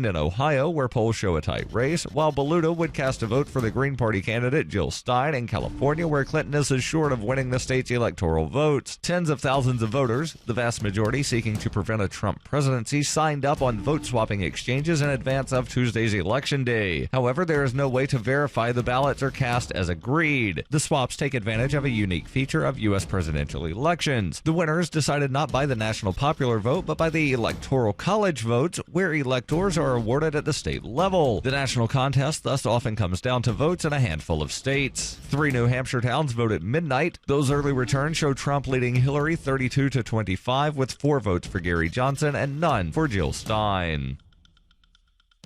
in Ohio, where polls show a tight race, while Baluta would cast a vote for the Green Party candidate Jill Stein in California, where Clinton is assured of winning the state's electoral votes. Tens of thousands of voters, the vast majority seeking to prevent a Trump presidency, signed up on vote-swapping exchanges in advance of Tuesday's Election Day. However, there is no way to verify the ballots are cast as agreed. The swaps take advantage of a unique feature of U.S. presidential elections. The winners decided not by the national popular vote, but by the Electoral College votes, where electors are awarded at the state level. The national contest thus often comes down to votes in a handful of states. 3 New Hampshire towns vote at midnight. Those early returns show Trump leading Hillary 32-25, with 4 votes for Gary Johnson and none for Jill Stein.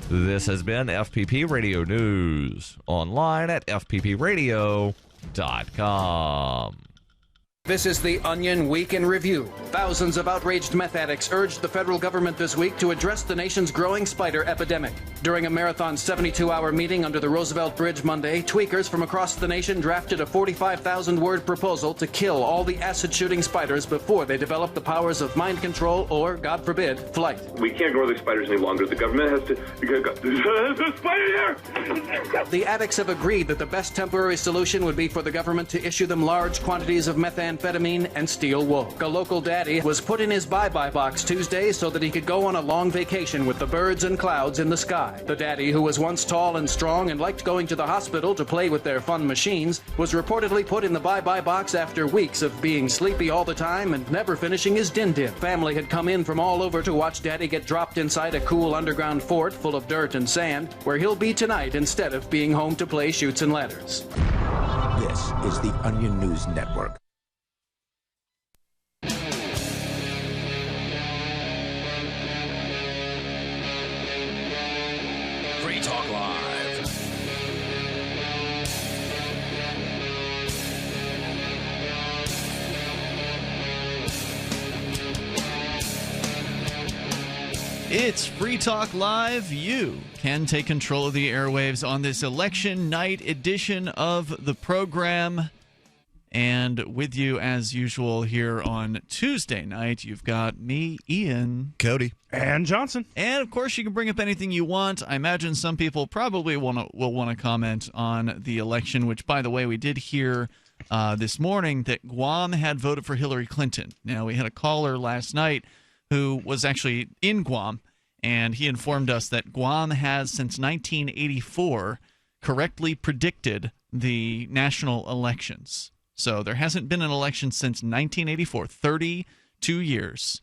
This has been FPP Radio News, online at fppradio.com. This is the Onion Week in Review. Thousands of outraged meth addicts urged the federal government this week to address the nation's growing spider epidemic. During a marathon 72-hour meeting under the Roosevelt Bridge Monday, tweakers from across the nation drafted a 45,000-word proposal to kill all the acid-shooting spiders before they develop the powers of mind control or, God forbid, flight. We can't grow these spiders any longer. The government has to... There's a spider here! The addicts have agreed that the best temporary solution would be for the government to issue them large quantities of methamphetamine and steel wool. A local daddy was put in his bye-bye box Tuesday so that he could go on a long vacation with the birds and clouds in the sky. The daddy, who was once tall and strong and liked going to the hospital to play with their fun machines, was reportedly put in the bye-bye box after weeks of being sleepy all the time and never finishing his din-din. Family had come in from all over to watch daddy get dropped inside a cool underground fort full of dirt and sand, where he'll be tonight instead of being home to play Chutes and Ladders. This is the Onion News Network. Talk Live. It's Free Talk Live. You can take control of the airwaves on this election night edition of the program. And with you, as usual, here on Tuesday night, you've got me, Ian, Cody, and Johnson. And, of course, you can bring up anything you want. I imagine some people probably will want to comment on the election, which, by the way, we did hear this morning that Guam had voted for Hillary Clinton. Now, we had a caller last night who was actually in Guam, and he informed us that Guam has, since 1984, correctly predicted the national elections. So there hasn't been an election since 1984, 32 years.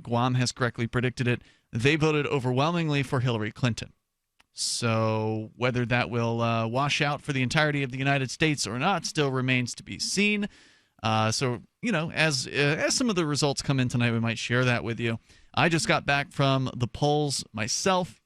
Guam has correctly predicted it. They voted overwhelmingly for Hillary Clinton. So whether that will wash out for the entirety of the United States or not still remains to be seen. So, you know, as some of the results come in tonight, we might share that with you. I just got back from the polls myself.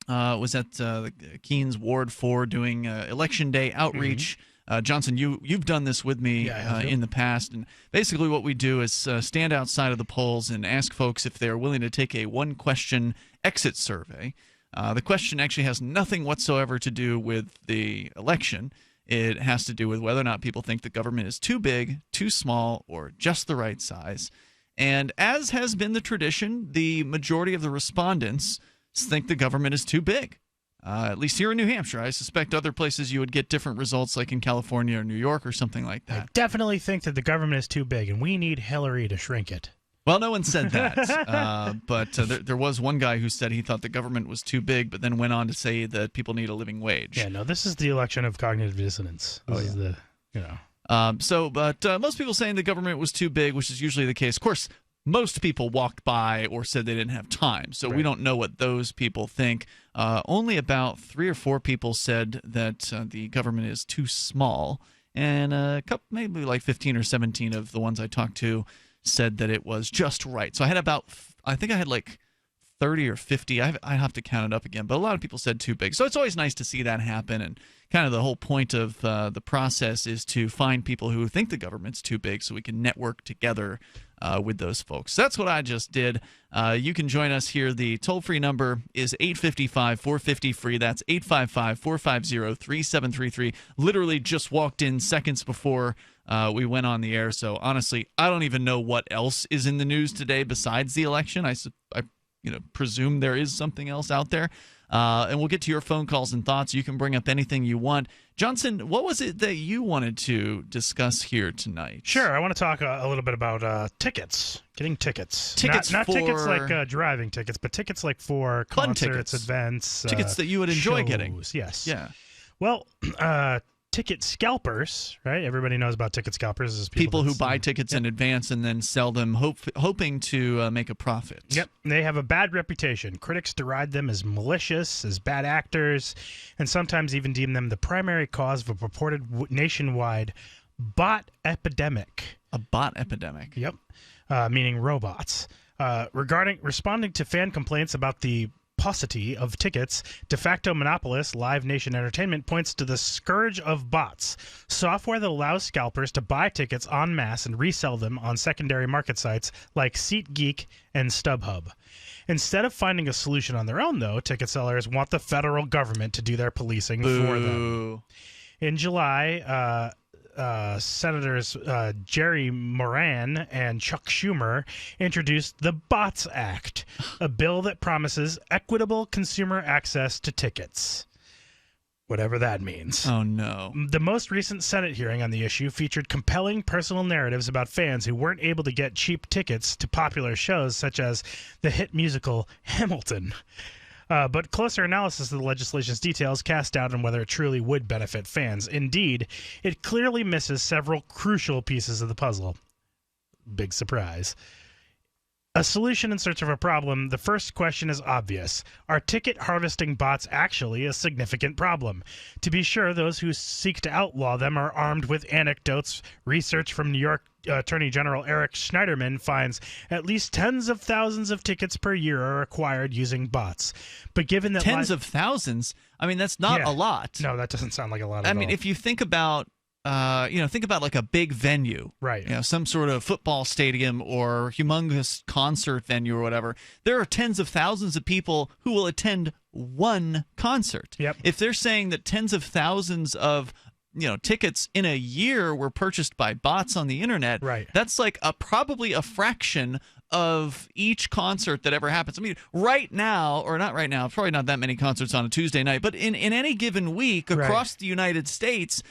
Was at the Keynes Ward 4 doing Election Day outreach. Johnson, you've done this with me in the past, and basically what we do is stand outside of the polls and ask folks if they're willing to take a one-question exit survey. The question actually has nothing whatsoever to do with the election. It has to do with whether or not people think the government is too big, too small, or just the right size. And as has been the tradition, the majority of the respondents think the government is too big. At least here in New Hampshire. I suspect other places you would get different results, like in California or New York or something like that. I definitely think that the government is too big, and we need Hillary to shrink it. Well, no one said that. But there was one guy who said he thought the government was too big, but then went on to say that people need a living wage. Yeah, no, this is the election of cognitive dissonance. This is the, you know. But most people saying the government was too big, which is usually the case. Of course, most people walked by or said they didn't have time, so we don't know what those people think. Only about 3 or 4 people said that the government is too small, and a couple, maybe like 15 or 17 of the ones I talked to said that it was just right. So I had I think I had like 30 or 50. I have to count it up again, but a lot of people said too big. So it's always nice to see that happen, and kind of the whole point of the process is to find people who think the government's too big so we can network together with those folks. That's what I just did. You can join us here. The toll-free number is 855-450-FREE. That's 855-450-3733. Literally just walked in seconds before we went on the air. So honestly, I don't even know what else is in the news today besides the election. presume there is something else out there. And we'll get to your phone calls and thoughts. You can bring up anything you want. Johnson, what was it that you wanted to discuss here tonight? Sure. I want to talk a little bit about tickets. Getting tickets. Not for... tickets like driving tickets, but tickets like for fun concerts, tickets. Events. Tickets that you would enjoy shows. getting. Yes. Yeah. Well, ticket scalpers, right? Everybody knows about ticket scalpers. Is people who buy tickets in advance and then sell them hoping to make a profit. Yep. They have a bad reputation. Critics deride them as malicious, as bad actors, and sometimes even deem them the primary cause of a purported nationwide bot epidemic. A bot epidemic? Yep. Meaning robots. Responding to fan complaints about the paucity of tickets, de facto monopolist Live Nation Entertainment points to the scourge of bots, software that allows scalpers to buy tickets en masse and resell them on secondary market sites like SeatGeek and StubHub. Instead of finding a solution on their own, though, ticket sellers want the federal government to do their policing for them. In July, Senators Jerry Moran and Chuck Schumer introduced the Bots Act, a bill that promises equitable consumer access to tickets. Whatever that means. Oh, no. The most recent Senate hearing on the issue featured compelling personal narratives about fans who weren't able to get cheap tickets to popular shows such as the hit musical Hamilton. But closer analysis of the legislation's details cast doubt on whether it truly would benefit fans. Indeed, it clearly misses several crucial pieces of the puzzle. Big surprise. A solution in search of a problem, the first question is obvious. Are ticket harvesting bots actually a significant problem? To be sure, those who seek to outlaw them are armed with anecdotes. Research from New York Attorney General Eric Schneiderman finds at least tens of thousands of tickets per year are acquired using bots. But given that tens of thousands, I mean, that's not a lot. No, that doesn't sound like a lot at all. I mean, if you think about think about like a big venue, right? Some sort of football stadium or humongous concert venue or whatever. There are tens of thousands of people who will attend one concert. Yep. If they're saying that tens of thousands of tickets in a year were purchased by bots on the internet, right? That's like probably a fraction of each concert that ever happens. I mean, right now, or not right now, probably not that many concerts on a Tuesday night, but in any given week across the United States,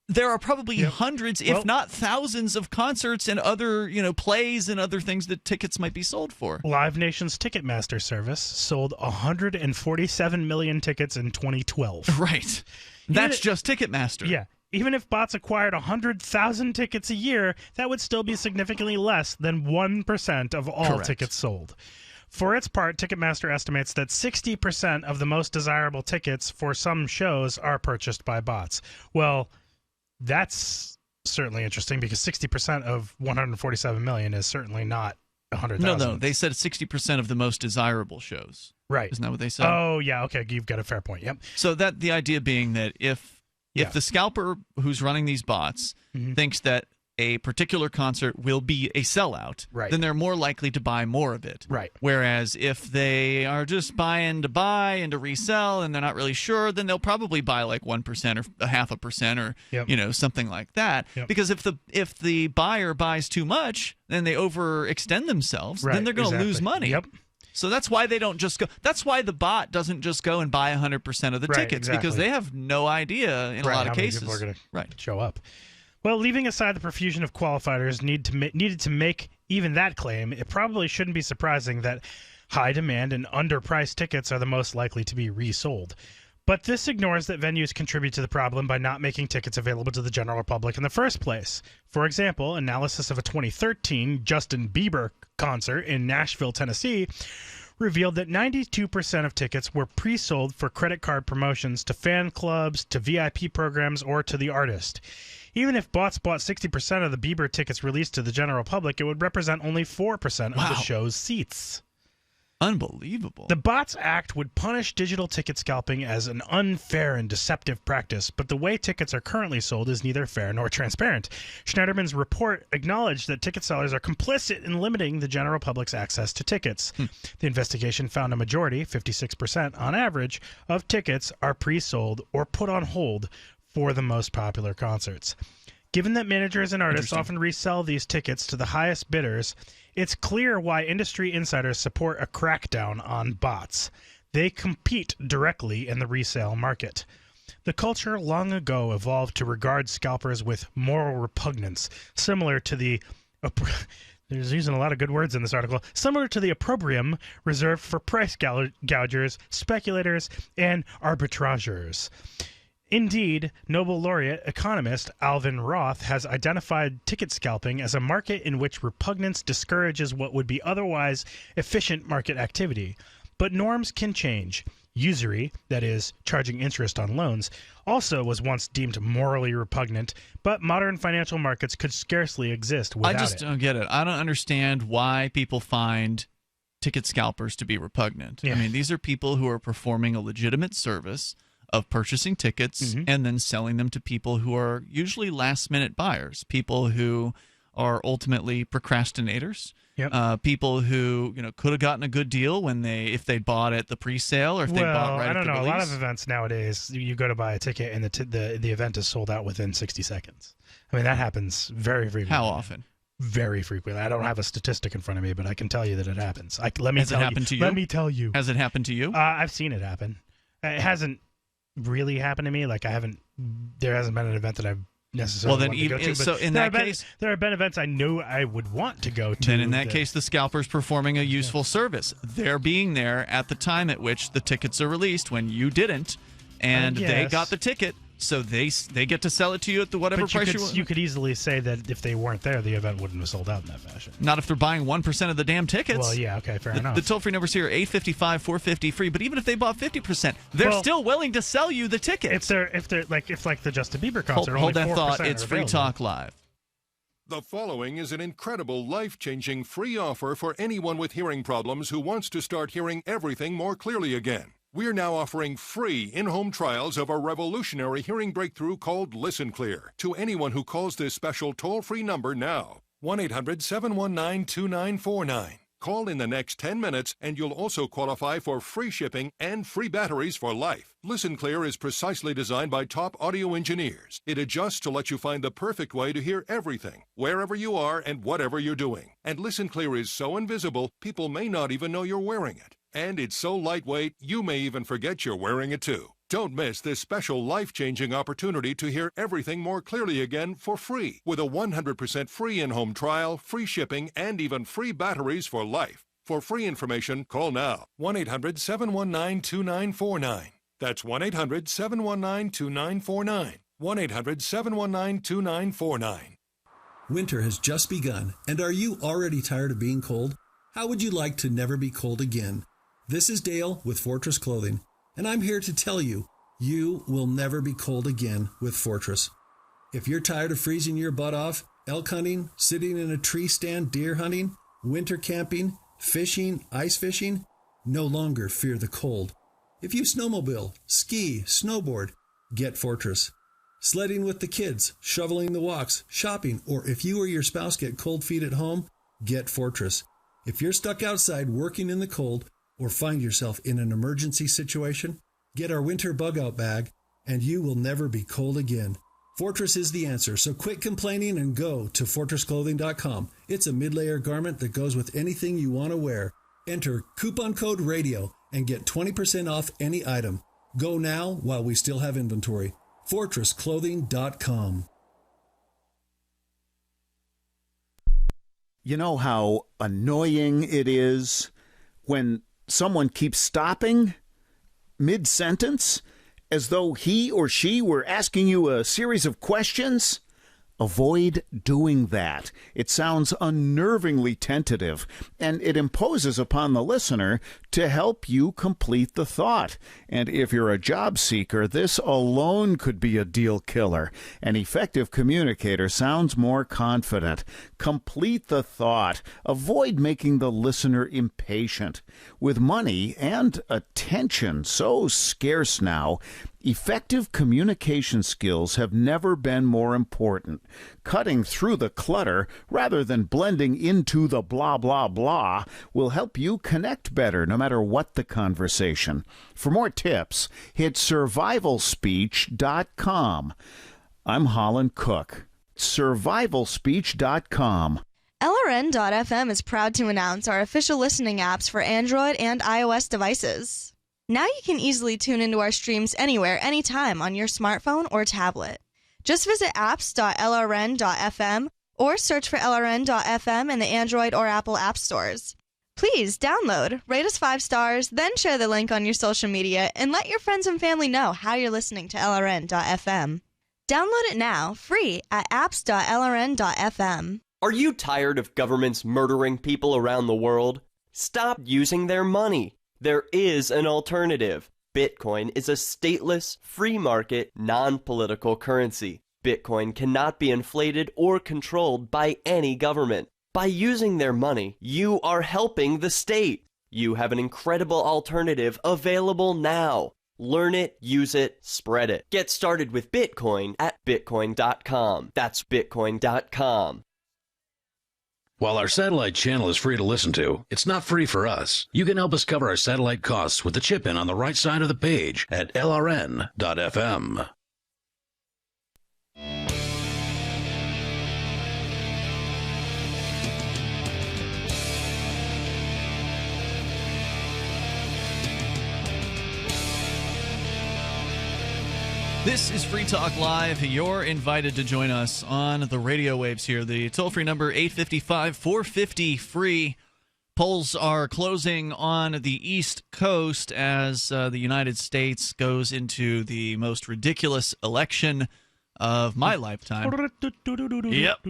there are probably hundreds, if not thousands, of concerts and other, plays and other things that tickets might be sold for. Live Nation's Ticketmaster service sold 147 million tickets in 2012. Right. That's just Ticketmaster. Yeah. Even if bots acquired 100,000 tickets a year, that would still be significantly less than 1% of all tickets sold. For its part, Ticketmaster estimates that 60% of the most desirable tickets for some shows are purchased by bots. Well, that's certainly interesting because 60% of 147 million is certainly not 100,000. No, they said 60% of the most desirable shows. Right. Isn't that what they said? Oh, yeah, okay, you've got a fair point, yep. So that the idea being that if the scalper who's running these bots thinks that a particular concert will be a sellout, then they're more likely to buy more of it. Right. Whereas if they are just buying to buy and to resell and they're not really sure, then they'll probably buy like 1% or 0.5% or something like that. Yep. Because if the buyer buys too much, then they overextend themselves, then they're going to lose money. Yep. So that's why they don't just go. That's why the bot doesn't just go and buy 100% of the tickets because they have no idea in a lot of cases. How many people are going to show up? Well, leaving aside the profusion of qualifiers needed to make even that claim, it probably shouldn't be surprising that high demand and underpriced tickets are the most likely to be resold. But this ignores that venues contribute to the problem by not making tickets available to the general public in the first place. For example, analysis of a 2013 Justin Bieber concert in Nashville, Tennessee, revealed that 92% of tickets were pre-sold for credit card promotions to fan clubs, to VIP programs, or to the artist. Even if bots bought 60% of the Bieber tickets released to the general public, it would represent only 4% of the show's seats. Unbelievable. The Bots Act would punish digital ticket scalping as an unfair and deceptive practice, but the way tickets are currently sold is neither fair nor transparent. Schneiderman's report acknowledged that ticket sellers are complicit in limiting the general public's access to tickets. The investigation found a majority, 56% on average, of tickets are pre-sold or put on hold for the most popular concerts. Given that managers and artists often resell these tickets to the highest bidders, It's clear why industry insiders support a crackdown on bots. They compete directly in the resale market. The culture long ago evolved to regard scalpers with moral repugnance, similar to the... There's using a lot of good words in this article. Similar to the opprobrium reserved for price gougers, speculators, and arbitrageurs. Indeed, Nobel laureate economist Alvin Roth has identified ticket scalping as a market in which repugnance discourages what would be otherwise efficient market activity. But norms can change. Usury, that is, charging interest on loans, also was once deemed morally repugnant, but modern financial markets could scarcely exist without it. I just don't get it. I don't understand why people find ticket scalpers to be repugnant. Yeah. I mean, these are people who are performing a legitimate service of purchasing tickets and then selling them to people who are usually last-minute buyers, people who are ultimately procrastinators. Yep. People who could have gotten a good deal if they bought at the pre-sale or if they bought right I don't at the know. release. A lot of events nowadays, you go to buy a ticket and the event is sold out within 60 seconds. I mean, that happens very frequently. How often? Very frequently. I don't have a statistic in front of me, but I can tell you that it happens. Has it happened to you? Let me tell you. Has it happened to you? I've seen it happen. It hasn't really happened to me. Like there hasn't been an event that I've necessarily wanted to go to. So in that case, there have been events I knew I would want to go to. Then in that case, the scalper's performing a useful service. They're being there at the time at which the tickets are released when you didn't, and they got the ticket, so they get to sell it to you at the whatever price you want. You could easily say that if they weren't there, the event wouldn't have sold out in that fashion. Not if they're buying 1% of the damn tickets. Well, yeah, okay, fair enough. The toll-free numbers here are 855-450 free, but even if they bought 50%, they're still willing to sell you the tickets. If the Justin Bieber concert, hold only that 4% thought. It's are Free available. Talk Live. The following is an incredible, life-changing free offer for anyone with hearing problems who wants to start hearing everything more clearly again. We're now offering free in-home trials of a revolutionary hearing breakthrough called Listen Clear to anyone who calls this special toll-free number now. 1-800-719-2949. Call in the next 10 minutes and you'll also qualify for free shipping and free batteries for life. Listen Clear is precisely designed by top audio engineers. It adjusts to let you find the perfect way to hear everything, wherever you are and whatever you're doing. And Listen Clear is so invisible, people may not even know you're wearing it. And it's so lightweight, you may even forget you're wearing it too. Don't miss this special life-changing opportunity to hear everything more clearly again for free with a 100% free in-home trial, free shipping, and even free batteries for life. For free information, call now. 1-800-719-2949. That's 1-800-719-2949. 1-800-719-2949. Winter has just begun, and are you already tired of being cold? How would you like to never be cold again? This is Dale with Fortress Clothing, and I'm here to tell you, you will never be cold again with Fortress. If you're tired of freezing your butt off, elk hunting, sitting in a tree stand deer hunting, winter camping, fishing, ice fishing, no longer fear the cold. If you snowmobile, ski, snowboard, get Fortress. Sledding with the kids, shoveling the walks, shopping, or if you or your spouse get cold feet at home, get Fortress. If you're stuck outside working in the cold or find yourself in an emergency situation, get our winter bug-out bag and you will never be cold again. Fortress is the answer, so quit complaining and go to fortressclothing.com. It's a mid-layer garment that goes with anything you want to wear. Enter coupon code RADIO and get 20% off any item. Go now while we still have inventory. fortressclothing.com. You know how annoying it is when someone keeps stopping mid-sentence as though he or she were asking you a series of questions? Avoid doing that. It sounds unnervingly tentative, and it imposes upon the listener to help you complete the thought. And if you're a job seeker, this alone could be a deal killer. An effective communicator sounds more confident. Complete the thought. Avoid making the listener impatient. With money and attention so scarce now, effective communication skills have never been more important. Cutting through the clutter rather than blending into the blah, blah, blah will help you connect better no matter what the conversation. For more tips, hit survivalspeech.com. I'm Holland Cook. survivalspeech.com. LRN.FM is proud to announce our official listening apps for Android and iOS devices. Now you can easily tune into our streams anywhere, anytime on your smartphone or tablet. Just visit apps.lrn.fm or search for LRN.FM in the Android or Apple app stores. Please download, rate us 5 stars, then share the link on your social media, and let your friends and family know how you're listening to LRN.FM. Download it now, free at apps.lrn.fm. Are you tired of governments murdering people around the world? Stop using their money. There is an alternative. Bitcoin is a stateless, free market, non-political currency. Bitcoin cannot be inflated or controlled by any government. By using their money, you are helping the state. You have an incredible alternative available now. Learn it, use it, spread it. Get started with Bitcoin at Bitcoin.com. That's Bitcoin.com. While our satellite channel is free to listen to, it's not free for us. You can help us cover our satellite costs with the chip-in on the right side of the page at LRN.FM. This is Free Talk Live. You're invited to join us on the radio waves here. The toll-free number, 855-450-FREE. Polls are closing on the East Coast as the United States goes into the most ridiculous election of my lifetime. Yep.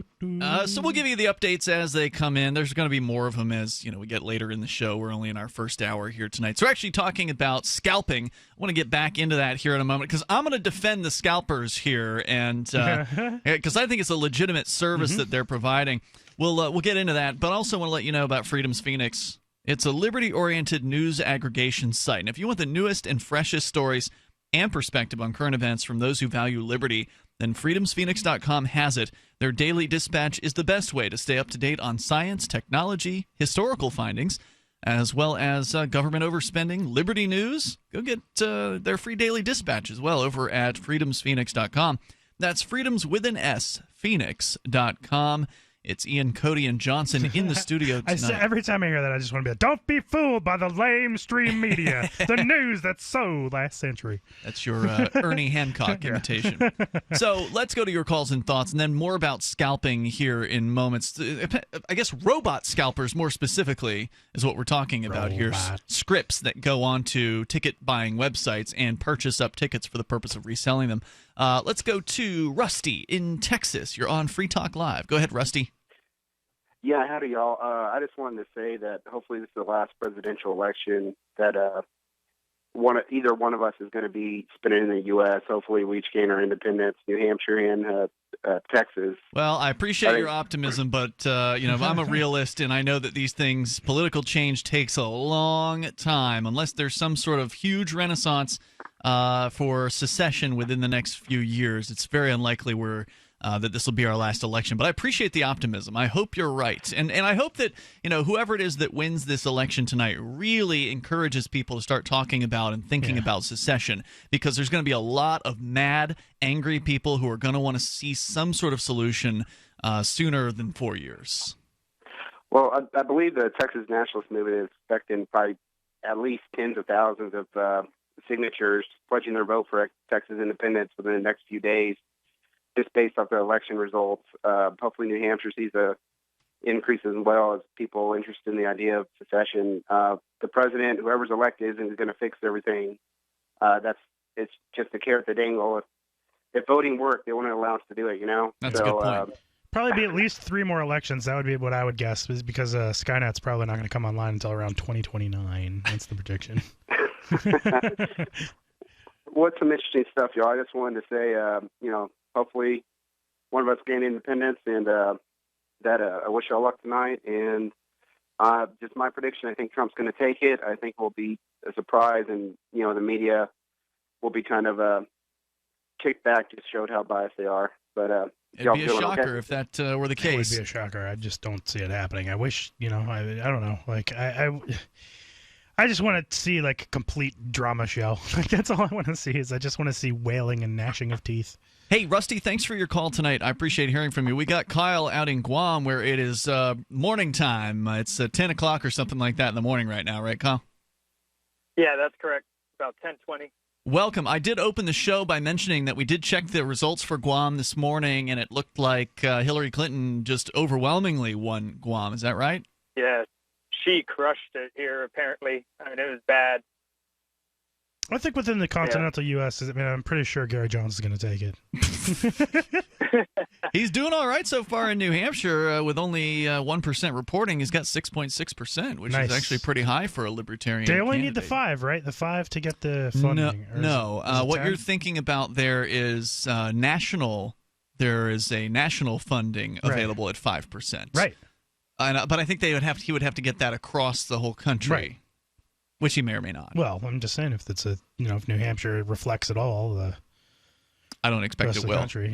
So we'll give you the updates as they come in. There's going to be more of them as we get later in the show. We're only in our first hour here tonight. So we're actually talking about scalping. I want to get back into that here in a moment because I'm going to defend the scalpers here, and because I think it's a legitimate service that they're providing. We'll get into that, but I also want to let you know about Freedom's Phoenix. It's a liberty-oriented news aggregation site, and if you want the newest and freshest stories and perspective on current events from those who value liberty, then freedomsphoenix.com has it. Their daily dispatch is the best way to stay up to date on science, technology, historical findings, as well as government overspending, liberty news. Go get their free daily dispatch as well over at freedomsphoenix.com. That's freedoms with an S, phoenix.com. It's Ian, Cody, and Johnson in the studio tonight. Every time I hear that, I just want to be like, don't be fooled by the lamestream media, the news that's so last century. That's your Ernie Hancock imitation. So let's go to your calls and thoughts, and then more about scalping here in moments. I guess robot scalpers, more specifically, is what we're talking about here. Scripts that go onto ticket-buying websites and purchase up tickets for the purpose of reselling them. Let's go to Rusty in Texas. You're on Free Talk Live. Go ahead, Rusty. Yeah, howdy, y'all. I just wanted to say that hopefully this is the last presidential election that either one of us is going to be spending in the U.S. Hopefully we each gain our independence, New Hampshire and Texas. Well, I appreciate your optimism, but I'm a realist, and I know that these things, political change takes a long time, unless there's some sort of huge renaissance for secession within the next few years. It's very unlikely that this will be our last election. But I appreciate the optimism. I hope you're right. And I hope that, whoever it is that wins this election tonight really encourages people to start talking about and thinking about secession, because there's going to be a lot of mad, angry people who are going to want to see some sort of solution sooner than 4 years. Well, I believe the Texas nationalist movement is expecting probably at least tens of thousands of signatures pledging their vote for Texas independence within the next few days, just based off the election results. Hopefully New Hampshire sees a increase as well as people interested in the idea of secession. The president, whoever's elected, isn't going to fix everything. It's just a carrot to dangle. If voting worked, they wouldn't allow us to do it, That's a good point. Probably be at least 3 more elections. That would be what I would guess, because Skynet's probably not going to come online until around 2029. That's the prediction. What's some interesting stuff, y'all? I just wanted to say, hopefully one of us gain independence, and I wish y'all luck tonight. And just my prediction, I think Trump's going to take it. I think it will be a surprise, and the media will be kind of kicked back, just showed how biased they are. But it'd be a shocker if that were the case. It would be a shocker. I just don't see it happening. I wish, I don't know. Like I just want to see like a complete drama show. Like that's all I want to see. Is I just want to see wailing and gnashing of teeth. Hey, Rusty, thanks for your call tonight. I appreciate hearing from you. We got Kyle out in Guam where it is morning time. It's 10 o'clock or something like that in the morning right now, right, Kyle? Yeah, that's correct. About 10:20. Welcome. I did open the show by mentioning that we did check the results for Guam this morning, and it looked like Hillary Clinton just overwhelmingly won Guam. Is that right? Yeah, she crushed it here, apparently. I mean, it was bad. I think within the continental U.S., I'm pretty sure Gary Jones is going to take it. He's doing all right so far in New Hampshire with only 1% reporting. He's got 6.6%, which is actually pretty high for a libertarian They only candidate. need the 5, right? The 5 to get the funding. No. What 10? you're thinking about there is national. There is a national funding available at 5%. Right. But I think he would have to get that across the whole country. Right. Which he may or may not. Well, I'm just saying if if New Hampshire reflects it all, I don't expect rest it of the will. country,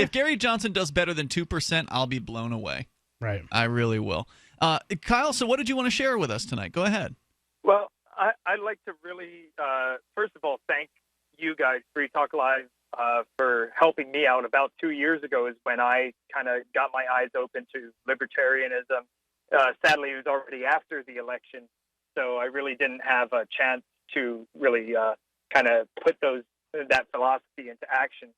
If Gary Johnson does better than 2%, I'll be blown away. Right. I really will. Kyle, so what did you want to share with us tonight? Go ahead. Well, I'd like to really, first of all, thank you guys, Free Talk Live, for helping me out. About 2 years ago is when I kind of got my eyes open to libertarianism. Sadly, it was already after the election. So I really didn't have a chance to really kind of put that philosophy into action.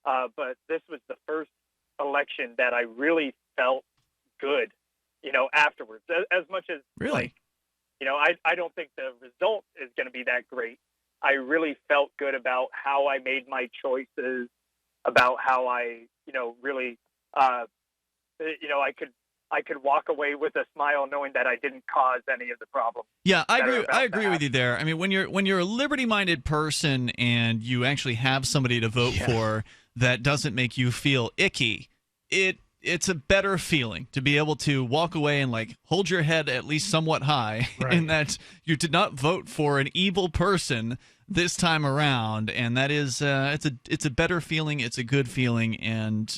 But this was the first election that I really felt good, afterwards. As much as, really, I don't think the result is going to be that great. I really felt good about how I made my choices, about how I, really, I could walk away with a smile knowing that I didn't cause any of the problems. Yeah, I agree with you there. I mean, when you're a liberty-minded person and you actually have somebody to vote for that doesn't make you feel icky, it's a better feeling to be able to walk away and hold your head at least somewhat high, and that you did not vote for an evil person this time around, and that is it's a better feeling. It's a good feeling, and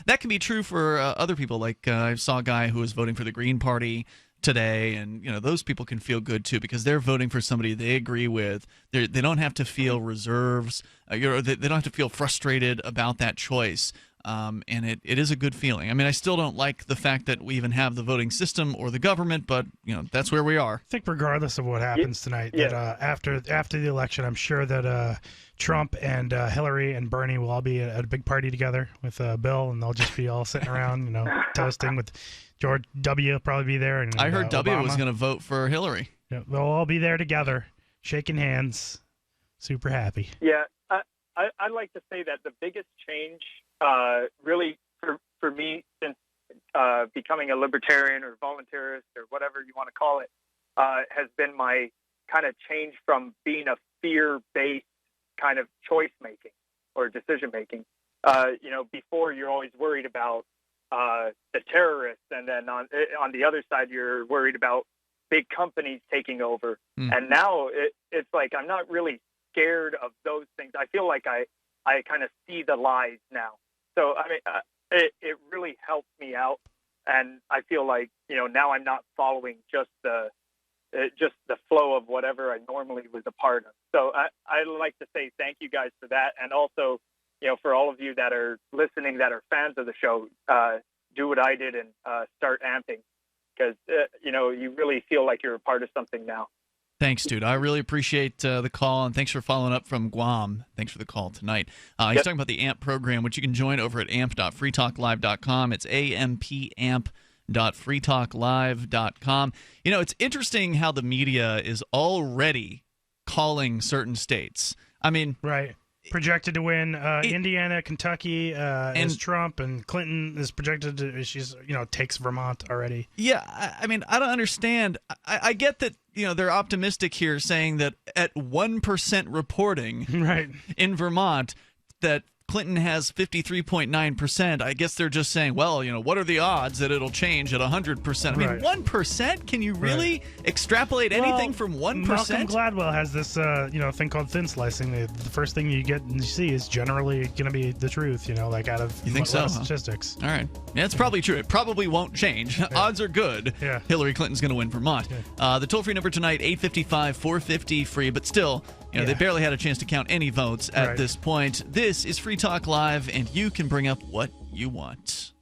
that can be true for other people. I saw a guy who was voting for the Green Party today, and those people can feel good too because they're voting for somebody they agree with. They don't have to feel reserves. They don't have to feel frustrated about that choice. And it is a good feeling. I mean, I still don't like the fact that we even have the voting system or the government, but that's where we are. I think regardless of what happens tonight, that after the election, I'm sure that Trump and Hillary and Bernie will all be at a big party together with Bill, and they'll just be all sitting around, toasting with George W. will probably be there. And I heard W Obama was going to vote for Hillary. Yeah, they'll all be there together, shaking hands, super happy. Yeah, I'd like to say that the biggest change, really, for me, since becoming a libertarian or voluntarist or whatever you want to call it, has been my kind of change from being a fear-based kind of choice-making or decision-making. Before you're always worried about the terrorists, and then on the other side, you're worried about big companies taking over. And now it's like I'm not really scared of those things. I feel like I kind of see the lies now. So, I mean, it really helps me out. And I feel like, now I'm not following just the flow of whatever I normally was a part of. So I'd like to say thank you guys for that. And also, for all of you that are listening, that are fans of the show, do what I did and start amping because, you really feel like you're a part of something now. Thanks, dude. I really appreciate the call, and thanks for following up from Guam. Thanks for the call tonight. He's talking about the AMP program, which you can join over at amp.freetalklive.com. It's ampamp.freetalklive.com. It's interesting how the media is already calling certain states. I mean, right. Projected to win Indiana, Kentucky, as Trump, and Clinton is projected to, takes Vermont already. Yeah, I mean, I don't understand. I get that, they're optimistic here saying that at 1% reporting right. in Vermont that Clinton has 53.9%. I guess they're just saying, well, what are the odds that it'll change at 100%? I mean, 1%? Can you really extrapolate anything from 1%? Malcolm Gladwell has this, thing called thin slicing. The first thing you get and you see is generally going to be the truth, out of you think so, statistics. All right. Yeah, it's probably true. It probably won't change. Odds are good. Yeah. Hillary Clinton's going to win Vermont. The toll-free number tonight, 855-450-FREE, but still, they barely had a chance to count any votes at this point. This is Free Talk Live, and you can bring up what you want.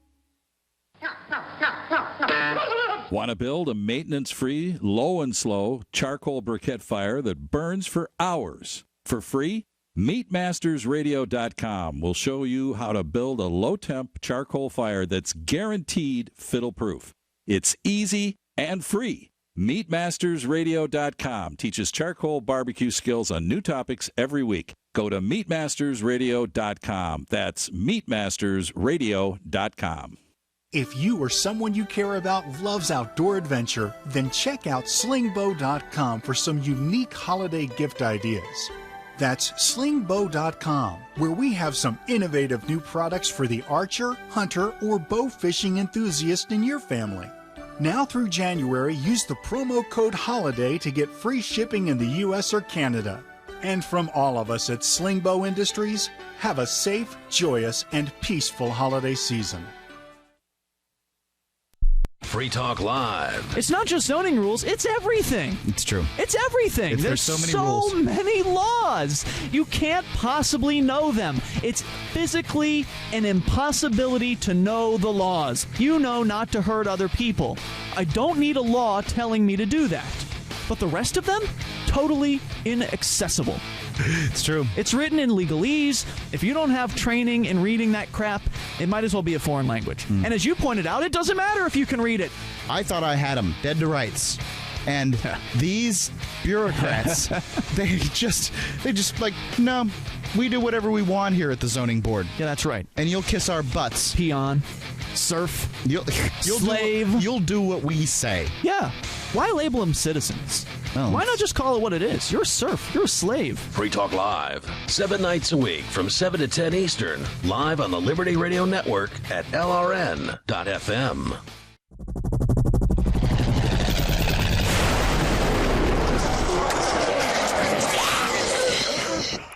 Want to build a maintenance-free, low and slow charcoal briquette fire that burns for hours for free? MeatMastersRadio.com will show you how to build a low-temp charcoal fire that's guaranteed fiddle-proof. It's easy and free. MeatMastersRadio.com teaches charcoal barbecue skills on new topics every week. Go to MeatMastersRadio.com. That's MeatMastersRadio.com. If you or someone you care about loves outdoor adventure, then check out slingbow.com for some unique holiday gift ideas. That's slingbow.com, where we have some innovative new products for the archer, hunter, or bow fishing enthusiast in your family. Now through January, use the promo code HOLIDAY to get free shipping in the U.S. or Canada. And from all of us at Slingbow Industries, have a safe, joyous, and peaceful holiday season. Free Talk Live. It's not just zoning rules, it's everything. It's true. It's everything. There's so many rules. So many laws. You can't possibly know them. It's physically an impossibility to know the laws. You know not to hurt other people. I don't need a law telling me to do that. But the rest of them? Totally inaccessible. It's true. It's written in legalese. If you don't have training in reading that crap, it might as well be a foreign language. And as you pointed out, it doesn't matter if you can read it. I thought I had them dead to rights. And these bureaucrats, they just like, no, we do whatever we want here at the zoning board. Yeah, that's right. And you'll kiss our butts. Peon. Serf. You'll slave. You'll do what we say. Yeah. Why label them citizens? Oh. Why not just call it what it is? You're a serf. You're a slave. Free Talk Live, 7 nights a week from 7 to 10 Eastern, live on the Liberty Radio Network at LRN.FM.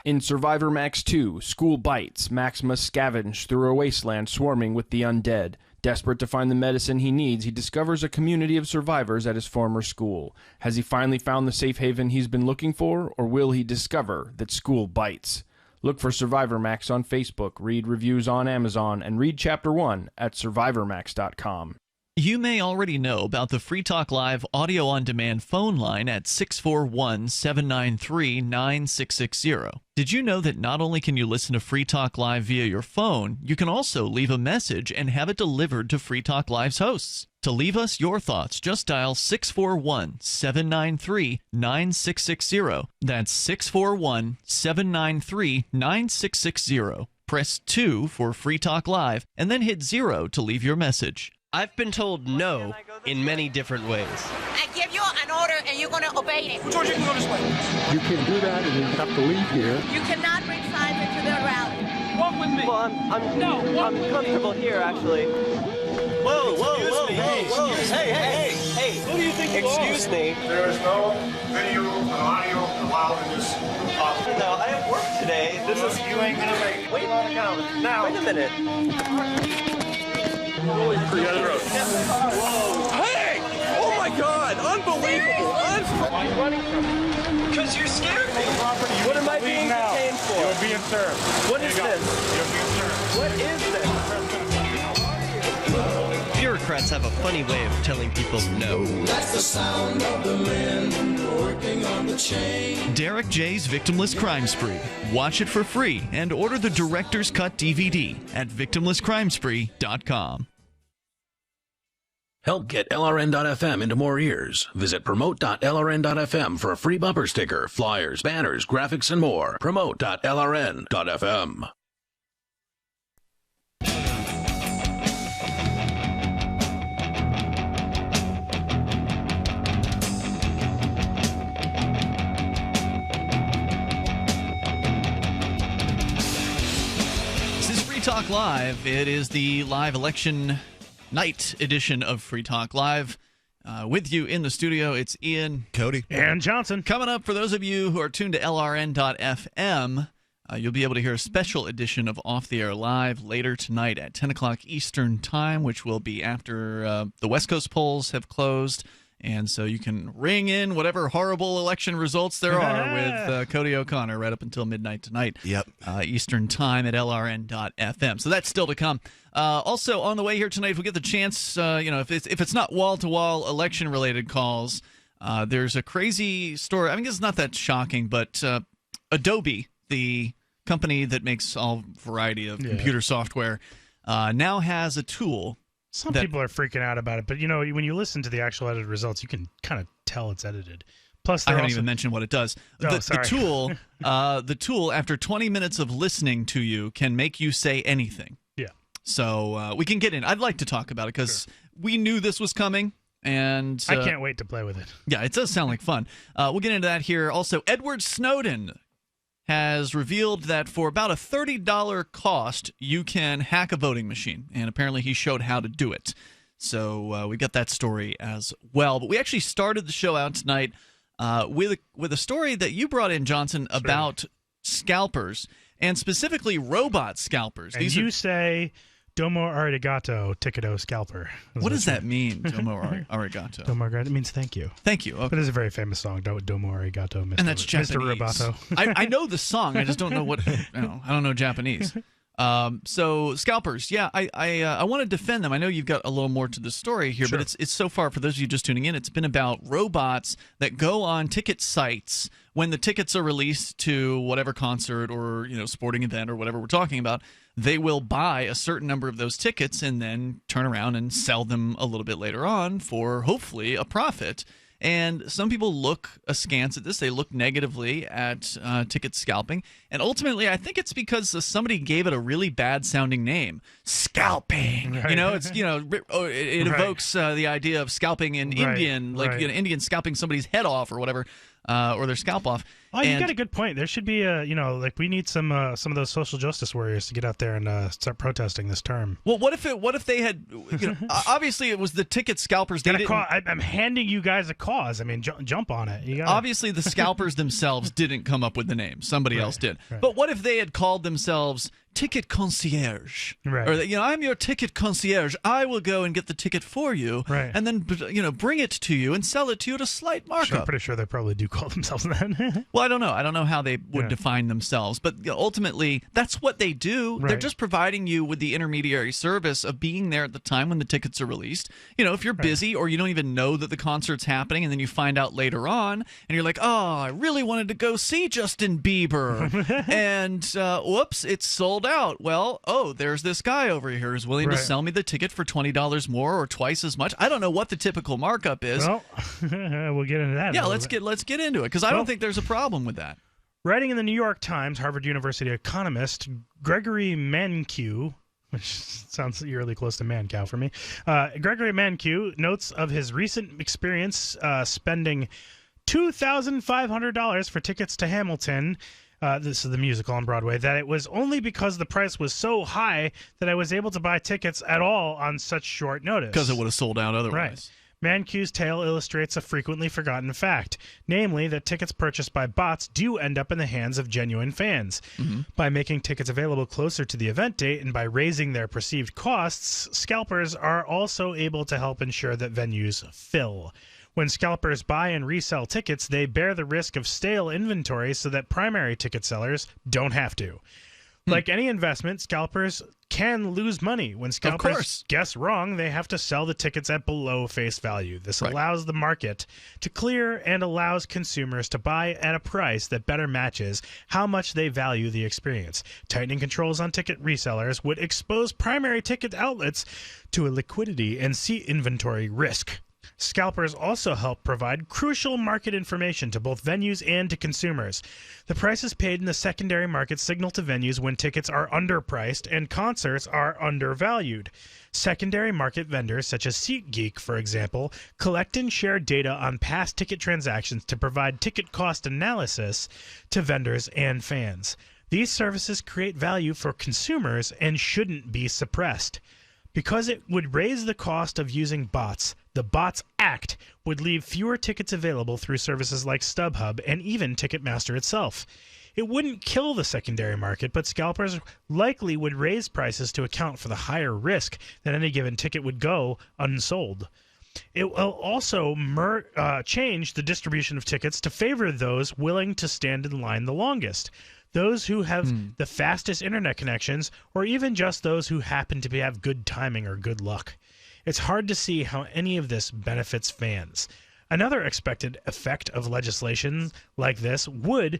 In Survivor Max 2, School Bites, Max must scavenge through a wasteland swarming with the undead. Desperate to find the medicine he needs, he discovers a community of survivors at his former school. Has he finally found the safe haven he's been looking for, or will he discover that school bites? Look for Survivor Max on Facebook, read reviews on Amazon, and read Chapter 1 at SurvivorMax.com. You may already know about the Free Talk Live audio-on-demand phone line at 641-793-9660. Did you know that not only can you listen to Free Talk Live via your phone, you can also leave a message and have it delivered to Free Talk Live's hosts? To leave us your thoughts, just dial 641-793-9660. That's 641-793-9660. Press 2 for Free Talk Live, and then hit 0 to leave your message. I've been told no in many different ways. I give you an order and you're going to obey it. George, you can go this way. You can do that and you have to leave here. You cannot bring signs into the rally. Walk with me. Well, I'm comfortable here, actually. Whoa, Hey. Who do you think you are? Excuse me. There is no video and audio allowed in this office. No, I have work today. You ain't going to make it. Wait a minute. Holy crap. Hey! Oh my God! Unbelievable! Why are you running from me? Because you scared me. What am I being detained for? You're being served. What is this? You're being served. What is this? Bureaucrats have a funny way of telling people no. That's the sound of the men working on the chain. Derek J's Victimless Crime Spree. Watch it for free and order the Director's Cut DVD at victimlesscrimespree.com. Help get LRN.FM into more ears. Visit promote.lrn.fm for a free bumper sticker, flyers, banners, graphics, and more. Promote.lrn.fm. Talk Live. It is the live election night edition of Free Talk Live. With you in the studio, it's Ian, Cody, and Johnson. Coming up, for those of you who are tuned to LRN.FM, you'll be able to hear a special edition of Off the Air Live later tonight at 10 o'clock Eastern Time, which will be after the West Coast polls have closed. And so you can ring in whatever horrible election results there are with Cody O'Connor right up until midnight tonight. Yep. Eastern Time at LRN.FM. So that's still to come. Also, on the way here tonight, if we get the chance, if it's not wall-to-wall election-related calls, there's a crazy story. I mean, it's not that shocking, but Adobe, the company that makes all variety of computer software, now has a tool. Some people are freaking out about it, but when you listen to the actual edited results, you can kind of tell it's edited. Plus, I haven't even mentioned what it does. Sorry. The tool, after 20 minutes of listening to you, can make you say anything. Yeah. So we can get in. I'd like to talk about it because we knew this was coming, and I can't wait to play with it. Yeah, it does sound like fun. We'll get into that here. Also, Edward Snowden has revealed that for about a $30 cost, you can hack a voting machine. And apparently he showed how to do it. So we got that story as well. But we actually started the show out tonight with a story that you brought in, Johnson, about scalpers, and specifically robot scalpers. And you say, Domo arigato, ticketo scalper. What does that mean, Domo arigato? Domo arigato, it means thank you. Thank you. Okay. But it's a very famous song, Domo arigato, Mr. And that's Japanese. Mr. Roboto. I know the song, I just don't know what, I don't know Japanese. So scalpers, yeah, I want to defend them. I know you've got a little more to the story here, but it's so far, for those of you just tuning in, it's been about robots that go on ticket sites when the tickets are released to whatever concert or sporting event or whatever we're talking about. They will buy a certain number of those tickets and then turn around and sell them a little bit later on for hopefully a profit. And some people look askance at this. They look negatively at ticket scalping. And ultimately, I think it's because somebody gave it a really bad-sounding name. Scalping. Right. It evokes the idea of scalping in Indian, like Indian scalping somebody's head off or whatever, or their scalp off. Oh, you got a good point. There should be we need some of those social justice warriors to get out there and start protesting this term. Well, what if they had? Obviously, it was the ticket scalpers. I'm handing you guys a cause. I mean, jump on it. Obviously, the scalpers themselves didn't come up with the name. Somebody else did. Right. But what if they had called themselves ticket concierge? Right. Or I'm your ticket concierge. I will go and get the ticket for you, and then bring it to you and sell it to you at a slight markup. Sure, I'm pretty sure they probably do call themselves that. Well, I don't know. I don't know how they would define themselves, but ultimately, that's what they do. Right. They're just providing you with the intermediary service of being there at the time when the tickets are released. If you're busy or you don't even know that the concert's happening, and then you find out later on, and you're like, oh, I really wanted to go see Justin Bieber, and whoops, it's sold out. Well, there's this guy over here who's willing to sell me the ticket for $20 more or twice as much. I don't know what the typical markup is. Well, we'll get into that. Yeah, let's get into it, because I don't think there's a problem with that. Writing in the New York Times, Harvard University economist Gregory Mankiw, which sounds eerily close to man-cow for me, Gregory Mankiw notes of his recent experience spending $2,500 for tickets to Hamilton. This is the musical on Broadway, that it was only because the price was so high that I was able to buy tickets at all on such short notice. Because it would have sold out otherwise. Right. Mankiw's tale illustrates a frequently forgotten fact, namely that tickets purchased by bots do end up in the hands of genuine fans. Mm-hmm. By making tickets available closer to the event date and by raising their perceived costs, scalpers are also able to help ensure that venues fill. When scalpers buy and resell tickets, they bear the risk of stale inventory so that primary ticket sellers don't have to. Like any investment, scalpers can lose money. When scalpers guess wrong, they have to sell the tickets at below face value. This allows the market to clear and allows consumers to buy at a price that better matches how much they value the experience. Tightening controls on ticket resellers would expose primary ticket outlets to a liquidity and seat inventory risk. Scalpers also help provide crucial market information to both venues and to consumers. The prices paid in the secondary market signal to venues when tickets are underpriced and concerts are undervalued. Secondary market vendors such as SeatGeek, for example, collect and share data on past ticket transactions to provide ticket cost analysis to vendors and fans. These services create value for consumers and shouldn't be suppressed. Because it would raise the cost of using bots, the Bots Act would leave fewer tickets available through services like StubHub and even Ticketmaster itself. It wouldn't kill the secondary market, but scalpers likely would raise prices to account for the higher risk that any given ticket would go unsold. It will also change the distribution of tickets to favor those willing to stand in line the longest, those who have the fastest internet connections, or even just those who happen to have good timing or good luck. It's hard to see how any of this benefits fans. Another expected effect of legislation like this would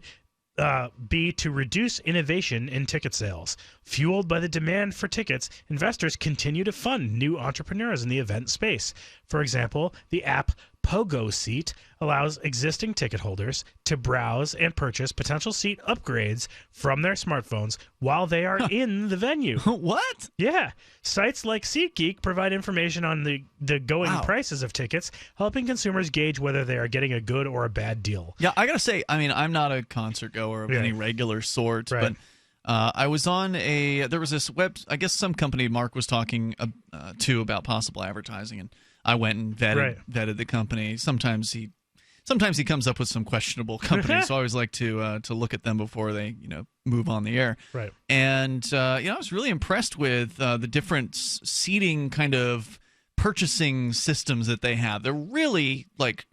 be to reduce innovation in ticket sales. Fueled by the demand for tickets, investors continue to fund new entrepreneurs in the event space. For example, the app Pogo Seat allows existing ticket holders to browse and purchase potential seat upgrades from their smartphones while they are in the venue. What? Yeah. Sites like SeatGeek provide information on the going prices of tickets, helping consumers gauge whether they are getting a good or a bad deal. Yeah, I got to say, I mean, I'm not a concert goer of any regular sort, but I was on there was this I guess some company Mark was talking to about possible advertising, and I went and vetted the company. Sometimes he comes up with some questionable companies, so I always like to look at them before they move on the air. Right. And I was really impressed with the different seating kind of purchasing systems that they have. They're really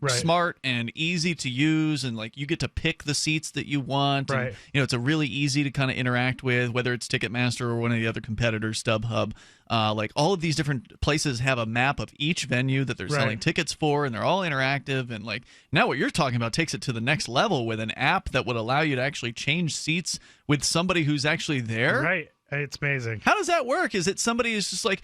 smart and easy to use, and you get to pick the seats that you want. Right. And, it's a really easy to kind of interact with, whether it's Ticketmaster or one of the other competitors, StubHub. All of these different places have a map of each venue that they're selling tickets for, and they're all interactive. And now what you're talking about takes it to the next level with an app that would allow you to actually change seats with somebody who's actually there. Right. It's amazing. How does that work? Is it somebody who's just I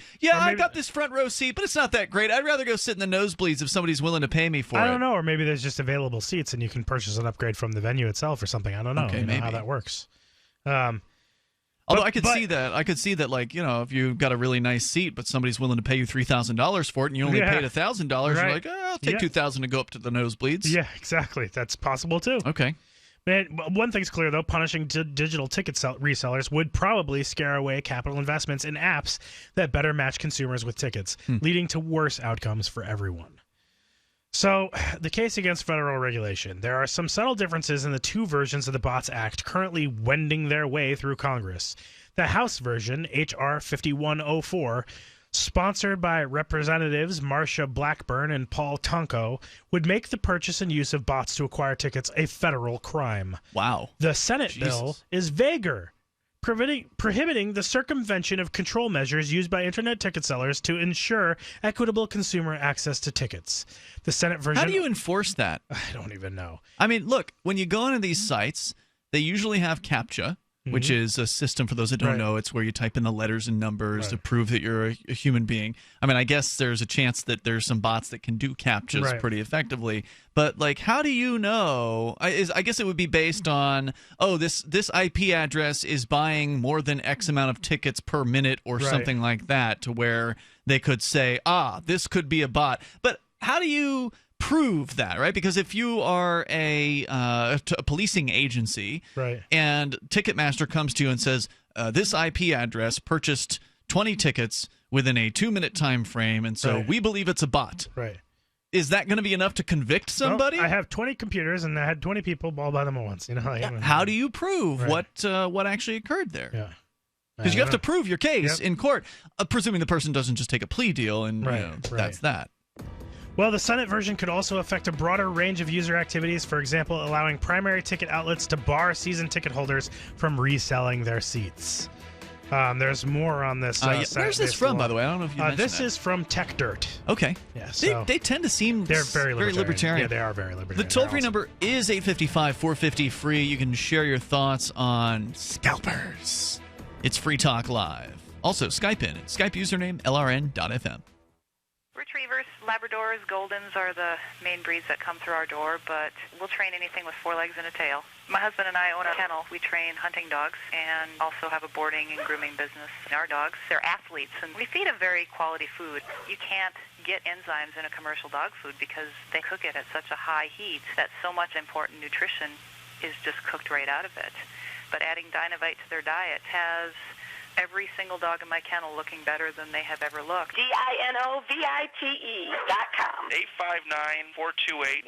got this front row seat, but it's not that great. I'd rather go sit in the nosebleeds if somebody's willing to pay me for it. I don't know. Or maybe there's just available seats and you can purchase an upgrade from the venue itself or something. I don't know. Okay, maybe how that works. Although I could see that, if you've got a really nice seat, but somebody's willing to pay you $3,000 for it, and you only paid $1,000, you're like, I'll take $2,000 to go up to the nosebleeds. Yeah, exactly. That's possible too. Okay. Man, one thing's clear, though. Punishing digital ticket resellers would probably scare away capital investments in apps that better match consumers with tickets, leading to worse outcomes for everyone. So, the case against federal regulation. There are some subtle differences in the two versions of the Bots Act currently wending their way through Congress. The House version, H.R. 5104, sponsored by Representatives Marsha Blackburn and Paul Tonko, would make the purchase and use of bots to acquire tickets a federal crime. Wow. The Senate bill is vaguer, prohibiting the circumvention of control measures used by internet ticket sellers to ensure equitable consumer access to tickets. The Senate version... How do you enforce that? I don't even know. I mean, look, when you go into these sites, they usually have CAPTCHA, which is a system, for those that don't know, it's where you type in the letters and numbers to prove that you're a human being. I mean, I guess there's a chance that there's some bots that can do CAPTCHAs pretty effectively. But, how do you know? I guess it would be based on, this IP address is buying more than X amount of tickets per minute or something like that, to where they could say, this could be a bot. But how do you prove that, right? Because if you are a policing agency and Ticketmaster comes to you and says, this IP address purchased 20 tickets within a 2-minute time frame, and so we believe it's a bot. Right. Is that going to be enough to convict somebody? Well, I have 20 computers, and I had 20 people all by them at once. How do you prove what actually occurred there? Yeah. Because you have to prove your case in court, presuming the person doesn't just take a plea deal, and that's that. Well, the Senate version could also affect a broader range of user activities, for example, allowing primary ticket outlets to bar season ticket holders from reselling their seats. There's more on this. Where's this from, by the way? I don't know if you mentioned this that. is from Tech Dirt. Okay. Yeah, so they tend to seem they're very libertarian. Yeah, they are very libertarian. The toll-free number is 855-450-FREE. You can share your thoughts on scalpers. It's Free Talk Live. Also, Skype in. Skype username LRN.FM. Retrievers, Labradors, Goldens are the main breeds that come through our door, but we'll train anything with 4 legs and a tail. My husband and I own a kennel. We train hunting dogs and also have a boarding and grooming business. Our dogs, they're athletes, and we feed them very quality food. You can't get enzymes in a commercial dog food because they cook it at such a high heat that so much important nutrition is just cooked right out of it. But adding Dinovite to their diet has every single dog in my kennel looking better than they have ever looked. DINOVITE.com. 859-428-1000.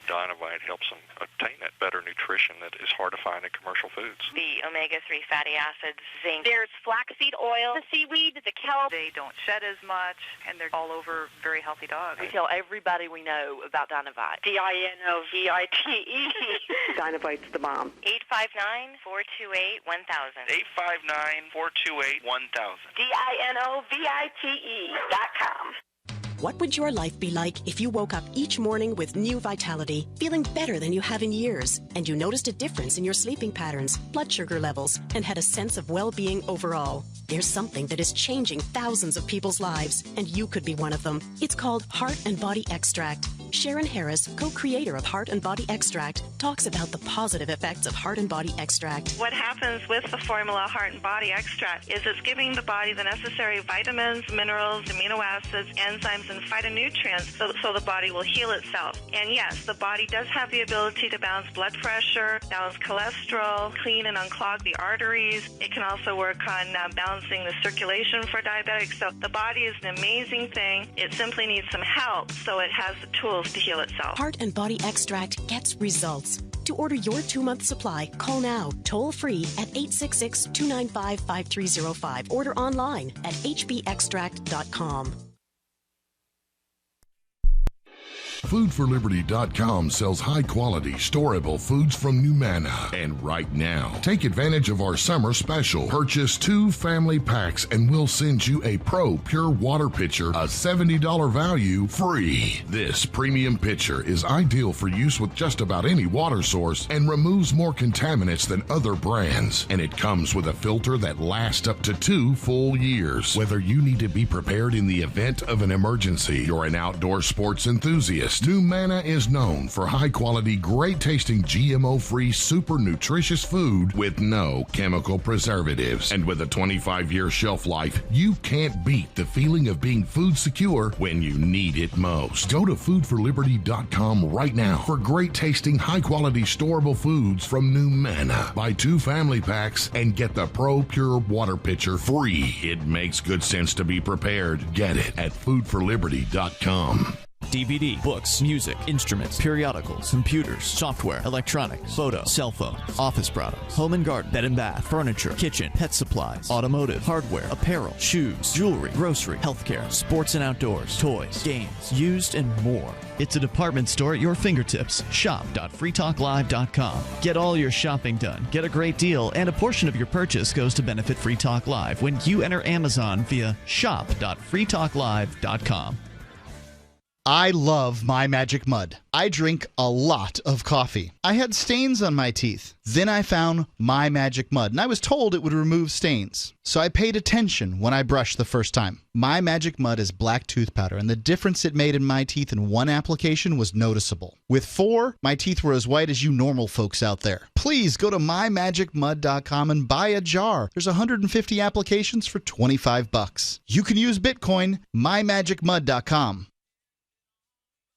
Dinovite helps them obtain that better nutrition that is hard to find in commercial foods. The omega-3 fatty acids, zinc. There's flaxseed oil, the seaweed, the kelp. They don't shed as much, and they're all over very healthy dogs. We tell everybody we know about Dinovite. DINOVITE. Dinovite's the bomb. 859-428-1000. 859-428-1000. DINOVITE.com. What would your life be like if you woke up each morning with new vitality, feeling better than you have in years, and you noticed a difference in your sleeping patterns, blood sugar levels, and had a sense of well-being overall? There's something that is changing thousands of people's lives, and you could be one of them. It's called Heart and Body Extract. Sharon Harris, co-creator of Heart and Body Extract, talks about the positive effects of Heart and Body Extract. What happens with the formula Heart and Body Extract is it's giving the body the necessary vitamins, minerals, amino acids, enzymes, and phytonutrients so the body will heal itself. And yes, the body does have the ability to balance blood pressure, balance cholesterol, clean and unclog the arteries. It can also work on balancing the circulation for diabetics. So the body is an amazing thing. It simply needs some help so it has the tools to heal itself. Heart and Body Extract gets results. To order your 2-month supply, call now, toll free at 866-295-5305. Order online at hbextract.com. FoodForLiberty.com sells high-quality, storable foods from Numana. And right now, take advantage of our summer special. Purchase 2 family packs and we'll send you a Pro Pure Water Pitcher, a $70 value, free. This premium pitcher is ideal for use with just about any water source and removes more contaminants than other brands. And it comes with a filter that lasts up to 2 full years. Whether you need to be prepared in the event of an emergency, you're an outdoor sports enthusiast, Numana is known for high-quality, great-tasting, GMO-free, super nutritious food with no chemical preservatives. And with a 25-year shelf life, you can't beat the feeling of being food secure when you need it most. Go to foodforliberty.com right now for great-tasting, high-quality, storable foods from Numana. Buy 2 family packs and get the Pro Pure Water Pitcher free. It makes good sense to be prepared. Get it at foodforliberty.com. DVD, books, music, instruments, periodicals, computers, software, electronics, photo, cell phones, office products, home and garden, bed and bath, furniture, kitchen, pet supplies, automotive, hardware, apparel, shoes, jewelry, grocery, healthcare, sports and outdoors, toys, games, used, and more. It's a department store at your fingertips. Shop.freetalklive.com. Get all your shopping done, get a great deal, and a portion of your purchase goes to benefit Free Talk Live when you enter Amazon via shop.freetalklive.com. I love My Magic Mud. I drink a lot of coffee. I had stains on my teeth. Then I found My Magic Mud, and I was told it would remove stains. So I paid attention when I brushed the first time. My Magic Mud is black tooth powder, and the difference it made in my teeth in one application was noticeable. With 4, my teeth were as white as you normal folks out there. Please go to mymagicmud.com and buy a jar. There's 150 applications for $25. You can use Bitcoin, mymagicmud.com.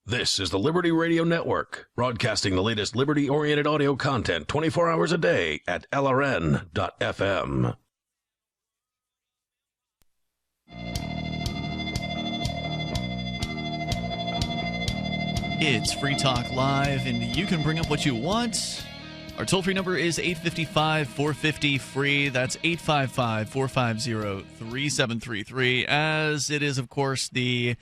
This is the Liberty Radio Network, broadcasting the latest liberty-oriented audio content 24 hours a day at LRN.FM. It's Free Talk Live, and you can bring up what you want. Our toll-free number is 855-450-FREE. That's 855-450-3733, as it is, of course, the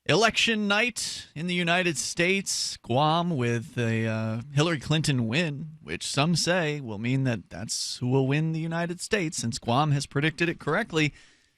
election night in the United States, Guam, with a Hillary Clinton win, which some say will mean that that's who will win the United States, since Guam has predicted it correctly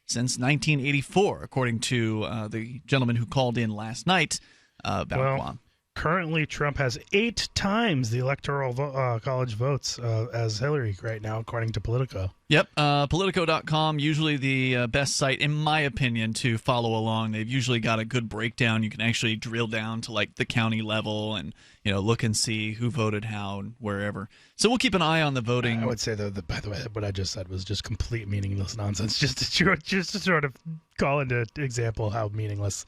since 1984, according to the gentleman who called in last night about Guam. Currently, Trump has 8 times the Electoral College votes as Hillary right now, according to Politico. Yep. Politico.com, usually the best site, in my opinion, to follow along. They've usually got a good breakdown. You can actually drill down to like the county level and look and see who voted how and wherever. So we'll keep an eye on the voting. I would say, though, by the way, what I just said was just complete meaningless nonsense, just to sort of call into example how meaningless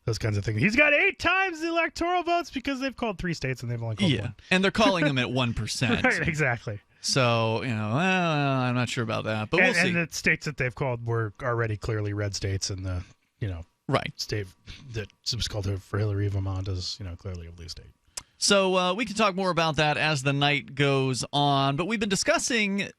those kinds of things. He's got 8 times the electoral votes because they've called 3 states and they've only called 1. And they're calling them at 1%. Right, exactly. So, I'm not sure about that, but we'll see. And the states that they've called were already clearly red states, and the, right state that was called for Hillary, Vermont, is, clearly a blue state. So we can talk more about that as the night goes on, but we've been discussing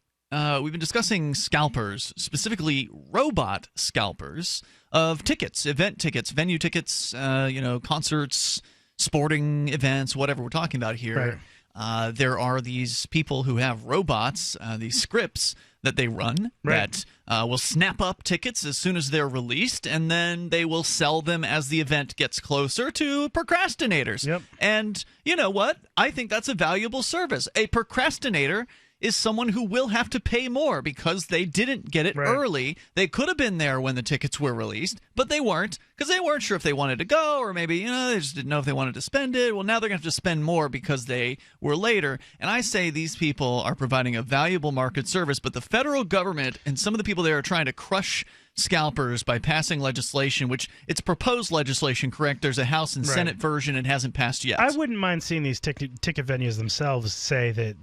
scalpers, specifically robot scalpers of tickets, event tickets, venue tickets, concerts, sporting events, whatever we're talking about here. Right. There are these people who have robots, these scripts that they run that will snap up tickets as soon as they're released, and then they will sell them as the event gets closer to procrastinators. Yep. And you know what? I think that's a valuable service. A procrastinator is someone who will have to pay more because they didn't get it early. They could have been there when the tickets were released, but they weren't because they weren't sure if they wanted to go, or maybe they just didn't know if they wanted to spend it. Well, now they're going to have to spend more because they were later. And I say these people are providing a valuable market service, but the federal government and some of the people there are trying to crush scalpers by passing legislation, which it's proposed legislation, correct? There's a House and Senate version. It hasn't passed yet. I wouldn't mind seeing these ticket venues themselves say that,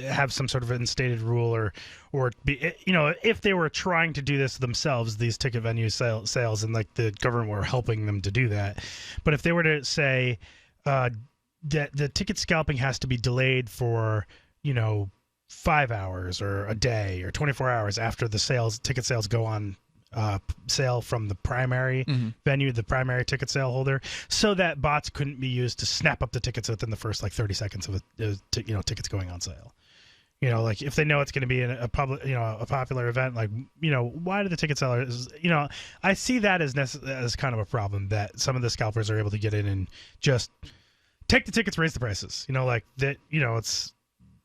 have some sort of instated rule or be, if they were trying to do this themselves, these ticket venue sales, and like the government were helping them to do that. But if they were to say that the ticket scalping has to be delayed for, 5 hours or a day or 24 hours after the ticket sales go on sale from the primary venue, the primary ticket sale holder, so that bots couldn't be used to snap up the tickets within the first 30 seconds of tickets going on sale. Like if they know it's going to be a popular event, why do the ticket sellers? I see that as kind of a problem, that some of the scalpers are able to get in and just take the tickets, raise the prices. It's.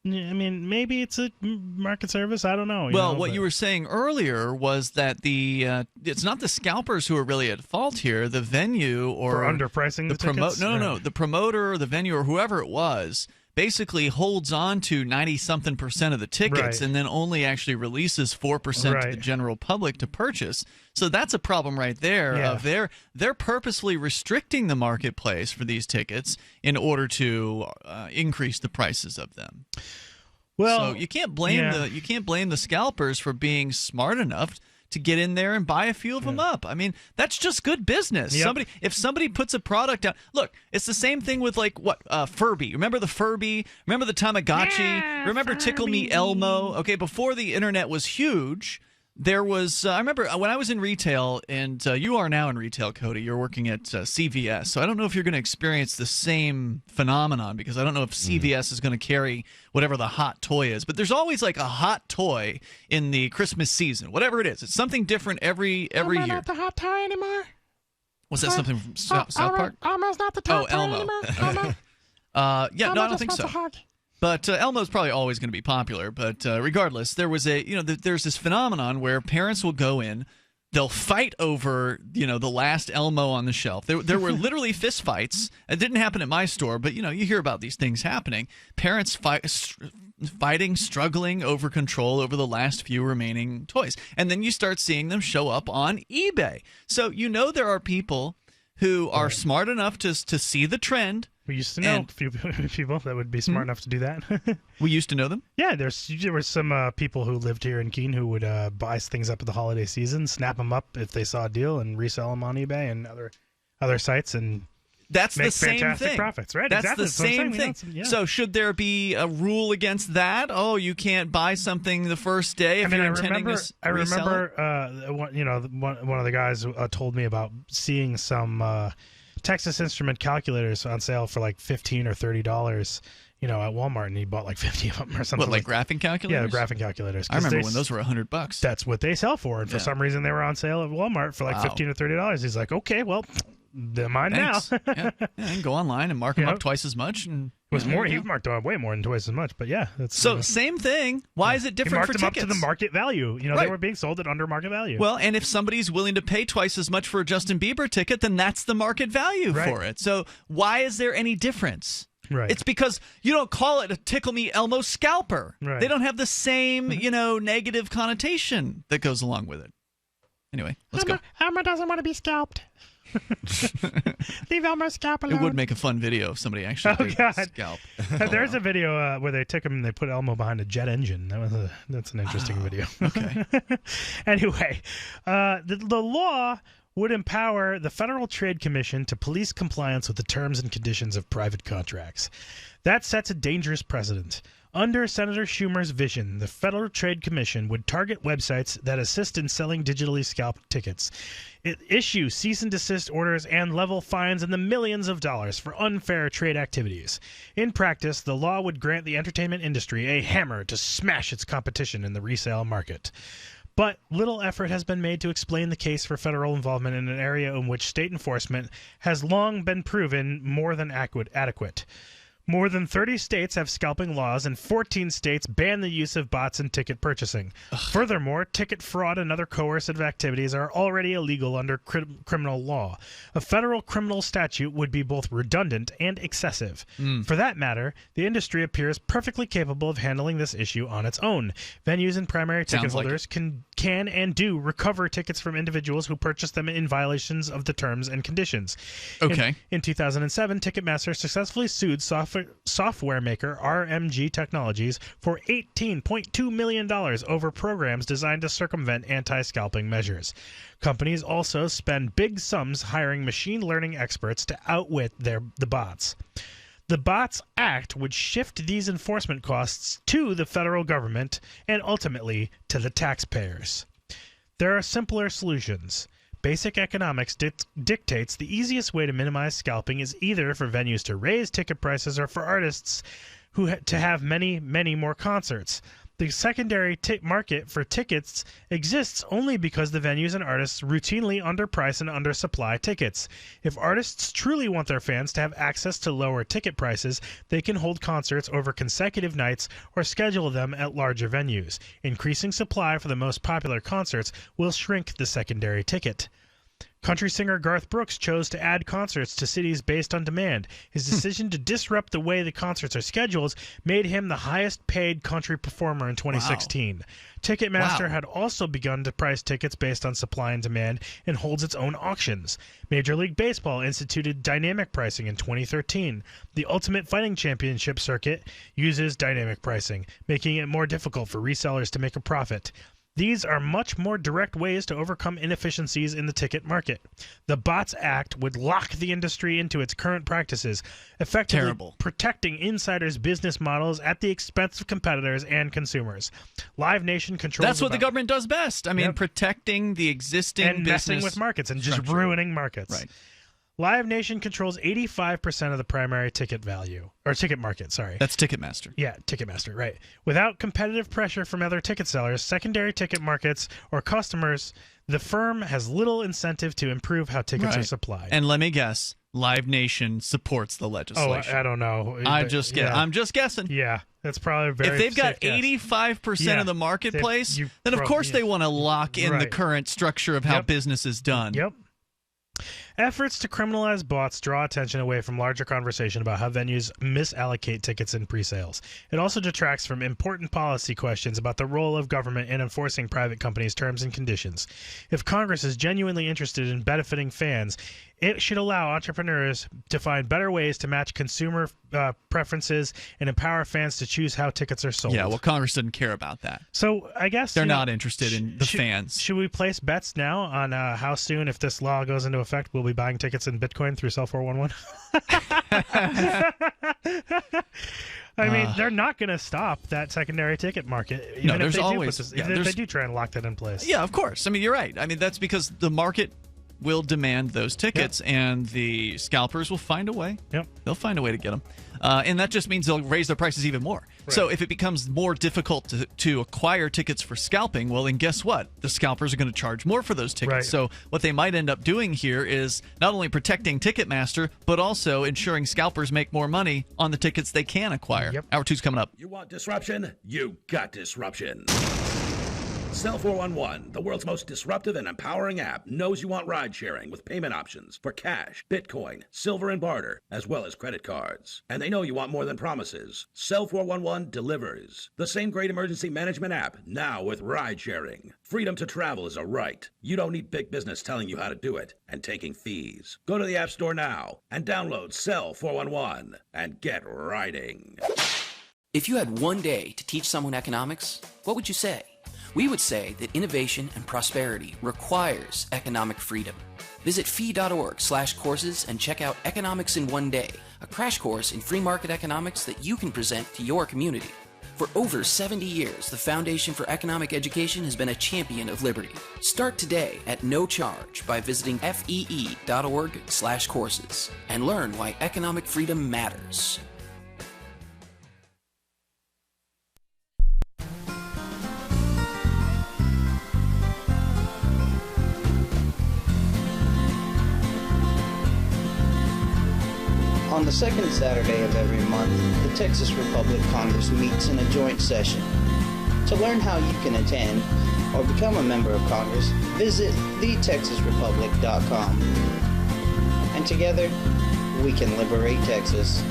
I mean, maybe it's a market service. I don't know. You were saying earlier was that it's not the scalpers who are really at fault here. The venue or for underpricing the tickets. No. The promoter, or the venue, or whoever it was, basically holds on to 90-something% of the tickets and then only actually releases 4% to the general public to purchase. So that's a problem right there. Of they're purposely restricting the marketplace for these tickets in order to increase the prices of them. Well, so you can't blame the scalpers for being smart enough to get in there and buy a few of them up. I mean, that's just good business. Yep. If somebody puts a product out, look, it's the same thing with Furby. Remember the Furby? Remember the Tamagotchi? Yeah, remember Furby. Tickle Me Elmo? Okay, before the internet was huge, there was I remember when I was in retail, and you are now in retail, Cody. You're working at CVS, so I don't know if you're going to experience the same phenomenon, because I don't know if CVS is going to carry whatever the hot toy is. But there's always a hot toy in the Christmas season, whatever it is. It's something different every year. Not the hot toy anymore. Was that something from South Park? Elmo's not the top toy Elmo. anymore. Elmo. I Elmo don't think just so. wants a hug. But Elmo's probably always going to be popular. But regardless, there was there's this phenomenon where parents will go in, they'll fight over the last Elmo on the shelf. There were literally fist fights. It didn't happen at my store, but you hear about these things happening. Parents fighting, struggling over control over the last few remaining toys, and then you start seeing them show up on eBay. So there are people who are smart enough to see the trend. We used to know a few people that would be smart enough to do that. We used to know them? Yeah, there were some people who lived here in Keene who would buy things up at the holiday season, snap them up if they saw a deal, and resell them on eBay and other sites, and that's make the same fantastic thing. Profits, right? That's exactly. the same thing. So should there be a rule against that? Oh, you can't buy something the first day if you're intending to resell it? I remember, one of the guys told me about seeing some Texas Instrument calculators on sale for $15 or $30, at Walmart, and he bought 50 of them or something. What, like graphing calculators? Yeah, graphing calculators. I remember when those were $100. That's what they sell for, and for some reason they were on sale at Walmart for $15 or $30. He's like, okay, well, they're mine now. Yeah, and go online and mark them up twice as much. And it was more. He marked them up way more than twice as much. But yeah, that's so same thing. Why is it different for tickets? He marked them up to the market value. They were being sold at under market value. Well, and if somebody's willing to pay twice as much for a Justin Bieber ticket, then that's the market value for it. So why is there any difference? Right. It's because you don't call it a Tickle Me Elmo scalper. Right. They don't have the same, negative connotation that goes along with it. Anyway, let's go. Elmer doesn't want to be scalped. Leave Elmer's scalp alone. It would make a fun video if somebody actually did scalp. There's a video where they took him and they put Elmo behind a jet engine. That's an interesting video. Okay. Anyway, the law would empower the Federal Trade Commission to police compliance with the terms and conditions of private contracts. That sets a dangerous precedent. Under Senator Schumer's vision, the Federal Trade Commission would target websites that assist in selling digitally scalped tickets, issue cease and desist orders, and level fines in the millions of dollars for unfair trade activities. In practice, the law would grant the entertainment industry a hammer to smash its competition in the resale market. But little effort has been made to explain the case for federal involvement in an area in which state enforcement has long been proven more than adequate. More than 30 states have scalping laws, and 14 states ban the use of bots in ticket purchasing. Furthermore, ticket fraud and other coercive activities are already illegal under criminal law. A federal criminal statute would be both redundant and excessive. For that matter, the industry appears perfectly capable of handling this issue on its own. Venues and primary ticket holders can and do recover tickets from individuals who purchase them in violations of the terms and conditions. Okay. In 2007, Ticketmaster successfully sued software maker RMG Technologies for $18.2 million over programs designed to circumvent anti-scalping measures. Companies also spend big sums hiring machine learning experts to outwit the bots. The Bots Act would shift these enforcement costs to the federal government and ultimately to the taxpayers. There are simpler solutions. Basic economics dictates the easiest way to minimize scalping is either for venues to raise ticket prices or for artists to have many, many more concerts. The secondary market for tickets exists only because the venues and artists routinely underprice and undersupply tickets. If artists truly want their fans to have access to lower ticket prices, they can hold concerts over consecutive nights or schedule them at larger venues. Increasing supply for the most popular concerts will shrink the secondary ticket. Country singer Garth Brooks chose to add concerts to cities based on demand. His decision to disrupt the way the concerts are scheduled made him the highest-paid country performer in 2016. Wow. Ticketmaster had also begun to price tickets based on supply and demand and holds its own auctions. Major League Baseball instituted dynamic pricing in 2013. The Ultimate Fighting Championship circuit uses dynamic pricing, making it more difficult for resellers to make a profit. These are much more direct ways to overcome inefficiencies in the ticket market. The Bots Act would lock the industry into its current practices, effectively protecting insiders' business models at the expense of competitors and consumers. Live Nation controls... That's what the government does best. I mean, protecting the existing and business messing with markets and just ruining markets. Right. Live Nation controls 85% of the primary ticket value, or ticket market, sorry. That's Ticketmaster. Yeah, Ticketmaster, right. Without competitive pressure from other ticket sellers, secondary ticket markets, or customers, the firm has little incentive to improve how tickets are supplied. And let me guess, Live Nation supports the legislation. Oh, I don't know. I'm just guessing. Yeah, that's probably very If they've got safe 85% of the marketplace, then of course they want to lock in the current structure of how business is done. Yep. Efforts to criminalize bots draw attention away from larger conversation about how venues misallocate tickets in pre-sales. It also detracts from important policy questions about the role of government in enforcing private companies' terms and conditions. If Congress is genuinely interested in benefiting fans, it should allow entrepreneurs to find better ways to match consumer preferences and empower fans to choose how tickets are sold. Yeah, well, Congress doesn't care about that. So I guess they're not interested in the fans. Should we place bets now on how soon, if this law goes into effect, we'll be buying tickets in Bitcoin through Cell 411? I mean, they're not going to stop that secondary ticket market. Even there's if they always if they do try and lock that in place. Yeah, of course. I mean, you're right. I mean, that's because the market will demand those tickets, and the scalpers will find a way. Yep. They'll find a way to get them. And that just means they'll raise their prices even more. Right. So if it becomes more difficult to acquire tickets for scalping, well, then guess what? The scalpers are going to charge more for those tickets. Right. So what they might end up doing here is not only protecting Ticketmaster, but also ensuring scalpers make more money on the tickets they can acquire. Yep. Hour 2's coming up. You want disruption? You got disruption. Cell 411, the world's most disruptive and empowering app, knows you want ride sharing with payment options for cash, Bitcoin, silver and barter, as well as credit cards. And they know you want more than promises. Cell 411 delivers. The same great emergency management app, now with ride sharing. Freedom to travel is a right. You don't need big business telling you how to do it and taking fees. Go to the App Store now and download Cell 411 and get riding. If you had one day to teach someone economics, what would you say? We would say that innovation and prosperity requires economic freedom. Visit fee.org/courses and check out Economics in One Day, a crash course in free market economics that you can present to your community. For over 70 years, the Foundation for Economic Education has been a champion of liberty. Start today at no charge by visiting fee.org/courses and learn why economic freedom matters. On the second Saturday of every month, the Texas Republic Congress meets in a joint session. To learn how you can attend or become a member of Congress, visit thetexasrepublic.com. And together, we can liberate Texas.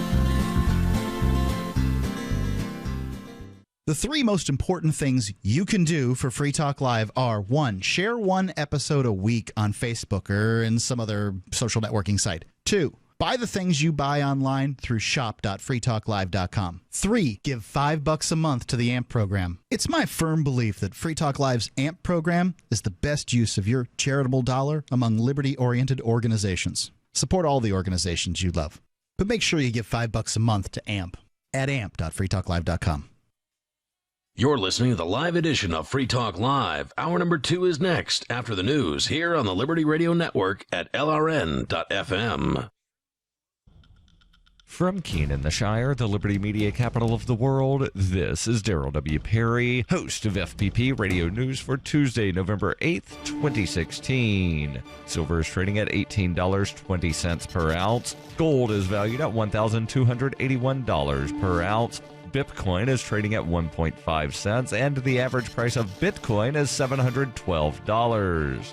The three most important things you can do for Free Talk Live are: 1. Share one episode a week on Facebook or in some other social networking site. 2. Buy the things you buy online through shop.freetalklive.com. 3. Give $5 a month to the AMP program. It's my firm belief that Free Talk Live's AMP program is the best use of your charitable dollar among liberty-oriented organizations. Support all the organizations you love, but make sure you give $5 a month to AMP at amp.freetalklive.com. You're listening to the live edition of Free Talk Live. Hour number 2 is next after the news here on the Liberty Radio Network at LRN.FM. From Keene in the Shire, the Liberty Media capital of the world, this is Darrell W. Perry, host of FPP Radio News for Tuesday, November 8th, 2016. Silver is trading at $18.20 per ounce. Gold is valued at $1,281 per ounce. Bitcoin is trading at 1.5 cents, and the average price of Bitcoin is $712.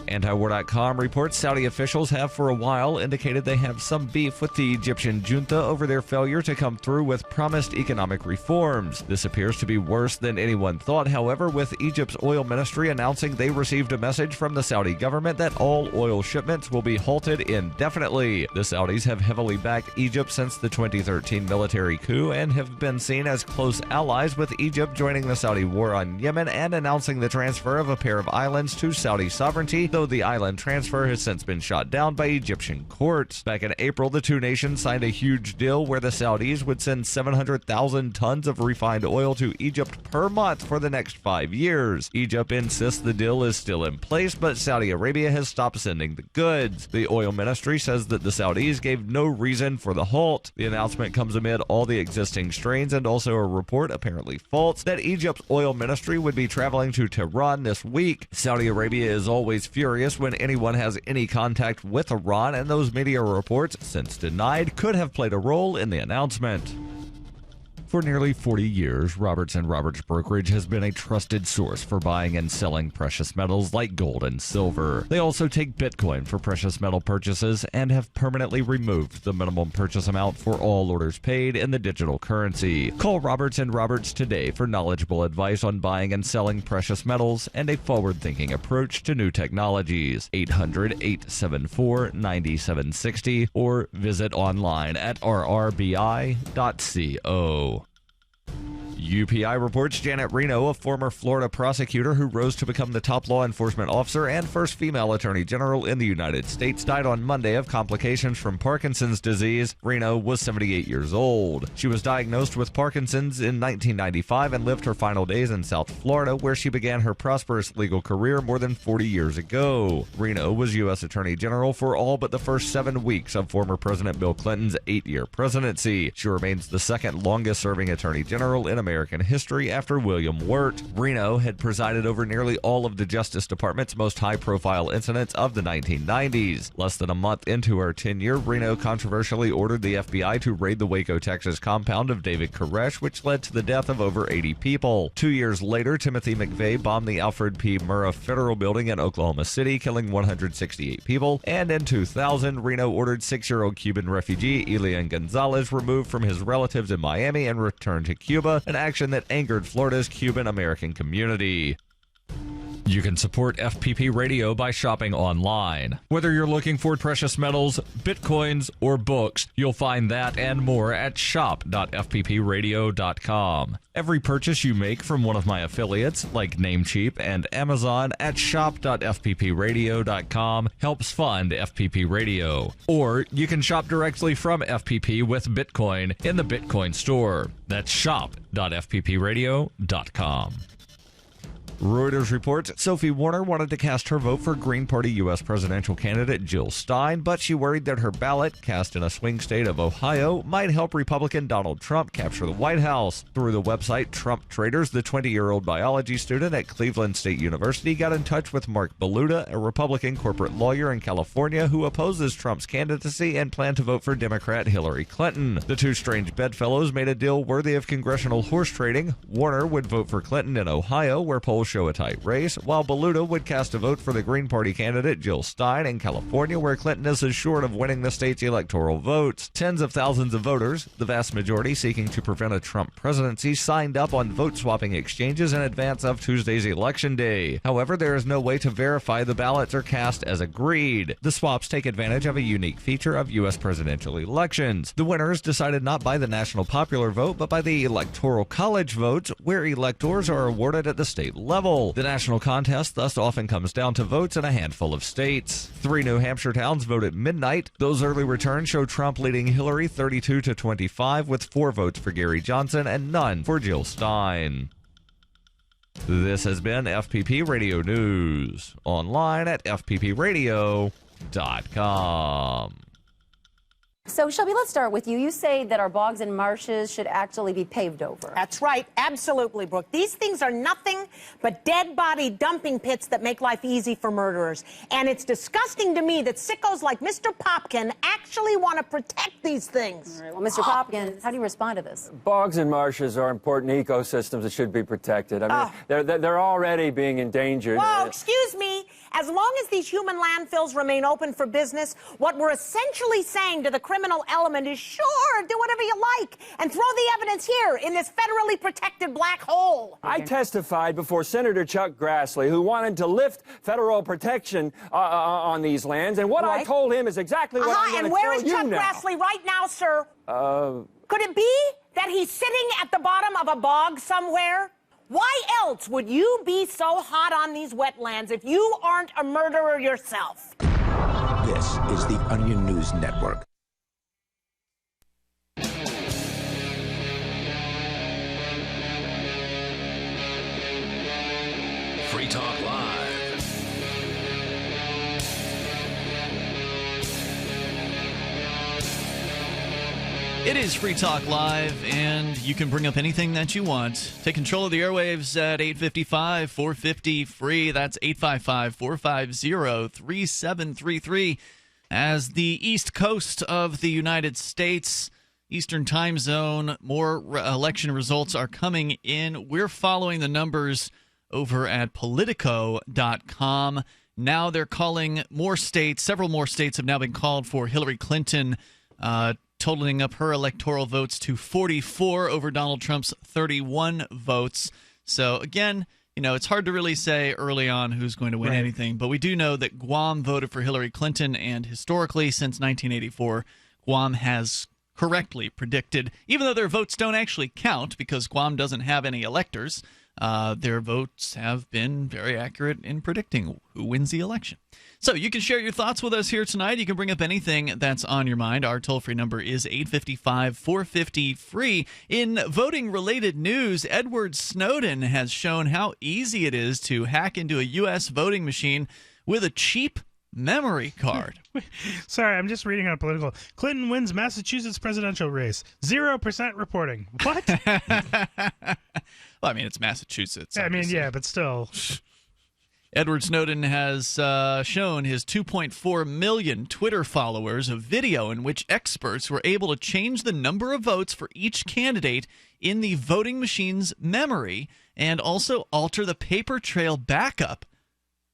Antiwar.com reports Saudi officials have for a while indicated they have some beef with the Egyptian junta over their failure to come through with promised economic reforms. This appears to be worse than anyone thought, however, with Egypt's oil ministry announcing they received a message from the Saudi government that all oil shipments will be halted indefinitely. The Saudis have heavily backed Egypt since the 2013 military coup and have been seen as close allies, with Egypt joining the Saudi war on Yemen and announcing the transfer of a pair of islands to Saudi sovereignty, though the island transfer has since been shot down by Egyptian courts. Back in April, the two nations signed a huge deal where the Saudis would send 700,000 tons of refined oil to Egypt per month for the next 5 years. Egypt insists the deal is still in place, but Saudi Arabia has stopped sending the goods. The oil ministry says that the Saudis gave no reason for the halt. The announcement comes amid all the existing strains and also a report, apparently false, that Egypt's oil ministry would be traveling to Tehran this week. Saudi Arabia is always furious when anyone has any contact with Iran, and those media reports, since denied, could have played a role in the announcement. For nearly 40 years, Roberts & Roberts Brokerage has been a trusted source for buying and selling precious metals like gold and silver. They also take Bitcoin for precious metal purchases and have permanently removed the minimum purchase amount for all orders paid in the digital currency. Call Roberts & Roberts today for knowledgeable advice on buying and selling precious metals and a forward-thinking approach to new technologies. 800-874-9760 or visit online at rrbi.co. UPI reports Janet Reno, a former Florida prosecutor who rose to become the top law enforcement officer and first female attorney general in the United States, died on Monday of complications from Parkinson's disease. Reno was 78 years old. She was diagnosed with Parkinson's in 1995 and lived her final days in South Florida, where she began her prosperous legal career more than 40 years ago. Reno was U.S. Attorney General for all but the first 7 weeks of former President Bill Clinton's 8-year presidency. She remains the second longest-serving attorney general in America American history after William Wirt. Reno had presided over nearly all of the Justice Department's most high-profile incidents of the 1990s. Less than a month into her tenure, Reno controversially ordered the FBI to raid the Waco, Texas compound of David Koresh, which led to the death of over 80 people. 2 years later, Timothy McVeigh bombed the Alfred P. Murrah Federal Building in Oklahoma City, killing 168 people. And in 2000, Reno ordered 6-year-old Cuban refugee Elian Gonzalez removed from his relatives in Miami and returned to Cuba, an action that angered Florida's Cuban-American community. You can support FPP Radio by shopping online. Whether you're looking for precious metals, bitcoins, or books, you'll find that and more at shop.fppradio.com. Every purchase you make from one of my affiliates, like Namecheap and Amazon, at shop.fppradio.com helps fund FPP Radio. Or you can shop directly from FPP with Bitcoin in the Bitcoin store. That's shop.fppradio.com. Reuters reports Sophie Warner wanted to cast her vote for Green Party U.S. presidential candidate Jill Stein, but she worried that her ballot, cast in a swing state of Ohio, might help Republican Donald Trump capture the White House. Through the website Trump Traders, the 20-year-old biology student at Cleveland State University got in touch with Mark Beluda, a Republican corporate lawyer in California who opposes Trump's candidacy and planned to vote for Democrat Hillary Clinton. The two strange bedfellows made a deal worthy of congressional horse trading. Warner would vote for Clinton in Ohio, where polls show a tight race, while Beluda would cast a vote for the Green Party candidate Jill Stein in California, where Clinton is assured of winning the state's electoral votes. Tens of thousands of voters, the vast majority seeking to prevent a Trump presidency, signed up on vote-swapping exchanges in advance of Tuesday's election day. However, there is no way to verify the ballots are cast as agreed. The swaps take advantage of a unique feature of U.S. presidential elections. The winners decided not by the national popular vote, but by the Electoral College votes, where electors are awarded at the state level. The national contest thus often comes down to votes in a handful of states. 3 New Hampshire towns vote at midnight. Those early returns show Trump leading Hillary 32-25, with 4 votes for Gary Johnson and none for Jill Stein. This has been FPP Radio News, online at fppradio.com. So, Shelby, let's start with you. You say that our bogs and marshes should actually be paved over. That's right. Absolutely, Brooke. These things are nothing but dead body dumping pits that make life easy for murderers. And it's disgusting to me that sickos like Mr. Popkin actually want to protect these things. All right, well, Mr. Popkin, how do you respond to this? Bogs and marshes are important ecosystems that should be protected. I mean, they're already being endangered. Whoa, excuse me. As long as these human landfills remain open for business, what we're essentially saying to the criminal element is, sure, do whatever you like, and throw the evidence here in this federally protected black hole. I testified before Senator Chuck Grassley, who wanted to lift federal protection on these lands, and what I told him is exactly what I'm going to tell you now. And where is Chuck Grassley right now, sir? Could it be that he's sitting at the bottom of a bog somewhere? Why else would you be so hot on these wetlands if you aren't a murderer yourself? This is the Onion News Network. Free Talk Live. It is Free Talk Live, and you can bring up anything that you want. Take control of the airwaves at 855-450-FREE. That's 855-450-3733. As the East Coast of the United States, Eastern Time Zone, more election results are coming in. We're following the numbers over at Politico.com. Now they're calling more states. Several more states have now been called for Hillary Clinton, totaling up her electoral votes to 44 over Donald Trump's 31 votes. So, again, you know, it's hard to really say early on who's going to win anything, but we do know that Guam voted for Hillary Clinton, and historically, since 1984, Guam has correctly predicted, even though their votes don't actually count because Guam doesn't have any electors, their votes have been very accurate in predicting who wins the election. So you can share your thoughts with us here tonight. You can bring up anything that's on your mind. Our toll-free number is 855-450-FREE. In voting-related news, Edward Snowden has shown how easy it is to hack into a U.S. voting machine with a cheap memory card. Sorry, I'm just reading on political. Clinton wins Massachusetts presidential race. 0% reporting. What? Well, I mean, it's Massachusetts. I mean, obviously. yeah, but still. Edward Snowden has shown his 2.4 million Twitter followers a video in which experts were able to change the number of votes for each candidate in the voting machine's memory and also alter the paper trail backup.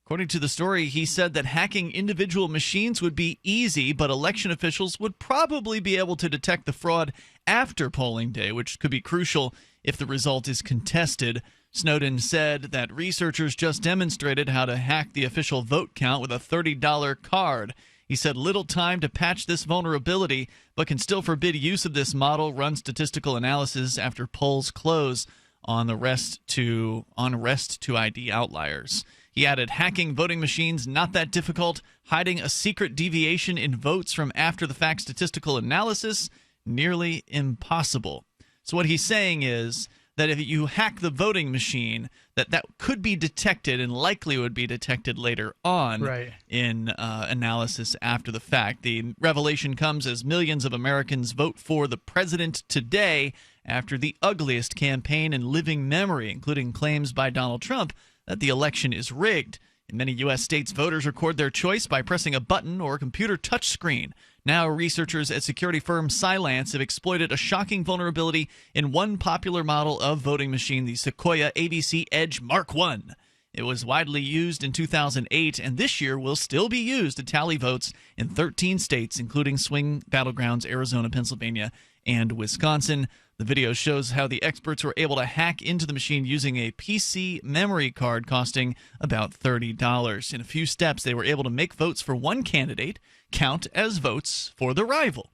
According to the story, he said that hacking individual machines would be easy, but election officials would probably be able to detect the fraud after polling day, which could be crucial if the result is contested. Snowden said that researchers just demonstrated how to hack the official vote count with a $30 card. He said little time to patch this vulnerability, but can still forbid use of this model, run statistical analysis after polls close on rest to ID outliers. He added, hacking voting machines, not that difficult. Hiding a secret deviation in votes from after-the-fact statistical analysis, nearly impossible. So what he's saying is that if you hack the voting machine, that could be detected and likely would be detected later on in analysis after the fact. The revelation comes as millions of Americans vote for the president today after the ugliest campaign in living memory, including claims by Donald Trump that the election is rigged. In many U.S. states, voters record their choice by pressing a button or a computer touchscreen. Now, researchers at security firm Cylance have exploited a shocking vulnerability in one popular model of voting machine, the Sequoia ABC Edge Mark I. It was widely used in 2008, and this year will still be used to tally votes in 13 states, including swing battlegrounds Arizona, Pennsylvania, and Wisconsin. The video shows how the experts were able to hack into the machine using a PC memory card costing about $30. In a few steps, they were able to make votes for one candidate count as votes for the rival.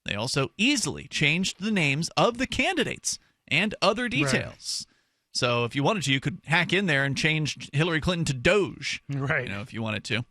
They also easily changed the names of the candidates and other details. Right. So if you wanted to, you could hack in there and change Hillary Clinton to Doge. Right. If you wanted to.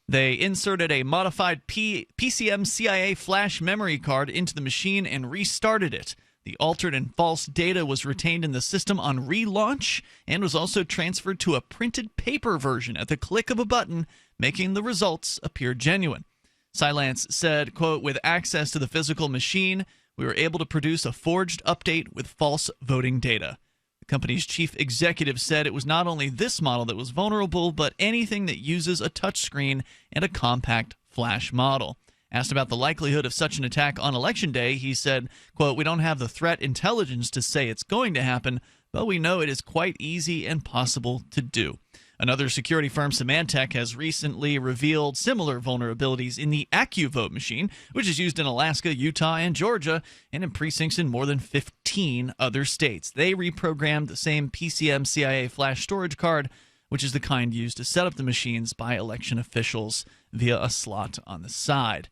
They inserted a modified PCM CIA flash memory card into the machine and restarted it. The altered and false data was retained in the system on relaunch and was also transferred to a printed paper version at the click of a button, making the results appear genuine. Cylance said, quote, with access to the physical machine, we were able to produce a forged update with false voting data. The company's chief executive said it was not only this model that was vulnerable, but anything that uses a touchscreen and a compact flash model. Asked about the likelihood of such an attack on Election Day, he said, quote, we don't have the threat intelligence to say it's going to happen, but we know it is quite easy and possible to do. Another security firm, Symantec, has recently revealed similar vulnerabilities in the AccuVote machine, which is used in Alaska, Utah, and Georgia, and in precincts in more than 15 other states. They reprogrammed the same PCM CIA flash storage card, which is the kind used to set up the machines by election officials via a slot on the side.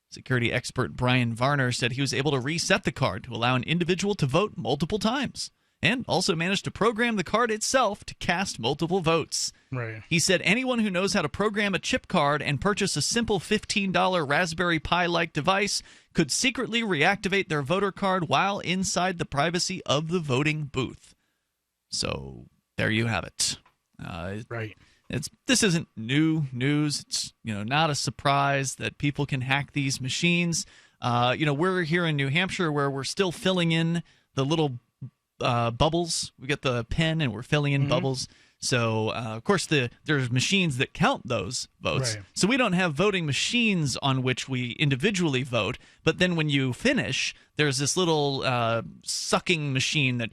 Security expert Brian Varner said he was able to reset the card to allow an individual to vote multiple times, and also managed to program the card itself to cast multiple votes. Right. He said anyone who knows how to program a chip card and purchase a simple $15 Raspberry Pi-like device could secretly reactivate their voter card while inside the privacy of the voting booth. So there you have it. Right. This isn't new news. It's not a surprise that people can hack these machines. We're here in New Hampshire where we're still filling in the little bubbles. We get the pen and we're filling in bubbles. So of course there's machines that count those votes. Right. So we don't have voting machines on which we individually vote. But then when you finish, there's this little sucking machine that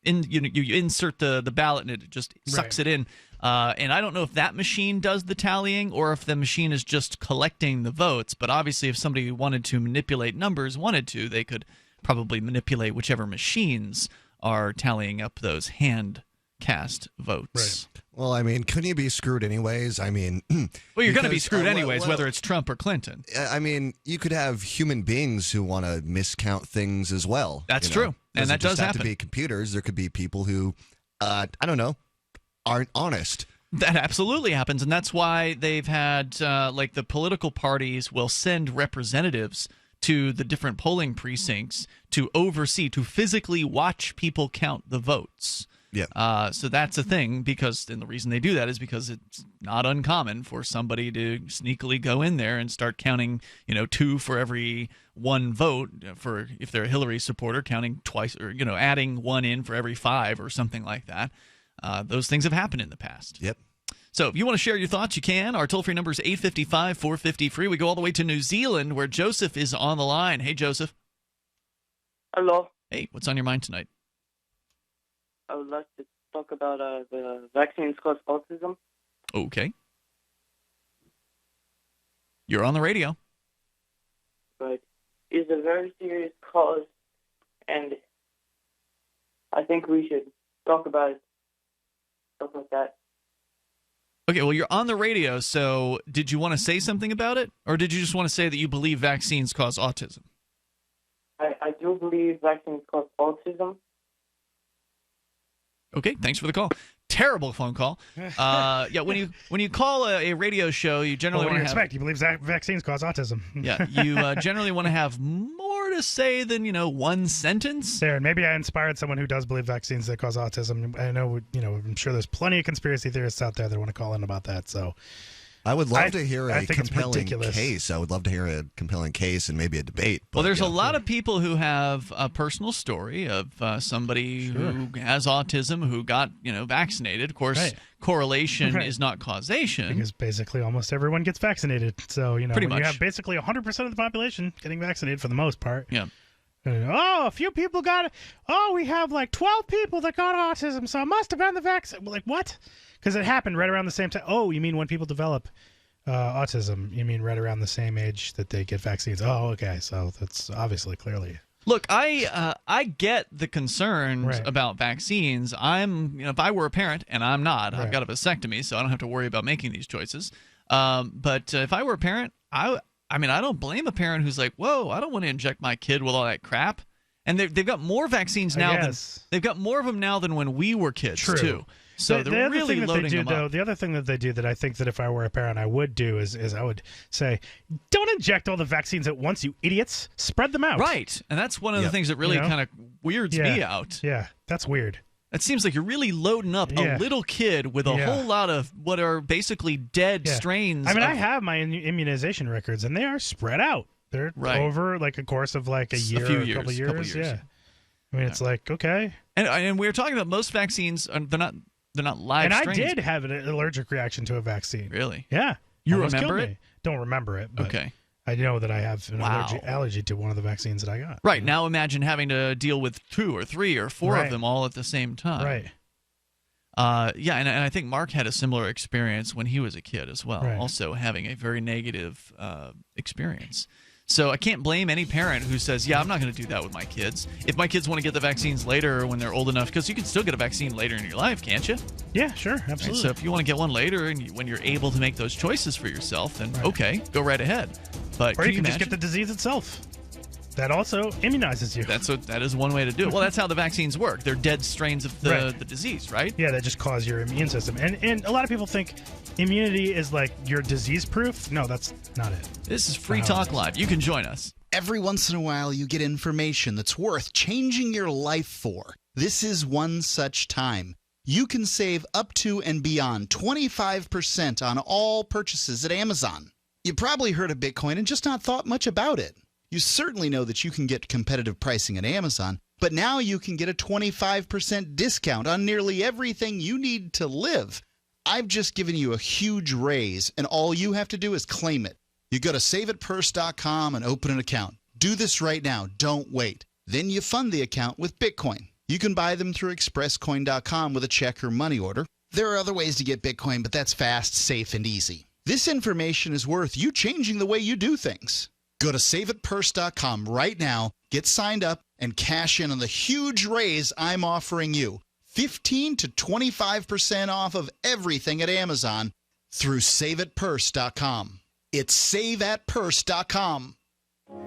you insert the ballot and it just sucks it in. And I don't know if that machine does the tallying or if the machine is just collecting the votes. But obviously, if somebody wanted to manipulate numbers, they could probably manipulate whichever machines are tallying up those hand-cast votes. Right. Well, I mean, couldn't you be screwed anyways? I mean... Well, you're going to be screwed anyways, whether it's Trump or Clinton. I mean, you could have human beings who want to miscount things as well. That's true. And that does happen. It doesn't have to be computers. There could be people who, I don't know, aren't honest. That absolutely happens, and that's why they've had, the political parties will send representatives to the different polling precincts to oversee, to physically watch people count the votes. Yeah. So that's a thing, and the reason they do that is because it's not uncommon for somebody to sneakily go in there and start counting, 2 for every 1 vote, for if they're a Hillary supporter, counting twice, or adding 1 in for every 5 or something like that. Those things have happened in the past. Yep. So if you want to share your thoughts, you can. Our toll-free number is 855-450-FREE. We go all the way to New Zealand, where Joseph is on the line. Hey, Joseph. Hello. Hey, what's on your mind tonight? I would like to talk about the vaccines cause autism. Okay. You're on the radio. But it's a very serious cause, and I think we should talk about it. Stuff like that. Okay, well, you're on the radio, so did you want to say something about it? Or did you just want to say that you believe vaccines cause autism? I do believe vaccines cause autism. Okay, thanks for the call. Terrible phone call. Yeah, when you call a radio show, you generally want to have... He believes that vaccines cause autism. Yeah, you generally want to have more to say than, one sentence. There, and maybe I inspired someone who does believe vaccines that cause autism. I know, I'm sure there's plenty of conspiracy theorists out there that want to call in about that, so... I would love to hear a compelling ridiculous. case. I would love to hear a compelling case and maybe a debate. Well, there's a lot of people who have a personal story of somebody who has autism who got, vaccinated. Of course, correlation is not causation. Because basically almost everyone gets vaccinated. So, Pretty when much. you have basically 100% of the population getting vaccinated for the most part. Yeah. A few people got it. Oh, we have like 12 people that got autism, so it must have been the vaccine. Like, what? Because it happened right around the same time. Oh, you mean when people develop autism, you mean right around the same age that they get vaccines? Oh, okay. So that's obviously clearly. Look, I get the concerns about vaccines. If I were a parent, and I'm not, I've got a vasectomy, so I don't have to worry about making these choices. But if I were a parent, I don't blame a parent who's like, whoa, I don't want to inject my kid with all that crap. And they've got more vaccines now they've got more of them now than when we were kids too. So they're really loading them up. The other thing that they do that I think that if I were a parent I would do is I would say, don't inject all the vaccines at once, you idiots. Spread them out. Right. And that's one of the things that really kind of weirds me out. Yeah, that's weird. It seems like you're really loading up a little kid with a whole lot of what are basically dead strains. I have my immunization records, and they are spread out. They're over like a course of like a year, a couple years. Yeah. I mean, it's like, okay. And we were talking about most vaccines, they're not live strains. And I did have an allergic reaction to a vaccine. Really? Yeah. You Almost remember killed it? me. Don't remember it. But okay. I know that I have an allergy to one of the vaccines that I got. Right. Now imagine having to deal with 2 or 3 or 4 of them all at the same time. Right. And I think Mark had a similar experience when he was a kid as well, also having a very negative experience. So I can't blame any parent who says, yeah, I'm not going to do that with my kids. If my kids want to get the vaccines later when they're old enough, because you can still get a vaccine later in your life, can't you? Yeah, sure, absolutely. Right, so if you want to get one later and when you're able to make those choices for yourself, then okay, go right ahead. But or you can just get the disease itself. That also immunizes you. That is one way to do it. Well, that's how the vaccines work. They're dead strains of the disease, right? Yeah, that just cause your immune system. And a lot of people think immunity is like you're disease proof. No, that's not it. This is Free Talk Live. You can join us. Every once in a while, you get information that's worth changing your life for. This is one such time. You can save up to and beyond 25% on all purchases at Amazon. You probably heard of Bitcoin and just not thought much about it. You certainly know that you can get competitive pricing at Amazon, but now you can get a 25% discount on nearly everything you need to live. I've just given you a huge raise, and all you have to do is claim it. You go to saveitpurse.com and open an account. Do this right now. Don't wait. Then you fund the account with Bitcoin. You can buy them through expresscoin.com with a check or money order. There are other ways to get Bitcoin, but that's fast, safe, and easy. This information is worth you changing the way you do things. Go to saveitpurse.com right now, get signed up, and cash in on the huge raise I'm offering you. 15 to 25% off of everything at Amazon through saveitpurse.com. It's saveatpurse.com.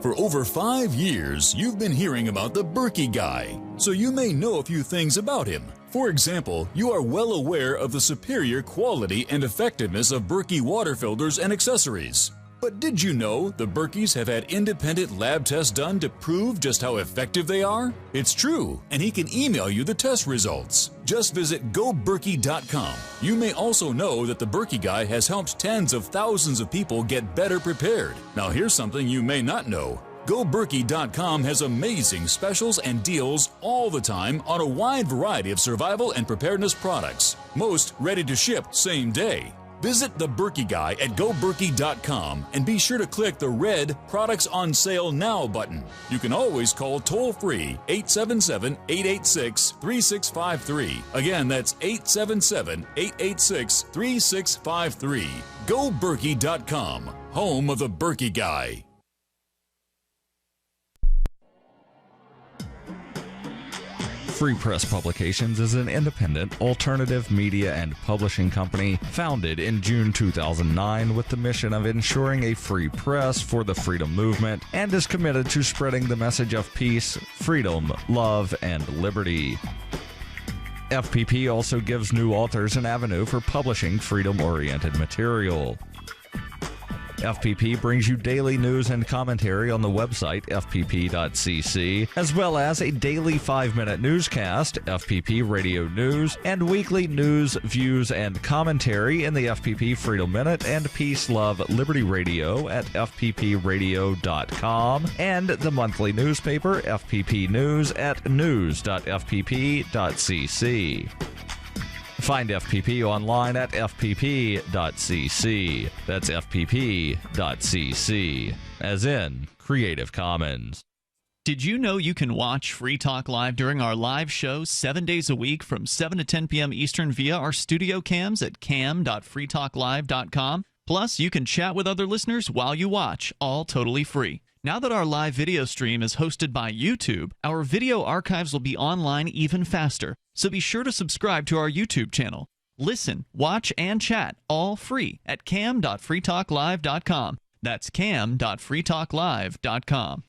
For over 5 years, you've been hearing about the Berkey guy, so you may know a few things about him. For example, you are well aware of the superior quality and effectiveness of Berkey water filters and accessories. But did you know the Berkeys have had independent lab tests done to prove just how effective they are? It's true, and he can email you the test results. Just visit goberkey.com. You may also know that the Berkey Guy has helped tens of thousands of people get better prepared. Now here's something you may not know. GoBerkey.com has amazing specials and deals all the time on a wide variety of survival and preparedness products, most ready to ship same day. Visit the Berkey Guy at GoBerkey.com and be sure to click the red Products on Sale Now button. You can always call toll-free 877-886-3653. Again, that's 877-886-3653. GoBerkey.com, home of the Berkey Guy. Free Press Publications is an independent, alternative media and publishing company founded in June 2009 with the mission of ensuring a free press for the freedom movement and is committed to spreading the message of peace, freedom, love, and liberty. FPP also gives new authors an avenue for publishing freedom-oriented material. FPP brings you daily news and commentary on the website fpp.cc, as well as a daily 5-minute newscast, FPP Radio News, and weekly news, views, and commentary in the FPP Freedom Minute and Peace, Love, Liberty Radio at fppradio.com, and the monthly newspaper, FPP News, at news.fpp.cc. Find FPP online at fpp.cc. That's fpp.cc, as in Creative Commons. Did you know you can watch Free Talk Live during our live shows 7 days a week from 7 to 10 p.m. Eastern via our studio cams at cam.freetalklive.com? Plus, you can chat with other listeners while you watch, all totally free. Now that our live video stream is hosted by YouTube, our video archives will be online even faster. So be sure to subscribe to our YouTube channel. Listen, watch, and chat all free at cam.freetalklive.com. That's cam.freetalklive.com.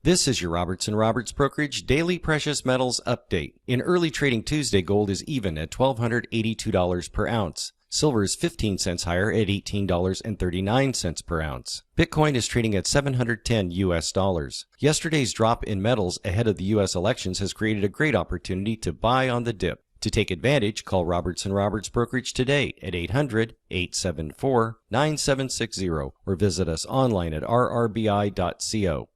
This is your Robertson Roberts Brokerage Daily Precious Metals Update. In early trading Tuesday, gold is even at $1,282 per ounce. Silver is 15 cents higher at $18.39 per ounce. Bitcoin is trading at $710 US. Yesterday's drop in metals ahead of the U.S. elections has created a great opportunity to buy on the dip. To take advantage, call Robertson Roberts Brokerage today at 800-874-9760 or visit us online at rrbi.co.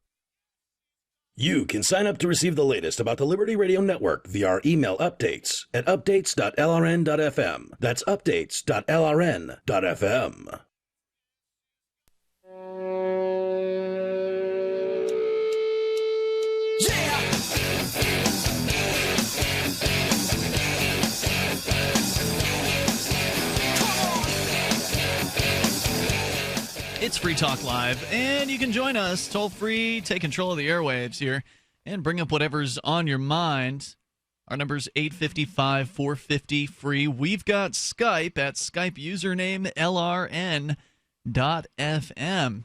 You can sign up to receive the latest about the Liberty Radio Network via our email updates at updates.lrn.fm. That's updates.lrn.fm. It's Free Talk Live, and you can join us toll-free, take control of the airwaves here, and bring up whatever's on your mind. Our number's 855-450-FREE. We've got Skype at Skype username LRN.FM.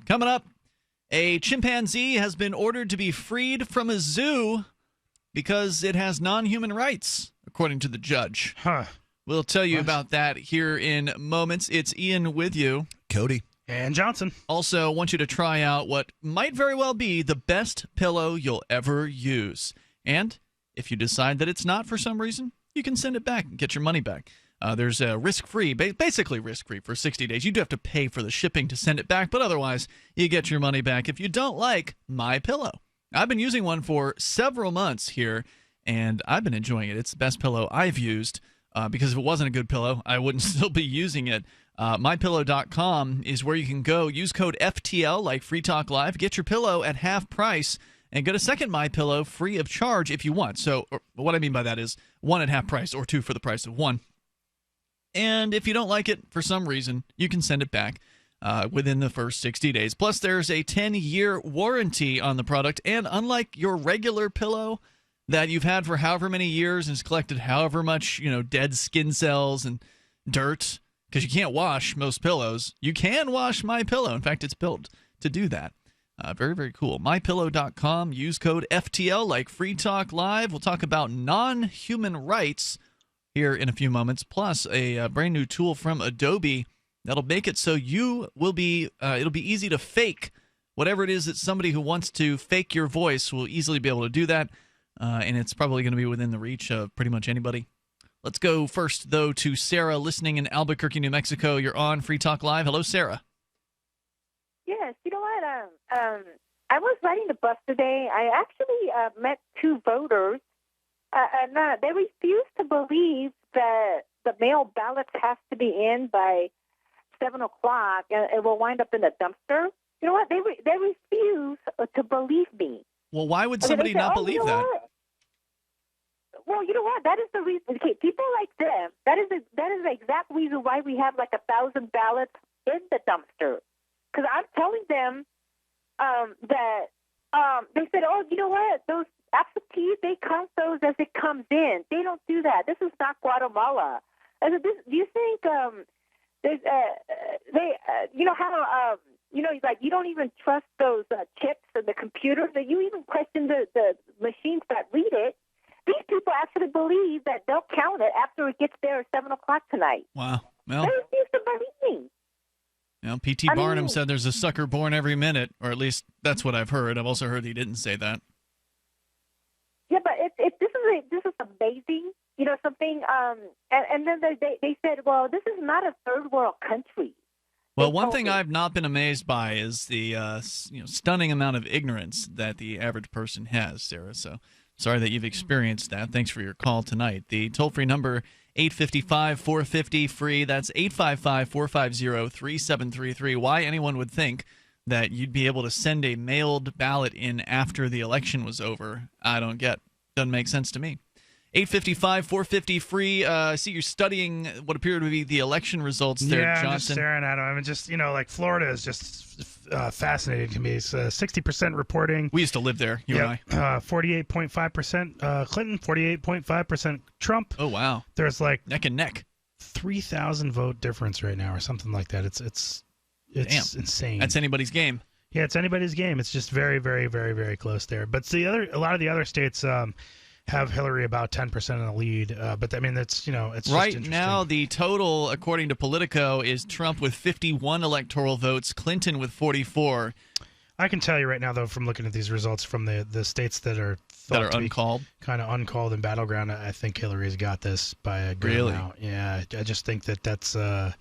Coming up, a chimpanzee has been ordered to be freed from a zoo because it has non-human rights, according to the judge. We'll tell you about that here in moments. It's Ian with you. Cody. And Johnson. Also, want you to try out what might very well be the best pillow you'll ever use. And if you decide that it's not for some reason, you can send it back and get your money back. There's a risk-free, basically risk-free for 60 days. You do have to pay for the shipping to send it back, but otherwise, you get your money back if you don't like MyPillow. I've been using one for several months here, and I've been enjoying it. It's the best pillow I've used, because if it wasn't a good pillow, I wouldn't still be using it. MyPillow.com is where you can go. Use code FTL, like Free Talk Live. Get your pillow at half price and get a second MyPillow free of charge if you want. So what I mean by that is one at half price or two for the price of one. And if you don't like it for some reason, you can send it back within the first 60 days. Plus, there's a 10-year warranty on the product. And unlike your regular pillow that you've had for however many years and has collected however much, dead skin cells and dirt, because you can't wash most pillows, you can wash MyPillow. In fact, it's built to do that. Very, very cool. MyPillow.com. Use code FTL, like Free Talk Live. We'll talk about non-human rights here in a few moments, plus a brand new tool from Adobe That'll make it so you will be. It'll be easy to fake whatever it is that somebody who wants to fake your voice will easily be able to do that, and it's probably going to be within the reach of pretty much anybody. Let's go first, though, to Sarah, listening in Albuquerque, New Mexico. You're on Free Talk Live. Hello, Sarah. Yes, you know what? I was riding the bus today. I actually met two voters, and they refused to believe that the mail ballots have to be in by 7 o'clock, and it will wind up in a dumpster. You know what? They refuse to believe me. Well, why would somebody not believe that? What? Well, you know what? That is the reason. Okay, people like them. That is the exact reason why we have like 1,000 ballots in the dumpster. Because I'm telling them that they said, "Oh, you know what? Those absentees, they count those as it comes in. They don't do that. This is not Guatemala." I said, do you think there's you know how you know, like you don't even trust those chips and the computers, that you even question the machines that read it. These people actually believe that they'll count it after it gets there at 7 o'clock tonight. Wow. Well, they refuse to believe me. You know, P.T. Barnum said there's a sucker born every minute, or at least that's what I've heard. I've also heard he didn't say that. Yeah, but this is amazing. You know, something. And then they said, well, this is not a third world country. Well, one thing I've not been amazed by is the stunning amount of ignorance that the average person has, Sarah. So sorry that you've experienced that. Thanks for your call tonight. The toll-free number, 855-450-FREE. That's 855-450-3733. Why anyone would think that you'd be able to send a mailed ballot in after the election was over, I don't get. Doesn't make sense to me. 855-450-FREE. I see you're studying what appear to be the election results there, Johnson. Johnson. I'm just staring at them. I mean, just, like Florida is just fascinating to me. It's 60% reporting. We used to live there, you and I. 48.5% Clinton, 48.5% Trump. Oh, wow. There's like neck and neck. 3,000 vote difference right now or something like that. It's Damn. insane. That's anybody's game. Yeah, it's anybody's game. It's just very, very, very, very close there. But a lot of the other states have Hillary about 10% in the lead. But I mean, it's it's right just now the total, according to Politico, is Trump with 51 electoral votes, Clinton with 44. I can tell you right now, though, from looking at these results from the states that are uncalled, kind of uncalled and battleground, I think Hillary's got this by a good amount. Yeah, I just think that's the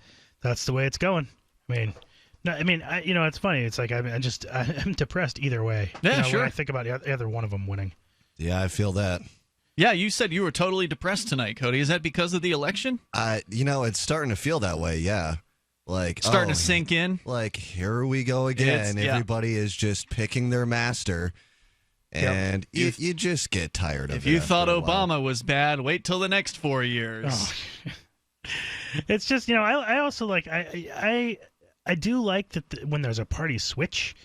way it's going. It's funny. It's like I'm depressed either way. Yeah, sure. When I think about either one of them winning. Yeah, I feel that. Yeah, you said you were totally depressed tonight, Cody. Is that because of the election? It's starting to feel that way, yeah. Like starting to sink in. Like, here we go again. Everybody is just picking their master. And you just get tired of it. If you thought Obama was bad, wait till the next 4 years. Oh. It's just, I also like, I do like that when there's a party switch.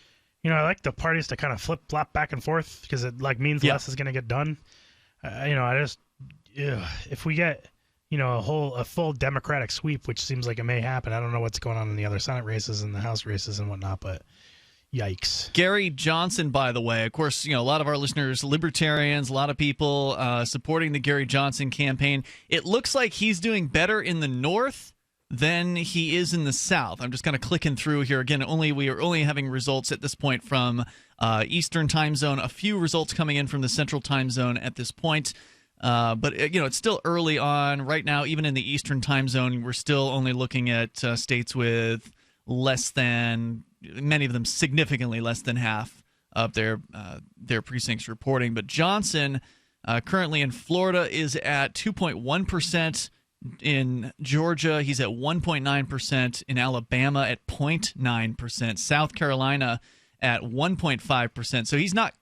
I like the parties to kind of flip-flop back and forth because it means less is going to get done. If we get a full Democratic sweep, which seems like it may happen, I don't know what's going on in the other Senate races and the House races and whatnot, but yikes. Gary Johnson, by the way, of course, a lot of our listeners, libertarians, a lot of people supporting the Gary Johnson campaign. It looks like he's doing better in the North than he is in the South. I'm just kind of clicking through here. Again, we are only having results at this point from Eastern time zone, a few results coming in from the Central time zone at this point. But, it's still early on. Right now, even in the Eastern time zone, we're still only looking at states with less than, many of them significantly less than half of their precincts reporting. But Johnson, currently in Florida, is at 2.1%. In Georgia, he's at 1.9%. In Alabama, at 0.9%. South Carolina at 1.5%. So he's not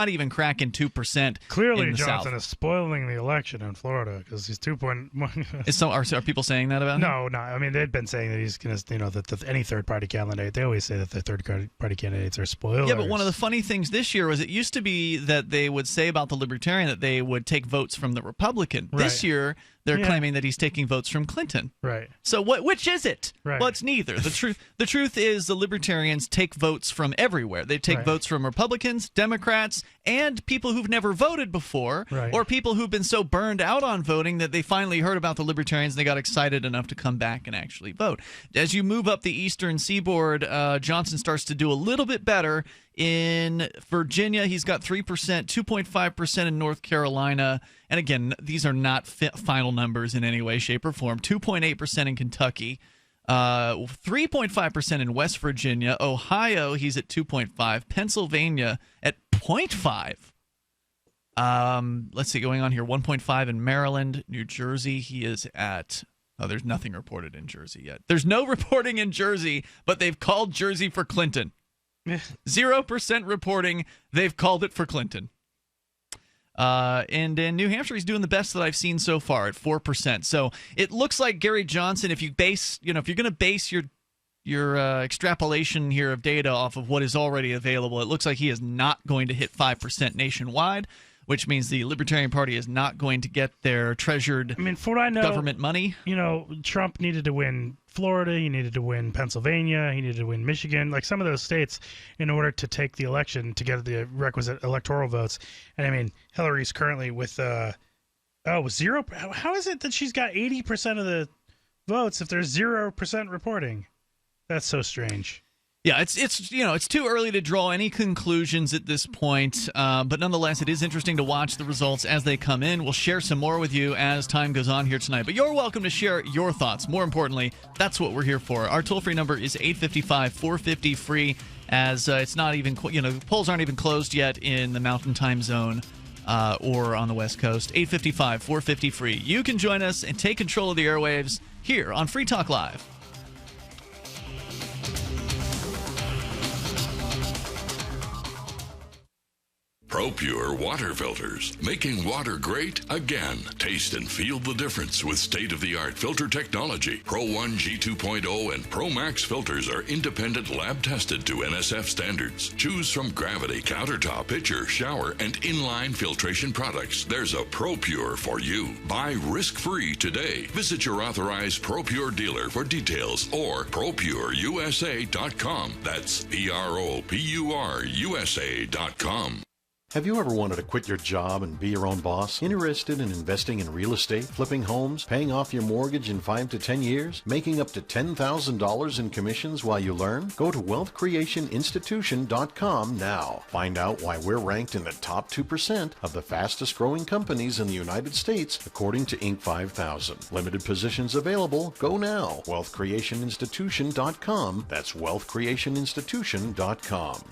even cracking 2%. Clearly, in the Johnson South. is spoiling the election in Florida because he's 2.1. Are people saying that about him? No. I mean, they've been saying that he's going to, that any third-party candidate, they always say that the third-party candidates are spoilers. Yeah, but one of the funny things this year was it used to be that they would say about the Libertarian that they would take votes from the Republican. Right. This year, they're claiming that he's taking votes from Clinton. Right. So which is it? Right. Well, it's neither. The truth is the Libertarians take votes from everywhere. They take votes from Republicans, Democrats, Democrats and people who've never voted before, or people who've been so burned out on voting that they finally heard about the Libertarians and they got excited enough to come back and actually vote. As you move up the eastern seaboard, Johnson starts to do a little bit better. In Virginia, he's got 3%, 2.5% in North Carolina. And again, these are not final numbers in any way, shape, or form. 2.8% in Kentucky. 3.5% in West Virginia. Ohio, he's at 2.5. Pennsylvania at 0.5. Let's see, going on here, 1.5 in Maryland. New Jersey, he is at... Oh, there's nothing reported in Jersey yet. There's no reporting in Jersey, but they've called Jersey for Clinton. 0% reporting. They've called it for Clinton. And in New Hampshire, he's doing the best that I've seen so far at 4%. So it looks like Gary Johnson, if you base, if you're going to base your extrapolation here of data off of what is already available, it looks like he is not going to hit 5% nationwide, which means the Libertarian Party is not going to get their treasured for what I know, government money. Trump needed to win Florida, he needed to win Pennsylvania, he needed to win Michigan, like some of those states, in order to take the election to get the requisite electoral votes. And Hillary's currently with zero. How is it that she's got 80% of the votes if there's 0% reporting? That's so strange. Yeah, it's too early to draw any conclusions at this point, but nonetheless, it is interesting to watch the results as they come in. We'll share some more with you as time goes on here tonight, but you're welcome to share your thoughts. More importantly, that's what we're here for. Our toll-free number is 855-450-FREE, as it's not even, polls aren't even closed yet in the Mountain Time Zone or on the West Coast. 855-450-FREE. You can join us and take control of the airwaves here on Free Talk Live. ProPure water filters, making water great again. Taste and feel the difference with state-of-the-art filter technology. Pro 1 G2.0 and Pro Max filters are independent lab tested to NSF standards. Choose from Gravity, countertop, pitcher, shower, and inline filtration products. There's a ProPure for you. Buy risk-free today. Visit your authorized ProPure dealer for details or ProPureUSA.com. That's ProPureUSA.com. Have you ever wanted to quit your job and be your own boss? Interested in investing in real estate, flipping homes, paying off your mortgage in 5 to 10 years, making up to $10,000 in commissions while you learn? Go to wealthcreationinstitution.com now. Find out why we're ranked in the top 2% of the fastest growing companies in the United States, according to Inc. 5000. Limited positions available. Go now. wealthcreationinstitution.com. That's wealthcreationinstitution.com.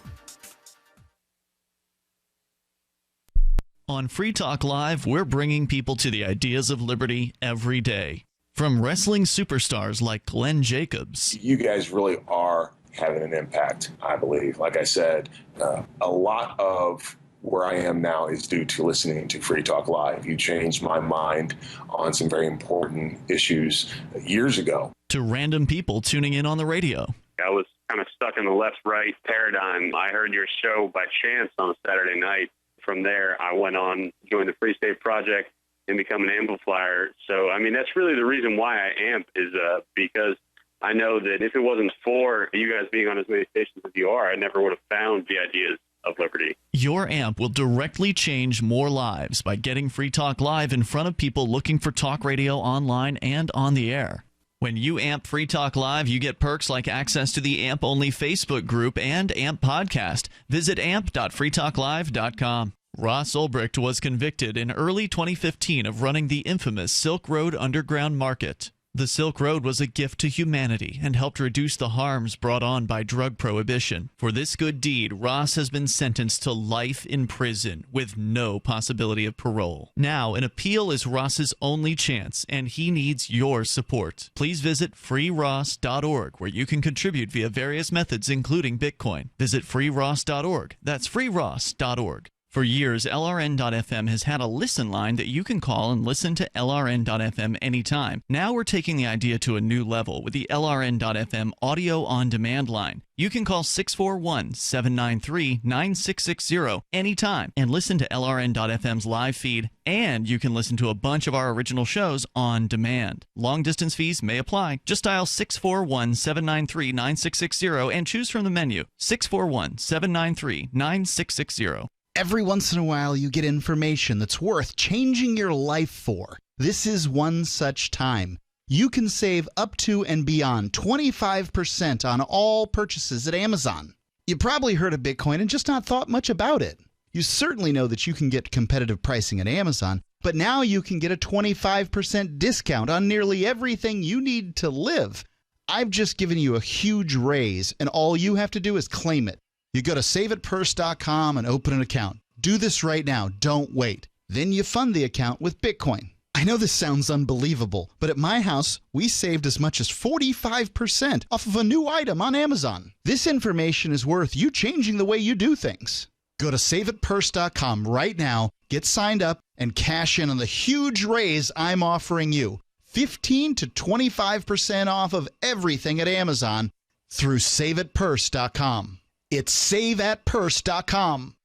On Free Talk Live, we're bringing people to the ideas of liberty every day. From wrestling superstars like Glenn Jacobs. You guys really are having an impact, I believe. Like I said, a lot of where I am now is due to listening to Free Talk Live. You changed my mind on some very important issues years ago. To random people tuning in on the radio. I was kind of stuck in the left-right paradigm. I heard your show by chance on a Saturday night. From there, I went on, joined the Free State Project, and become an amplifier. So, that's really the reason why I amp is because I know that if it wasn't for you guys being on as many stations as you are, I never would have found the ideas of liberty. Your amp will directly change more lives by getting Free Talk Live in front of people looking for talk radio online and on the air. When you amp Free Talk Live, you get perks like access to the AMP-only Facebook group and AMP podcast. Visit amp.freetalklive.com. Ross Ulbricht was convicted in early 2015 of running the infamous Silk Road Underground Market. The Silk Road was a gift to humanity and helped reduce the harms brought on by drug prohibition. For this good deed, Ross has been sentenced to life in prison with no possibility of parole. Now, an appeal is Ross's only chance, and he needs your support. Please visit freeross.org, where you can contribute via various methods, including Bitcoin. Visit freeross.org. That's freeross.org. For years, LRN.FM has had a listen line that you can call and listen to LRN.FM anytime. Now we're taking the idea to a new level with the LRN.FM audio on-demand line. You can call 641-793-9660 anytime and listen to LRN.FM's live feed, and you can listen to a bunch of our original shows on demand. Long-distance fees may apply. Just dial 641-793-9660 and choose from the menu 641-793-9660. Every once in a while, you get information that's worth changing your life for. This is one such time. You can save up to and beyond 25% on all purchases at Amazon. You probably heard of Bitcoin and just not thought much about it. You certainly know that you can get competitive pricing at Amazon, but now you can get a 25% discount on nearly everything you need to live. I've just given you a huge raise, and all you have to do is claim it. You go to saveitpurse.com and open an account. Do this right now. Don't wait. Then you fund the account with Bitcoin. I know this sounds unbelievable, but at my house, we saved as much as 45% off of a new item on Amazon. This information is worth you changing the way you do things. Go to saveitpurse.com right now, get signed up, and cash in on the huge raise I'm offering you. 15 to 25% off of everything at Amazon through saveitpurse.com. It's saveatpurse.com.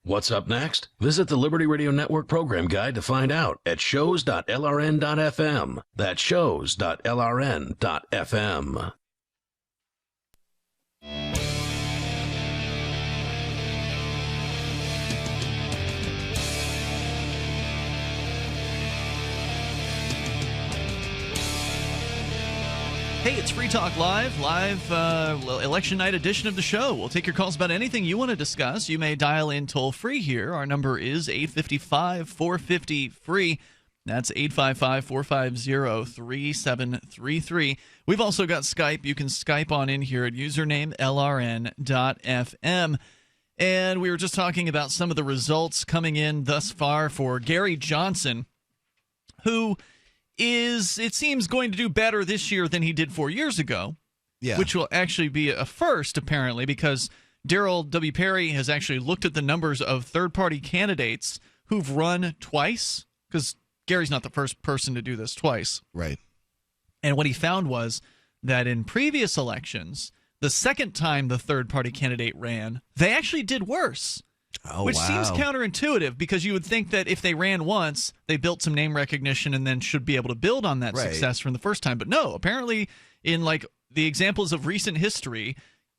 What's up next? Visit the Liberty Radio Network program guide to find out at shows.lrn.fm. That's shows.lrn.fm. Hey, it's Free Talk Live election night edition of the show. We'll take your calls about anything you want to discuss. You may dial in toll-free here. Our number is 855-450-FREE. That's 855-450-3733. We've also got Skype. You can Skype on in here at username lrn.fm. And we were just talking about some of the results coming in thus far for Gary Johnson, who is, it seems, going to do better this year than he did 4 years ago, which will actually be a first, apparently, because Daryl W. Perry has actually looked at the numbers of third-party candidates who've run twice, because Gary's not the first person to do this twice. Right. And what he found was that in previous elections, the second time the third-party candidate ran, they actually did worse. Which seems counterintuitive, because you would think that if they ran once, they built some name recognition and then should be able to build on that success from the first time. But no, apparently in like the examples of recent history,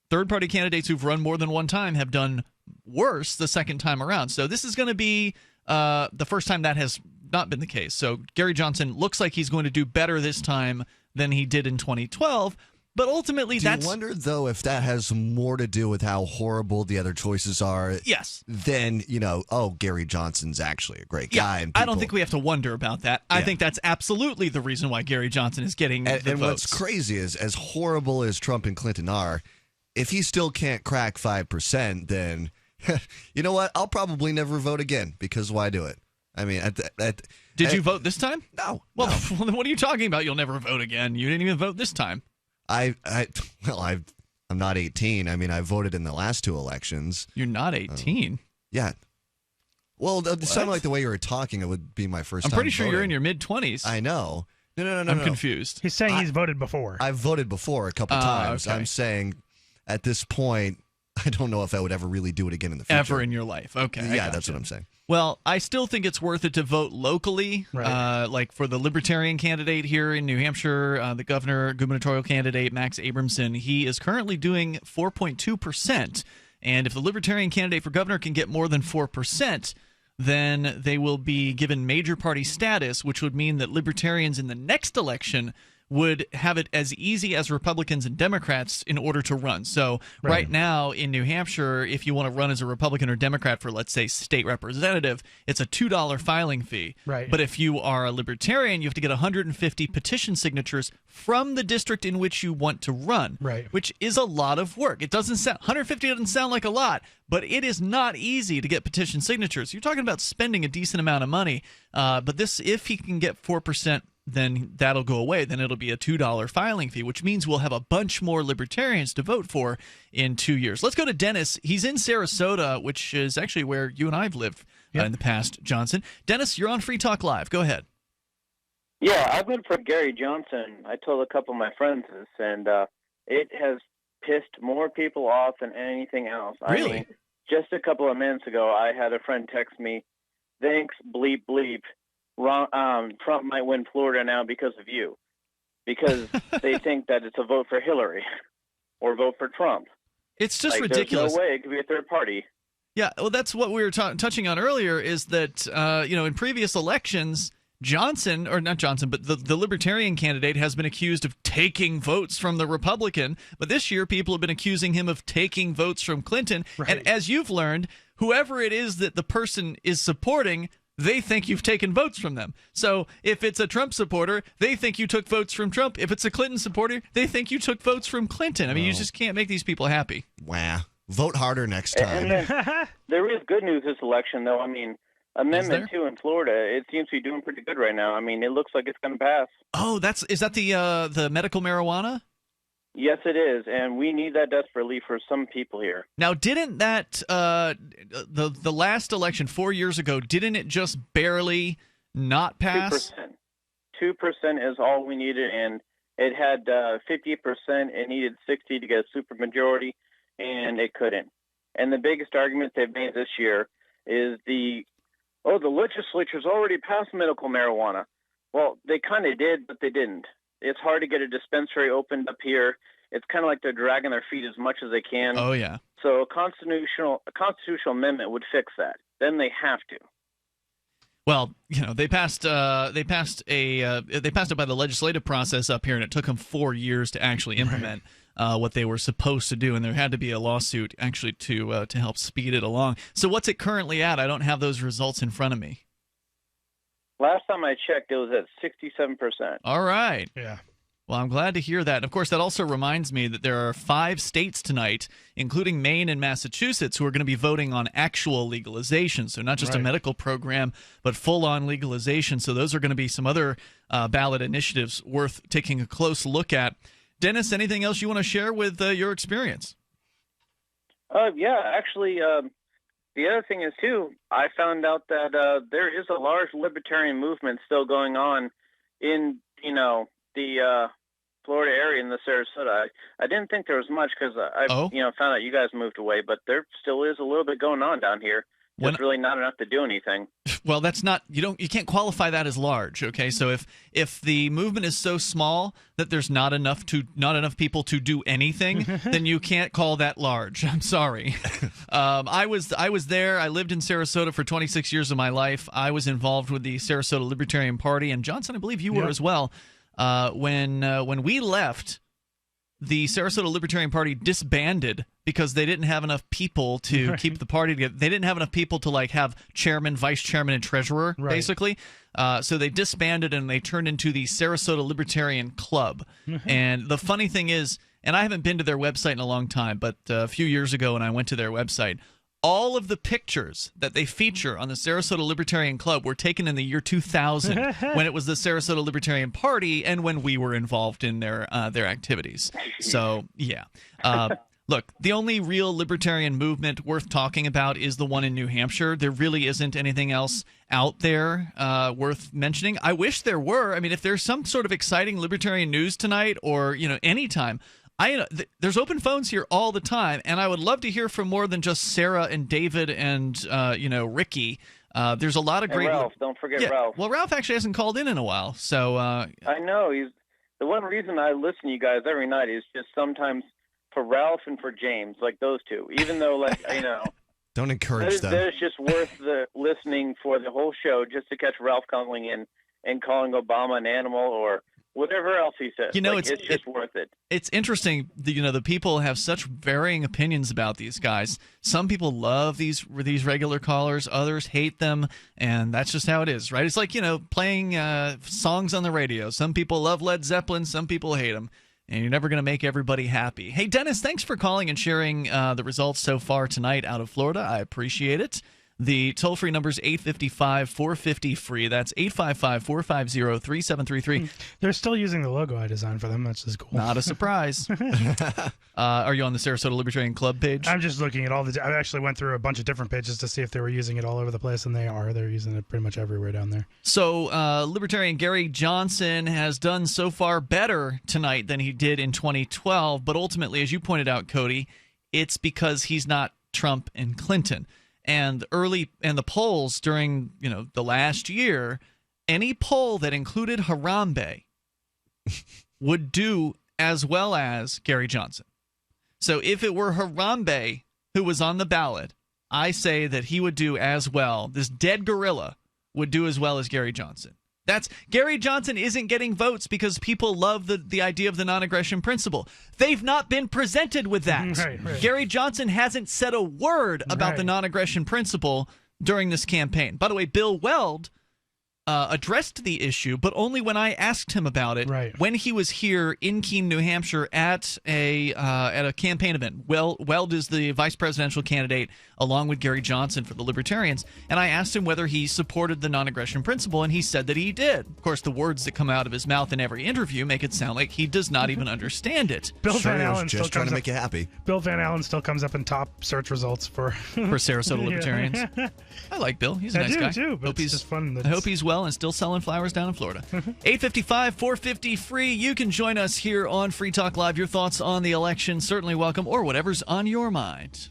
third-party candidates who've run more than one time have done worse the second time around. So this is going to be the first time that has not been the case. So Gary Johnson looks like he's going to do better this time than he did in 2012. But ultimately, Do you wonder, though, if that has more to do with how horrible the other choices are? Yes. Then, Gary Johnson's actually a great guy. And I don't think we have to wonder about that. I think that's absolutely the reason why Gary Johnson is getting the votes. And what's crazy is, as horrible as Trump and Clinton are, if he still can't crack 5%, then, you know what? I'll probably never vote again, because why do it? I mean, did you vote this time? No. Well, what are you talking about? You'll never vote again. You didn't even vote this time. I'm not 18. I mean, I voted in the last two elections. You're not 18? Yeah. Well, it sounded like the way you were talking, it would be my first time I'm pretty sure voting. you're in your mid-20s. I know. No. I'm confused. He's saying he's voted before. I've voted before a couple times. Okay. I'm saying at this point, I don't know if I would ever really do it again in the future. Ever in your life. Okay. Yeah, that's what I'm saying. Well, I still think it's worth it to vote locally, like for the Libertarian candidate here in New Hampshire, the gubernatorial candidate, Max Abramson. He is currently doing 4.2%. And if the Libertarian candidate for governor can get more than 4%, then they will be given major party status, which would mean that Libertarians in the next election would have it as easy as Republicans and Democrats in order to run. So right now in New Hampshire, if you want to run as a Republican or Democrat for, let's say, state representative, it's a $2 filing fee. Right. But if you are a Libertarian, you have to get 150 petition signatures from the district in which you want to run, which is a lot of work. It doesn't sound 150 doesn't sound like a lot, but it is not easy to get petition signatures. You're talking about spending a decent amount of money. But this, if he can get 4%, then that'll go away. Then it'll be a $2 filing fee, which means we'll have a bunch more Libertarians to vote for in 2 years. Let's go to Dennis. He's in Sarasota, which is actually where you and I have lived in the past, Johnson. Dennis, you're on Free Talk Live. Go ahead. Yeah, I voted for Gary Johnson. I told a couple of my friends this, and it has pissed more people off than anything else. Really? I mean, just a couple of minutes ago, I had a friend text me, "Thanks, bleep, bleep. Trump might win Florida now because of you," because they think that it's a vote for Hillary or vote for Trump. It's just like, ridiculous. There's no way it could be a third party. Yeah, well, that's what we were touching on earlier, is that, in previous elections, Johnson, or not Johnson, but the Libertarian candidate has been accused of taking votes from the Republican. But this year, people have been accusing him of taking votes from Clinton. Right. And as you've learned, whoever it is that the person is supporting, they think you've taken votes from them. So if it's a Trump supporter, they think you took votes from Trump. If it's a Clinton supporter, they think you took votes from Clinton. I mean, you just can't make these people happy. Wow. Vote harder next time. And then, there is good news this election, though. I mean, Amendment 2 in Florida, it seems to be doing pretty good right now. I mean, it looks like it's going to pass. Oh, is that the medical marijuana? Yes, it is, and we need that desperately for some people here. Now, didn't that the last election 4 years ago? Didn't it just barely not pass? 2% is all we needed, and it had 50%. It needed 60 to get a supermajority, and it couldn't. And the biggest argument they've made this year is the legislature's already passed medical marijuana. Well, they kind of did, but they didn't. It's hard to get a dispensary opened up here. It's kind of like they're dragging their feet as much as they can. Oh, yeah. So a constitutional amendment would fix that. Then they have to. Well, they passed it by the legislative process up here, and it took them 4 years to actually implement what they were supposed to do, and there had to be a lawsuit actually to help speed it along. So what's it currently at? I don't have those results in front of me. Last time I checked, it was at 67%. All right. Yeah. Well, I'm glad to hear that. And of course, that also reminds me that there are 5 states tonight, including Maine and Massachusetts, who are going to be voting on actual legalization. So not just a medical program, but full-on legalization. So those are going to be some other ballot initiatives worth taking a close look at. Dennis, anything else you want to share with your experience? Yeah, actually, the other thing is, too, I found out that there is a large libertarian movement still going on in, the Florida area in the Sarasota. I didn't think there was much because I found out you guys moved away, but there still is a little bit going on down here. It's really not enough to do anything. Well, that's not you can't qualify that as large. Okay, so if the movement is so small that there's not enough people to do anything, then you can't call that large. I'm sorry. I was there. I lived in Sarasota for 26 years of my life. I was involved with the Sarasota Libertarian Party, and Johnson, I believe you were as well. When we left, the Sarasota Libertarian Party disbanded because they didn't have enough people to keep the party together. They didn't have enough people to have chairman, vice chairman, and treasurer, basically. So they disbanded and they turned into the Sarasota Libertarian Club. And the funny thing is, and I haven't been to their website in a long time, but a few years ago when I went to their website, all of the pictures that they feature on the Sarasota Libertarian Club were taken in the year 2000 when it was the Sarasota Libertarian Party and when we were involved in their activities. So, yeah. Look, the only real libertarian movement worth talking about is the one in New Hampshire. There really isn't anything else out there worth mentioning. I wish there were. I mean, if there's some sort of exciting libertarian news tonight or, anytime, there's open phones here all the time, and I would love to hear from more than just Sarah and David and Ricky. There's a lot of great. And Ralph, don't forget Ralph. Well, Ralph actually hasn't called in a while, so. I know he's the one reason I listen to you guys every night is just sometimes for Ralph and for James, like those two. Even though, don't encourage them. That is just worth the listening for the whole show just to catch Ralph calling in and calling Obama an animal or whatever else he says. It's just worth it. It's interesting. The people have such varying opinions about these guys. Some people love these regular callers. Others hate them, and that's just how it is, right? It's like playing songs on the radio. Some people love Led Zeppelin. Some people hate them. And you're never going to make everybody happy. Hey, Dennis, thanks for calling and sharing the results so far tonight out of Florida. I appreciate it. The toll-free number is 855-450-FREE. That's 855-450-3733. They're still using the logo I designed for them. That's just cool. Not a surprise. Are you on the Sarasota Libertarian Club page? I'm just looking at I actually went through a bunch of different pages to see if they were using it all over the place, and they are. They're using it pretty much everywhere down there. So Libertarian Gary Johnson has done so far better tonight than he did in 2012, but ultimately, as you pointed out, Cody, it's because he's not Trump and Clinton. And the polls during the last year, any poll that included Harambe would do as well as Gary Johnson. So if it were Harambe who was on the ballot, I say that he would do as well. This dead gorilla would do as well as Gary Johnson. Gary Johnson isn't getting votes because people love the idea of the non-aggression principle. They've not been presented with that. Right. Gary Johnson hasn't said a word about the non-aggression principle during this campaign. By the way, Bill Weld addressed the issue, but only when I asked him about it when he was here in Keene, New Hampshire at a campaign event. Weld is the vice presidential candidate along with Gary Johnson for the Libertarians, and I asked him whether he supported the non-aggression principle, and he said that he did. Of course, the words that come out of his mouth in every interview make it sound like he does not even understand it. Bill Van Allen just still trying to comes make you happy. Bill Van Allen still comes up in top search results for Sarasota Libertarians. I like Bill. He's a nice guy. Too, but it's just fun. I hope he's well and still selling flowers down in Florida. 855-450 free. You can join us here on Free Talk Live. Your thoughts on the election, certainly welcome, or whatever's on your mind.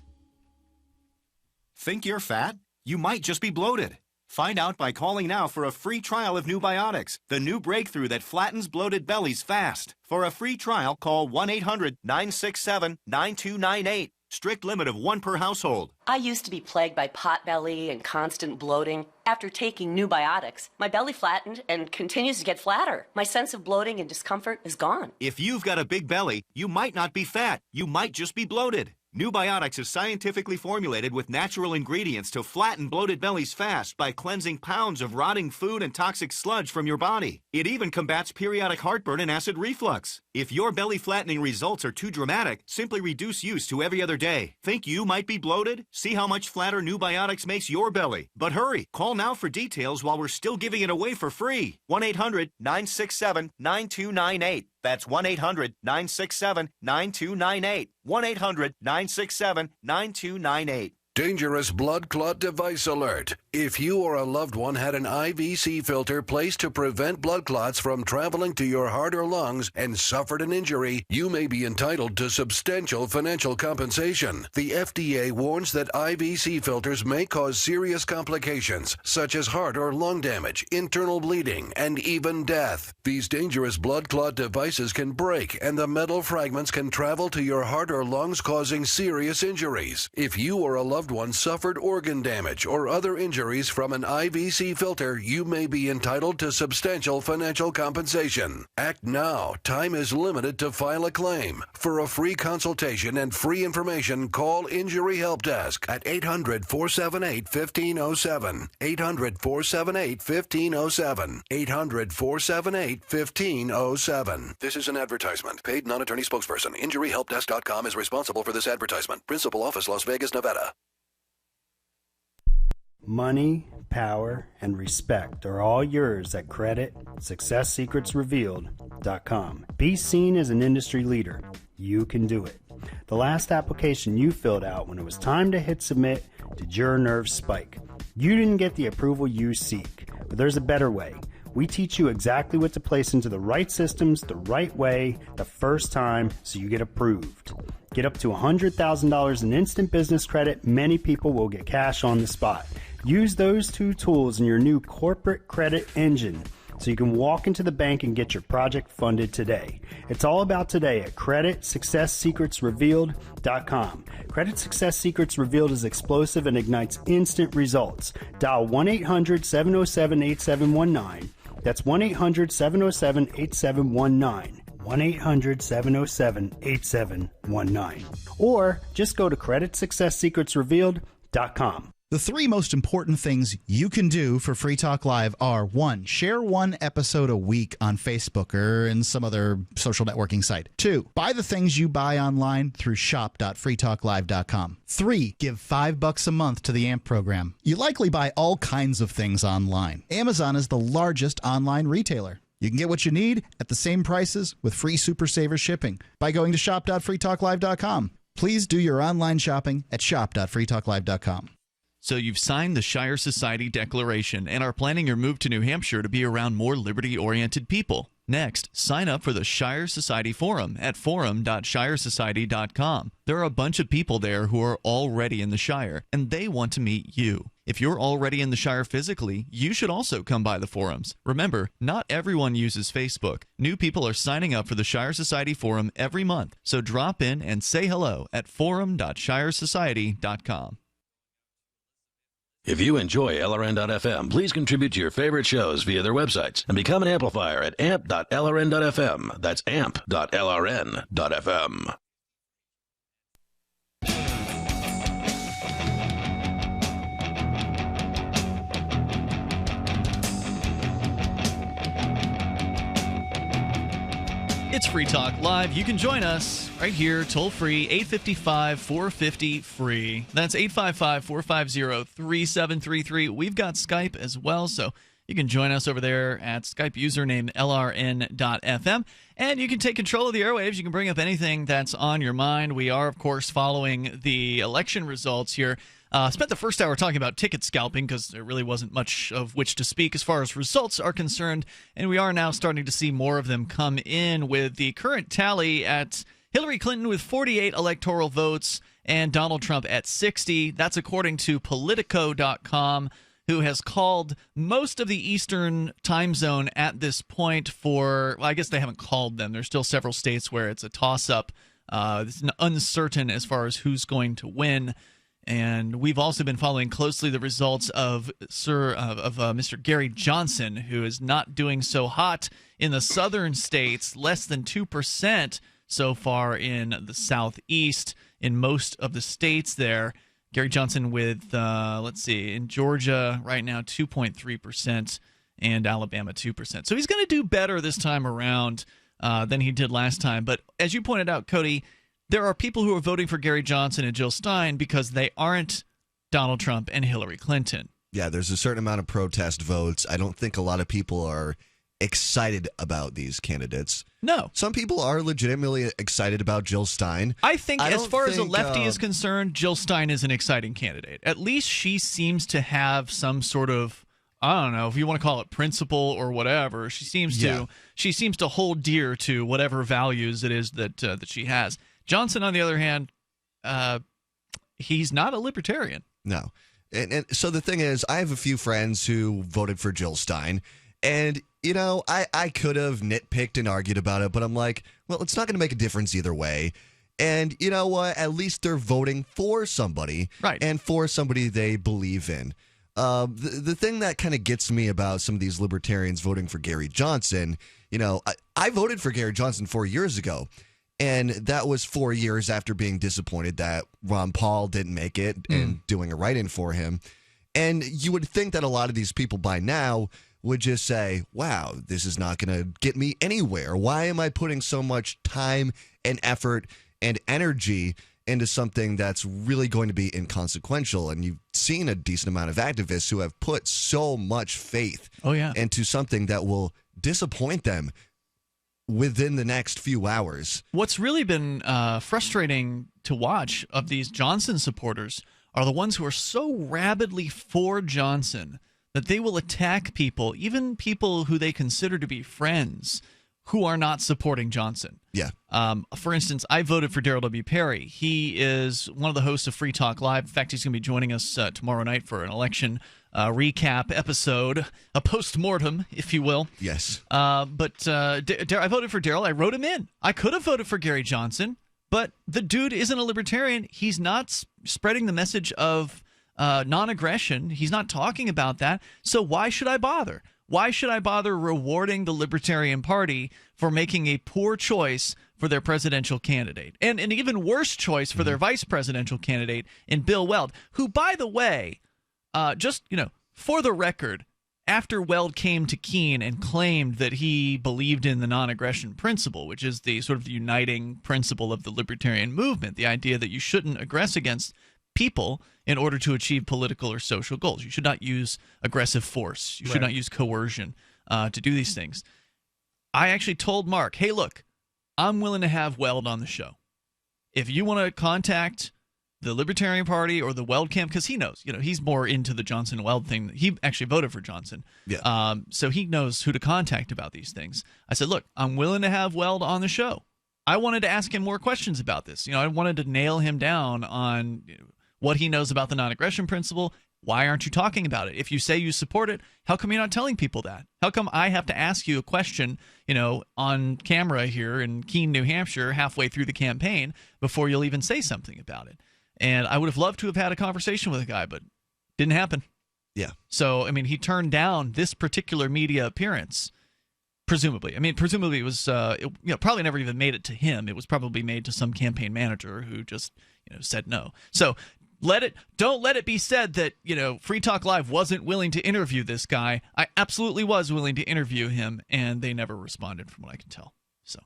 Think you're fat? You might just be bloated. Find out by calling now for a free trial of New Biotics, the new breakthrough that flattens bloated bellies fast. For a free trial, call 1-800-967-9298. Strict limit of 1 per household. I used to be plagued by pot belly and constant bloating. After taking New Biotics, my belly flattened and continues to get flatter. My sense of bloating and discomfort is gone. If you've got a big belly, you might not be fat. You might just be bloated. New Biotics is scientifically formulated with natural ingredients to flatten bloated bellies fast by cleansing pounds of rotting food and toxic sludge from your body. It even combats periodic heartburn and acid reflux. If your belly flattening results are too dramatic, simply reduce use to every other day. Think you might be bloated? See how much flatter New Biotics makes your belly. But hurry, call now for details while we're still giving it away for free. 1-800-967-9298. That's 1-800-967-9298. 1-800-967-9298. Dangerous blood clot device alert. If you or a loved one had an IVC filter placed to prevent blood clots from traveling to your heart or lungs and suffered an injury, you may be entitled to substantial financial compensation. The FDA warns that IVC filters may cause serious complications, such as heart or lung damage, internal bleeding, and even death. These dangerous blood clot devices can break, and the metal fragments can travel to your heart or lungs, causing serious injuries. If you or a loved one suffered organ damage or other injuries from an IVC filter, you may be entitled to substantial financial compensation. Act now. Time is limited to file a claim. For a free consultation and free information, call Injury Help Desk at 800-478-1507. 800-478-1507. 800-478-1507. This is an advertisement. Paid non-attorney spokesperson. InjuryHelpDesk.com is responsible for this advertisement. Principal office, Las Vegas, Nevada. Money, power, and respect are all yours at CreditSuccessSecretsRevealed.com. Be seen as an industry leader. You can do it. The last application you filled out when it was time to hit submit, did your nerves spike? You didn't get the approval you seek, but there's a better way. We teach you exactly what to place into the right systems the right way the first time so you get approved. Get up to $100,000 in instant business credit. Many people will get cash on the spot. Use those two tools in your new corporate credit engine so you can walk into the bank and get your project funded today. It's all about today at CreditSuccessSecretsRevealed.com. Credit Success Secrets Revealed is explosive and ignites instant results. Dial 1-800-707-8719. That's 1-800-707-8719. 1-800-707-8719. Or just go to CreditSuccessSecretsRevealed.com. The three most important things you can do for Free Talk Live are: 1, share one episode a week on Facebook or in some other social networking site. 2, buy the things you buy online through shop.freetalklive.com. 3, give $5 a month to the AMP program. You likely buy all kinds of things online. Amazon is the largest online retailer. You can get what you need at the same prices with free Super Saver shipping by going to shop.freetalklive.com. Please do your online shopping at shop.freetalklive.com. So you've signed the Shire Society Declaration and are planning your move to New Hampshire to be around more liberty-oriented people. Next, sign up for the Shire Society Forum at forum.shiresociety.com. There are a bunch of people there who are already in the Shire, and they want to meet you. If you're already in the Shire physically, you should also come by the forums. Remember, not everyone uses Facebook. New people are signing up for the Shire Society Forum every month, so drop in and say hello at forum.shiresociety.com. If you enjoy LRN.FM, please contribute to your favorite shows via their websites and become an amplifier at amp.lrn.fm. That's amp.lrn.fm. It's Free Talk Live. You can join us right here, toll-free, 855-450-FREE. That's 855-450-3733. We've got Skype as well, so you can join us over there at Skype username LRN.FM. And you can take control of the airwaves. You can bring up anything that's on your mind. We are, of course, following the election results here. Spent the first hour talking about ticket scalping because there really wasn't much of which to speak as far as results are concerned, and we are now starting to see more of them come in, with the current tally at Hillary Clinton with 48 electoral votes and Donald Trump at 60. That's according to Politico.com, who has called most of the Eastern time zone at this point for, well, I guess they haven't called them. There's still several states where it's a toss-up. It's uncertain as far as who's going to win. And we've also been following closely the results of Mr. Gary Johnson, who is not doing so hot in the southern states, less than 2% so far in the southeast, in most of the states there. Gary Johnson with, let's see, in Georgia right now, 2.3%, and Alabama, 2%. So he's going to do better this time around than he did last time. But as you pointed out, Cody, there are people who are voting for Gary Johnson and Jill Stein because they aren't Donald Trump and Hillary Clinton. Yeah, there's a certain amount of protest votes. I don't think a lot of people are excited about these candidates. No. Some people are legitimately excited about Jill Stein. I think as far as a lefty is concerned, Jill Stein is an exciting candidate. At least she seems to have some sort of, I don't know if you want to call it principle or whatever. She seems to hold dear to whatever values it is that she has. Johnson, on the other hand, he's not a libertarian. No. And so the thing is, I have a few friends who voted for Jill Stein, and, you know, I could have nitpicked and argued about it, but I'm like, well, it's not going to make a difference either way. And you know what? At least they're voting for somebody, right, and for somebody they believe in. The thing that kind of gets me about some of these libertarians voting for Gary Johnson, you know, I voted for Gary Johnson 4 years ago. And that was 4 years after being disappointed that Ron Paul didn't make it and doing a write-in for him. And you would think that a lot of these people by now would just say, wow, this is not going to get me anywhere. Why am I putting so much time and effort and energy into something that's really going to be inconsequential? And you've seen a decent amount of activists who have put so much faith into something that will disappoint them within the next few hours. What's really been frustrating to watch of these Johnson supporters are the ones who are so rabidly for Johnson that they will attack people, even people who they consider to be friends, who are not supporting Johnson. Yeah. For instance, I voted for Daryl W. Perry. He is one of the hosts of Free Talk Live. In fact, he's going to be joining us tomorrow night for an election recap episode, a post-mortem, if you will. Yes. But I voted for Daryl. I wrote him in. I could have voted for Gary Johnson, but the dude isn't a libertarian. He's not spreading the message of non-aggression. He's not talking about that. So why should I bother? Why should I bother rewarding the Libertarian Party for making a poor choice for their presidential candidate, and an even worse choice for their vice presidential candidate in Bill Weld, who, by the way, just, you know, for the record, after Weld came to Keene and claimed that he believed in the non-aggression principle, which is the sort of the uniting principle of the libertarian movement, the idea that you shouldn't aggress against people in order to achieve political or social goals. You should not use aggressive force. You should not use coercion to do these things. I actually told Mark, hey, look, I'm willing to have Weld on the show. If you want to contact the Libertarian Party or the Weld camp, because he knows, he's more into the Johnson-Weld thing. He actually voted for Johnson. Yeah. So he knows who to contact about these things. I said, look, I'm willing to have Weld on the show. I wanted to ask him more questions about this. I wanted to nail him down on what he knows about the non-aggression principle. Why aren't you talking about it? If you say you support it, how come you're not telling people that? How come I have to ask you a question, on camera here in Keene, New Hampshire, halfway through the campaign before you'll even say something about it? And I would have loved to have had a conversation with a guy, but didn't happen. Yeah. So, he turned down this particular media appearance, presumably. Presumably it was, probably never even made it to him. It was probably made to some campaign manager who just, said no. So, don't let it be said that, Free Talk Live wasn't willing to interview this guy. I absolutely was willing to interview him, and they never responded from what I can tell. So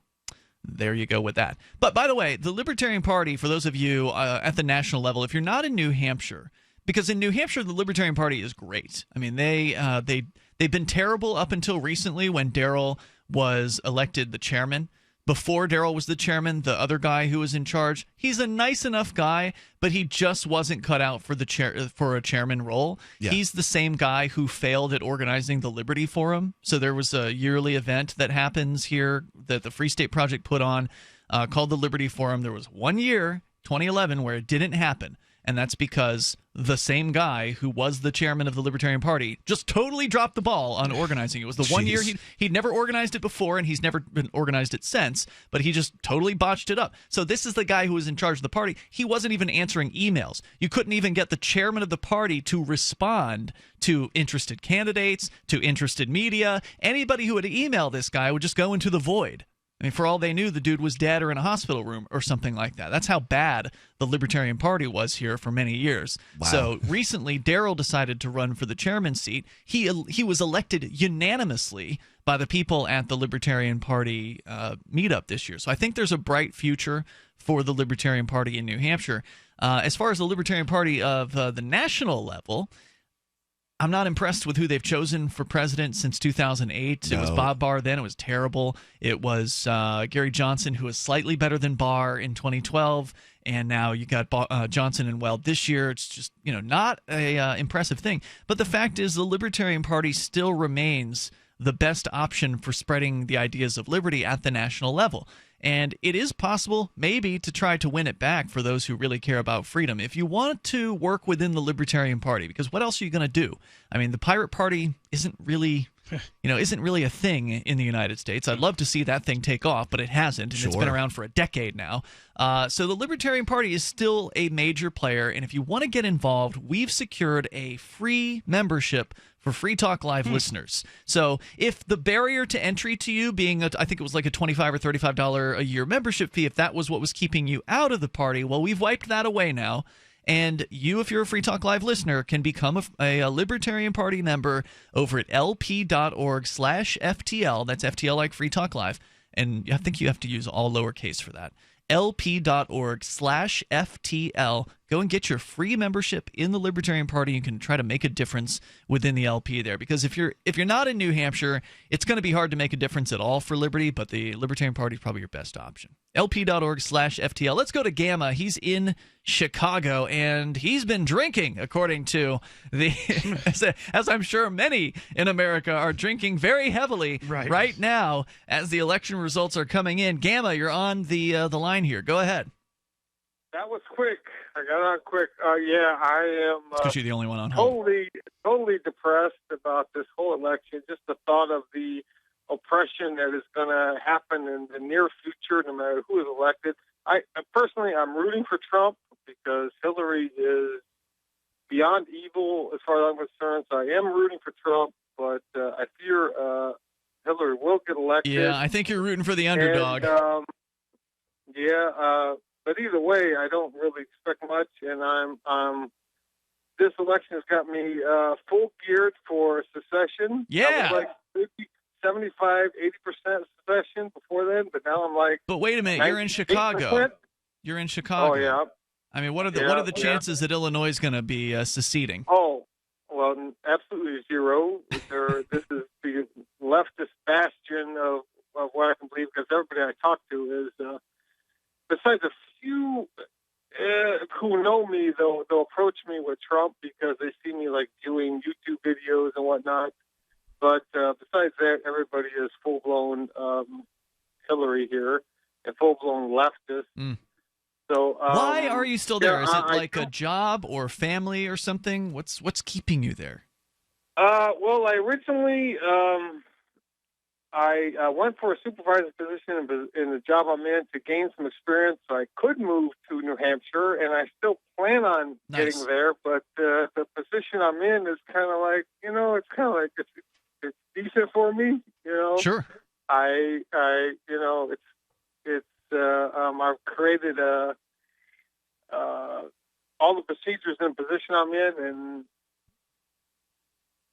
there you go with that. But by the way, the Libertarian Party, for those of you at the national level, if you're not in New Hampshire, because in New Hampshire, the Libertarian Party is great. They've been terrible up until recently when Darrell was elected the chairman. Before Darrell was the chairman, the other guy who was in charge, he's a nice enough guy, but he just wasn't cut out for a chairman role. Yeah. He's the same guy who failed at organizing the Liberty Forum. So there was a yearly event that happens here that the Free State Project put on called the Liberty Forum. There was 1 year, 2011, where it didn't happen. And that's because the same guy who was the chairman of the Libertarian Party just totally dropped the ball on organizing. It was the 1 year he'd never organized it before, and he's never been organized it since, but he just totally botched it up. So this is the guy who was in charge of the party. He wasn't even answering emails. You couldn't even get the chairman of the party to respond to interested candidates, to interested media. Anybody who would email this guy would just go into the void. For all they knew, the dude was dead or in a hospital room or something like that. That's how bad the Libertarian Party was here for many years. Wow. So recently, Darrell decided to run for the chairman's seat. He was elected unanimously by the people at the Libertarian Party meetup this year. So I think there's a bright future for the Libertarian Party in New Hampshire. As far as the Libertarian Party of the national level, I'm not impressed with who they've chosen for president since 2008. No. It was Bob Barr then. It was terrible. It was Gary Johnson, who was slightly better than Barr in 2012. And now you got Johnson and Weld this year. It's just, not a impressive thing. But the fact is the Libertarian Party still remains the best option for spreading the ideas of liberty at the national level. And it is possible, maybe, to try to win it back for those who really care about freedom. If you want to work within the Libertarian Party, because what else are you going to do? The Pirate Party isn't really a thing in the United States. I'd love to see that thing take off, but it hasn't, and It's been around for a decade now. So the Libertarian Party is still a major player, and if you want to get involved, we've secured a free membership for Free Talk Live listeners. So if the barrier to entry to you being, I think it was like a $25 or $35 a year membership fee, if that was what was keeping you out of the party, well, we've wiped that away now. And you, if you're a Free Talk Live listener, can become a Libertarian Party member over at lp.org/FTL. That's FTL like Free Talk Live. And I think you have to use all lowercase for that. lp.org/FTL. Go and get your free membership in the Libertarian Party. You can try to make a difference within the LP there. Because if you're not in New Hampshire, it's going to be hard to make a difference at all for liberty, but the Libertarian Party is probably your best option. lp.org/FTL. Let's go to Gamma. He's in Chicago, and he's been drinking, according to the as I'm sure many in America are drinking very heavily right now as the election results are coming in. Gamma, you're on the line here. Go ahead. That was quick. I got on quick. Yeah, I am because you're the only one on hold. Totally depressed about this whole election. Just the thought of the oppression that is going to happen in the near future, no matter who is elected. I'm rooting for Trump because Hillary is beyond evil as far as I'm concerned. So I am rooting for Trump, but I fear Hillary will get elected. Yeah, I think you're rooting for the underdog. But either way, I don't really expect much, and this election has got me full geared for secession. Yeah. I was like 75, 80% secession before then, but now I'm like. But wait a minute, you're in Chicago. You're in Chicago. Oh yeah. What are the chances that Illinois is going to be seceding? Oh, well, absolutely zero. This is the leftist bastion of what I can believe, because everybody I talk to is. Besides a few who know me, they'll approach me with Trump because they see me like doing YouTube videos and whatnot. But besides that, everybody is full-blown Hillary here and full-blown leftist. So why are you still there? Is it like a job or family or something? What's keeping you there? Well, I originally I went for a supervisor position in the job I'm in to gain some experience so I could move to New Hampshire, and I still plan on getting there. But the position I'm in is kind of like, it's decent for me, Sure. I've created all the procedures in the position I'm in, and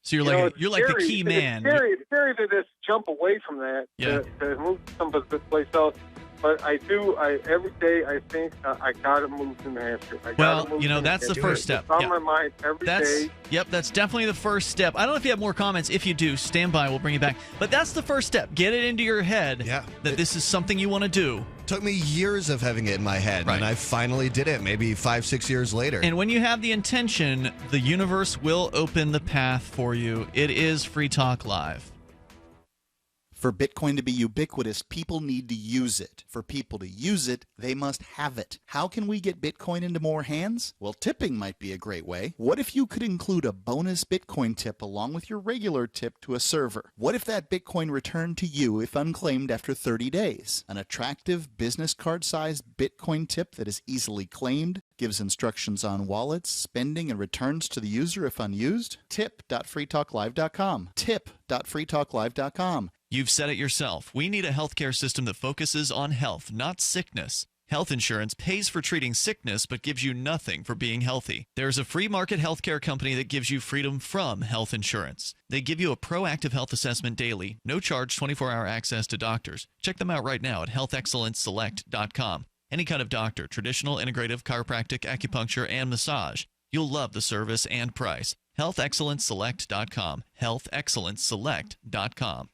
so you're like the key man. It's scary to just jump away from that to move someplace else. But every day I think I gotta move to New Hampshire. That's the first step. It's on my mind every day. Yep, that's definitely the first step. I don't know if you have more comments. If you do, stand by. We'll bring you back. But that's the first step. Get it into your head that this is something you want to do. Took me years of having it in my head, and I finally did it, maybe 5-6 years later. And when you have the intention, the universe will open the path for you. It is Free Talk Live. For Bitcoin to be ubiquitous, people need to use it. For people to use it, they must have it. How can we get Bitcoin into more hands? Well, tipping might be a great way. What if you could include a bonus Bitcoin tip along with your regular tip to a server? What if that Bitcoin returned to you if unclaimed after 30 days? An attractive business card-sized Bitcoin tip that is easily claimed, gives instructions on wallets, spending, and returns to the user if unused? Tip.freetalklive.com. Tip.freetalklive.com. You've said it yourself. We need a healthcare system that focuses on health, not sickness. Health insurance pays for treating sickness but gives you nothing for being healthy. There's a free market healthcare company that gives you freedom from health insurance. They give you a proactive health assessment daily, no charge 24-hour access to doctors. Check them out right now at healthexcellenceselect.com. Any kind of doctor, traditional, integrative, chiropractic, acupuncture, and massage. You'll love the service and price. healthexcellenceselect.com. healthexcellenceselect.com.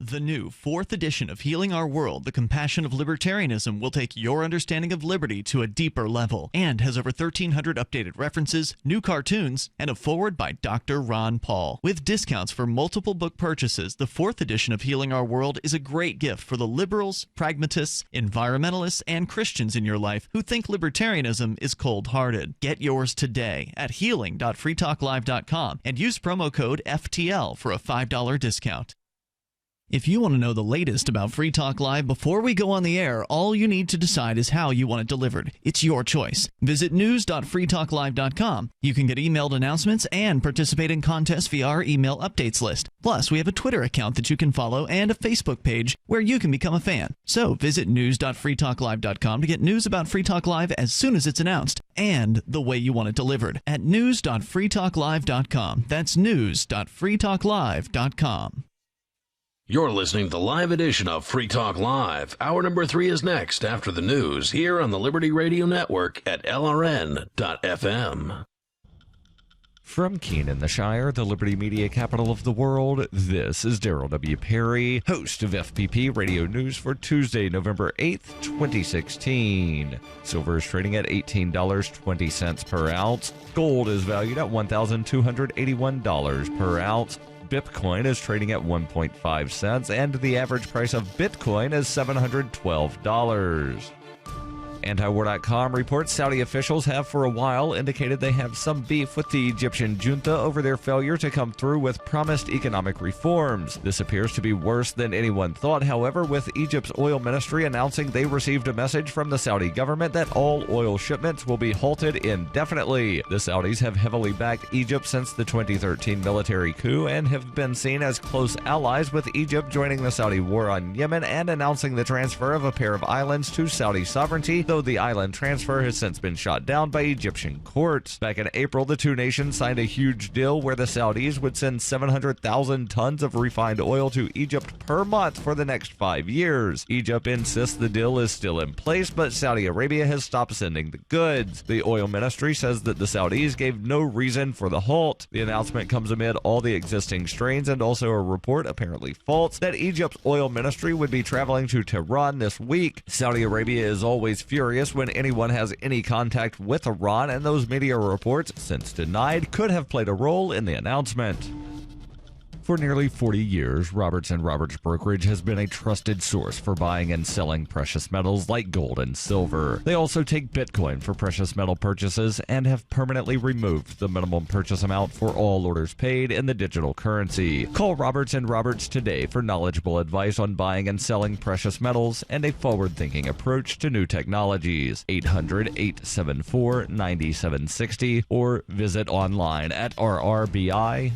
The new 4th edition of Healing Our World, The Compassion of Libertarianism, will take your understanding of liberty to a deeper level and has over 1,300 updated references, new cartoons, and a foreword by Dr. Ron Paul. With discounts for multiple book purchases, the 4th edition of Healing Our World is a great gift for the liberals, pragmatists, environmentalists, and Christians in your life who think libertarianism is cold-hearted. Get yours today at healing.freetalklive.com and use promo code FTL for a $5 discount. If you want to know the latest about Free Talk Live before we go on the air, all you need to decide is how you want it delivered. It's your choice. Visit news.freetalklive.com. You can get emailed announcements and participate in contests via our email updates list. Plus, we have a Twitter account that you can follow and a Facebook page where you can become a fan. So visit news.freetalklive.com to get news about Free Talk Live as soon as it's announced and the way you want it delivered at news.freetalklive.com. That's news.freetalklive.com. You're listening to the live edition of Free Talk Live. Hour number 3 is next after the news here on the Liberty Radio Network at LRN.FM. From Keene in the Shire, the Liberty Media capital of the world, this is Daryl W. Perry, host of FPP Radio News for Tuesday, November 8th, 2016. Silver is trading at $18.20 per ounce. Gold is valued at $1,281 per ounce. Bitcoin is trading at 1.5 cents, and the average price of Bitcoin is $712. Antiwar.com reports Saudi officials have for a while indicated they have some beef with the Egyptian junta over their failure to come through with promised economic reforms. This appears to be worse than anyone thought, however, with Egypt's oil ministry announcing they received a message from the Saudi government that all oil shipments will be halted indefinitely. The Saudis have heavily backed Egypt since the 2013 military coup and have been seen as close allies, with Egypt joining the Saudi war on Yemen and announcing the transfer of a pair of islands to Saudi sovereignty, though the island transfer has since been shot down by Egyptian courts. Back in April, the two nations signed a huge deal where the Saudis would send 700,000 tons of refined oil to Egypt per month for the next 5 years. Egypt insists the deal is still in place, but Saudi Arabia has stopped sending the goods. The oil ministry says that the Saudis gave no reason for the halt. The announcement comes amid all the existing strains and also a report, apparently false, that Egypt's oil ministry would be traveling to Tehran this week. Saudi Arabia is always furious furious when anyone has any contact with Iran, and those media reports, since denied, could have played a role in the announcement. For nearly 40 years, Roberts & Roberts Brokerage has been a trusted source for buying and selling precious metals like gold and silver. They also take Bitcoin for precious metal purchases and have permanently removed the minimum purchase amount for all orders paid in the digital currency. Call Roberts & Roberts today for knowledgeable advice on buying and selling precious metals and a forward-thinking approach to new technologies. 800-874-9760 or visit online at rrbi.co.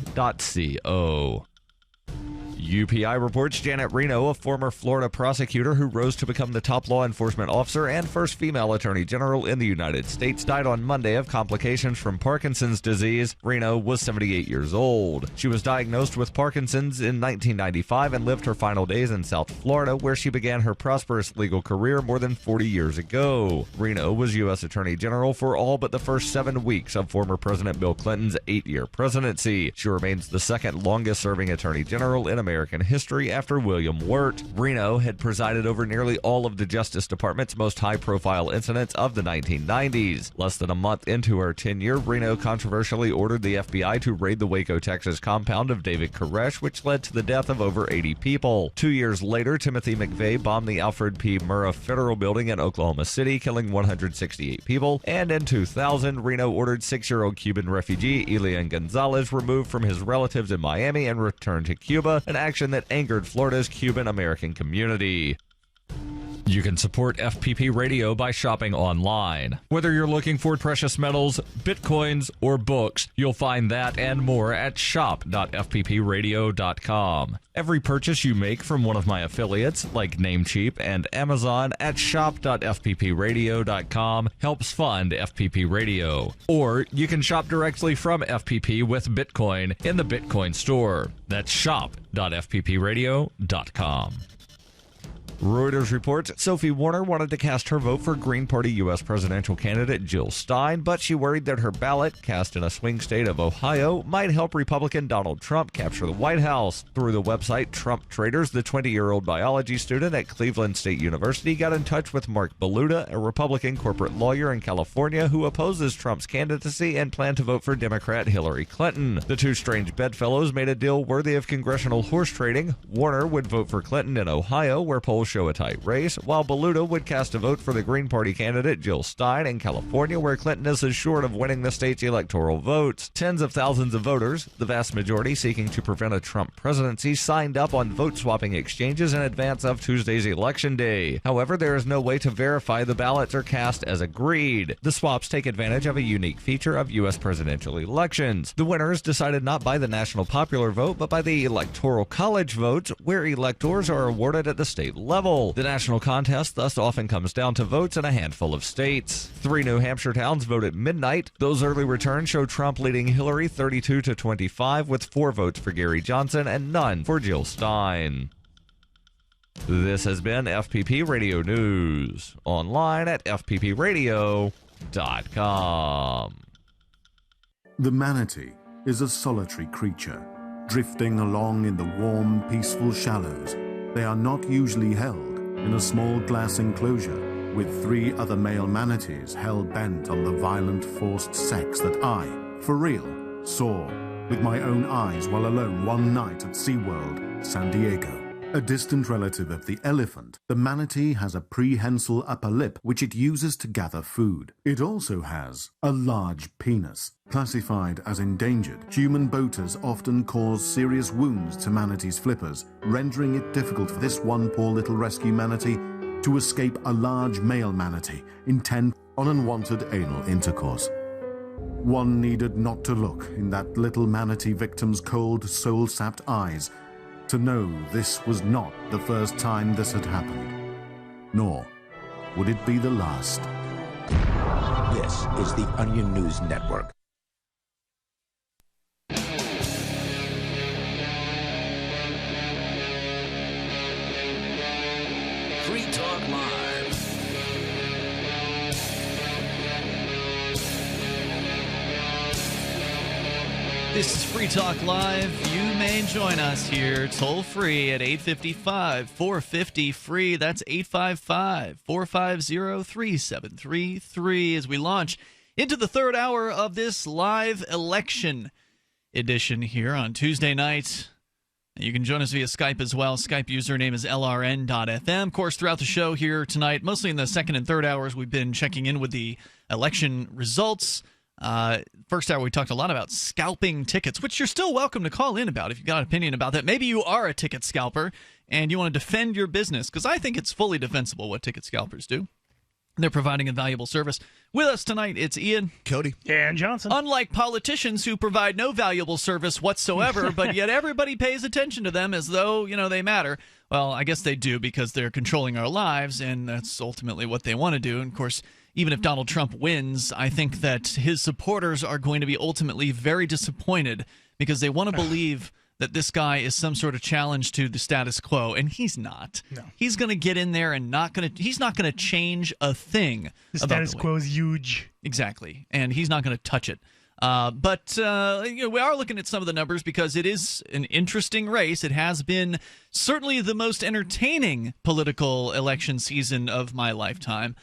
UPI reports Janet Reno, a former Florida prosecutor who rose to become the top law enforcement officer and first female attorney general in the United States, died on Monday of complications from Parkinson's disease. Reno was 78 years old. She was diagnosed with Parkinson's in 1995 and lived her final days in South Florida, where she began her prosperous legal career more than 40 years ago. Reno was U.S. Attorney General for all but the first 7 weeks of former President Bill Clinton's 8-year presidency. She remains the second longest-serving Attorney General in American history after William Wirt. Reno had presided over nearly all of the Justice Department's most high-profile incidents of the 1990s. Less than a month into her tenure, Reno controversially ordered the FBI to raid the Waco, Texas compound of David Koresh, which led to the death of over 80 people. 2 years later, Timothy McVeigh bombed the Alfred P. Murrah Federal Building in Oklahoma City, killing 168 people. And in 2000, Reno ordered 6-year-old Cuban refugee Elian Gonzalez removed from his relatives in Miami and returned to Cuba, an action that angered Florida's Cuban-American community. You can support FPP Radio by shopping online. Whether you're looking for precious metals, bitcoins, or books, you'll find that and more at shop.fppradio.com. Every purchase you make from one of my affiliates, like Namecheap and Amazon, at shop.fppradio.com helps fund FPP Radio. Or you can shop directly from FPP with Bitcoin in the Bitcoin store. That's shop.fppradio.com. Reuters reports Sophie Warner wanted to cast her vote for Green Party U.S. presidential candidate Jill Stein, but she worried that her ballot, cast in a swing state of Ohio, might help Republican Donald Trump capture the White House. Through the website Trump Traders, the 20-year-old biology student at Cleveland State University got in touch with Mark Beluda, a Republican corporate lawyer in California who opposes Trump's candidacy and planned to vote for Democrat Hillary Clinton. The two strange bedfellows made a deal worthy of congressional horse trading. Warner would vote for Clinton in Ohio, where polls show a tight race, while Beluda would cast a vote for the Green Party candidate Jill Stein in California, where Clinton is assured of winning the state's electoral votes. Tens of thousands of voters, the vast majority seeking to prevent a Trump presidency, signed up on vote-swapping exchanges in advance of Tuesday's election day. However, there is no way to verify the ballots are cast as agreed. The swaps take advantage of a unique feature of U.S. presidential elections. The winners decided not by the national popular vote, but by the Electoral College votes, where electors are awarded at the state level. The national contest thus often comes down to votes in a handful of states. 3 New Hampshire towns vote at midnight. Those early returns show Trump leading Hillary 32-25, with 4 votes for Gary Johnson and none for Jill Stein. This has been FPP Radio News, online at fppradio.com. The manatee is a solitary creature, drifting along in the warm, peaceful shallows. They are not usually held in a small glass enclosure with 3 other male manatees hell-bent on the violent forced sex that I, for real, saw with my own eyes while alone one night at SeaWorld, San Diego. A distant relative of the elephant, the manatee has a prehensile upper lip which it uses to gather food. It also has a large penis. Classified as endangered, human boaters often cause serious wounds to manatees' flippers, rendering it difficult for this one poor little rescue manatee to escape a large male manatee intent on unwanted anal intercourse. One needed not to look in that little manatee victim's cold, soul-sapped eyes to know this was not the first time this had happened, nor would it be the last. This is the Onion News Network. Free Talk Live. This is Free Talk Live. You may join us here toll free at 855-450-FREE. That's 855-450-3733 as we launch into the third hour of this live election edition here on Tuesday night. You can join us via Skype as well. Skype username is lrn.fm. Of course, throughout the show here tonight, mostly in the second and third hours, we've been checking in with the election results. First hour, we talked a lot about scalping tickets, which you're still welcome to call in about if you've got an opinion about that. Maybe you are a ticket scalper and you want to defend your business, because I think it's fully defensible what ticket scalpers do. They're providing a valuable service. With us tonight, it's Ian, Cody, and Johnson. Unlike politicians who provide no valuable service whatsoever, but yet everybody pays attention to them as though, they matter. Well, I guess they do, because they're controlling our lives, and that's ultimately what they want to do. And, of course, even if Donald Trump wins, I think that his supporters are going to be ultimately very disappointed, because they want to believe that this guy is some sort of challenge to the status quo, and he's not. No. He's going to get in there and he's not going to change a thing. The status quo is huge. Exactly, and he's not going to touch it. But we are looking at some of the numbers, because it is an interesting race. It has been certainly the most entertaining political election season of my lifetime,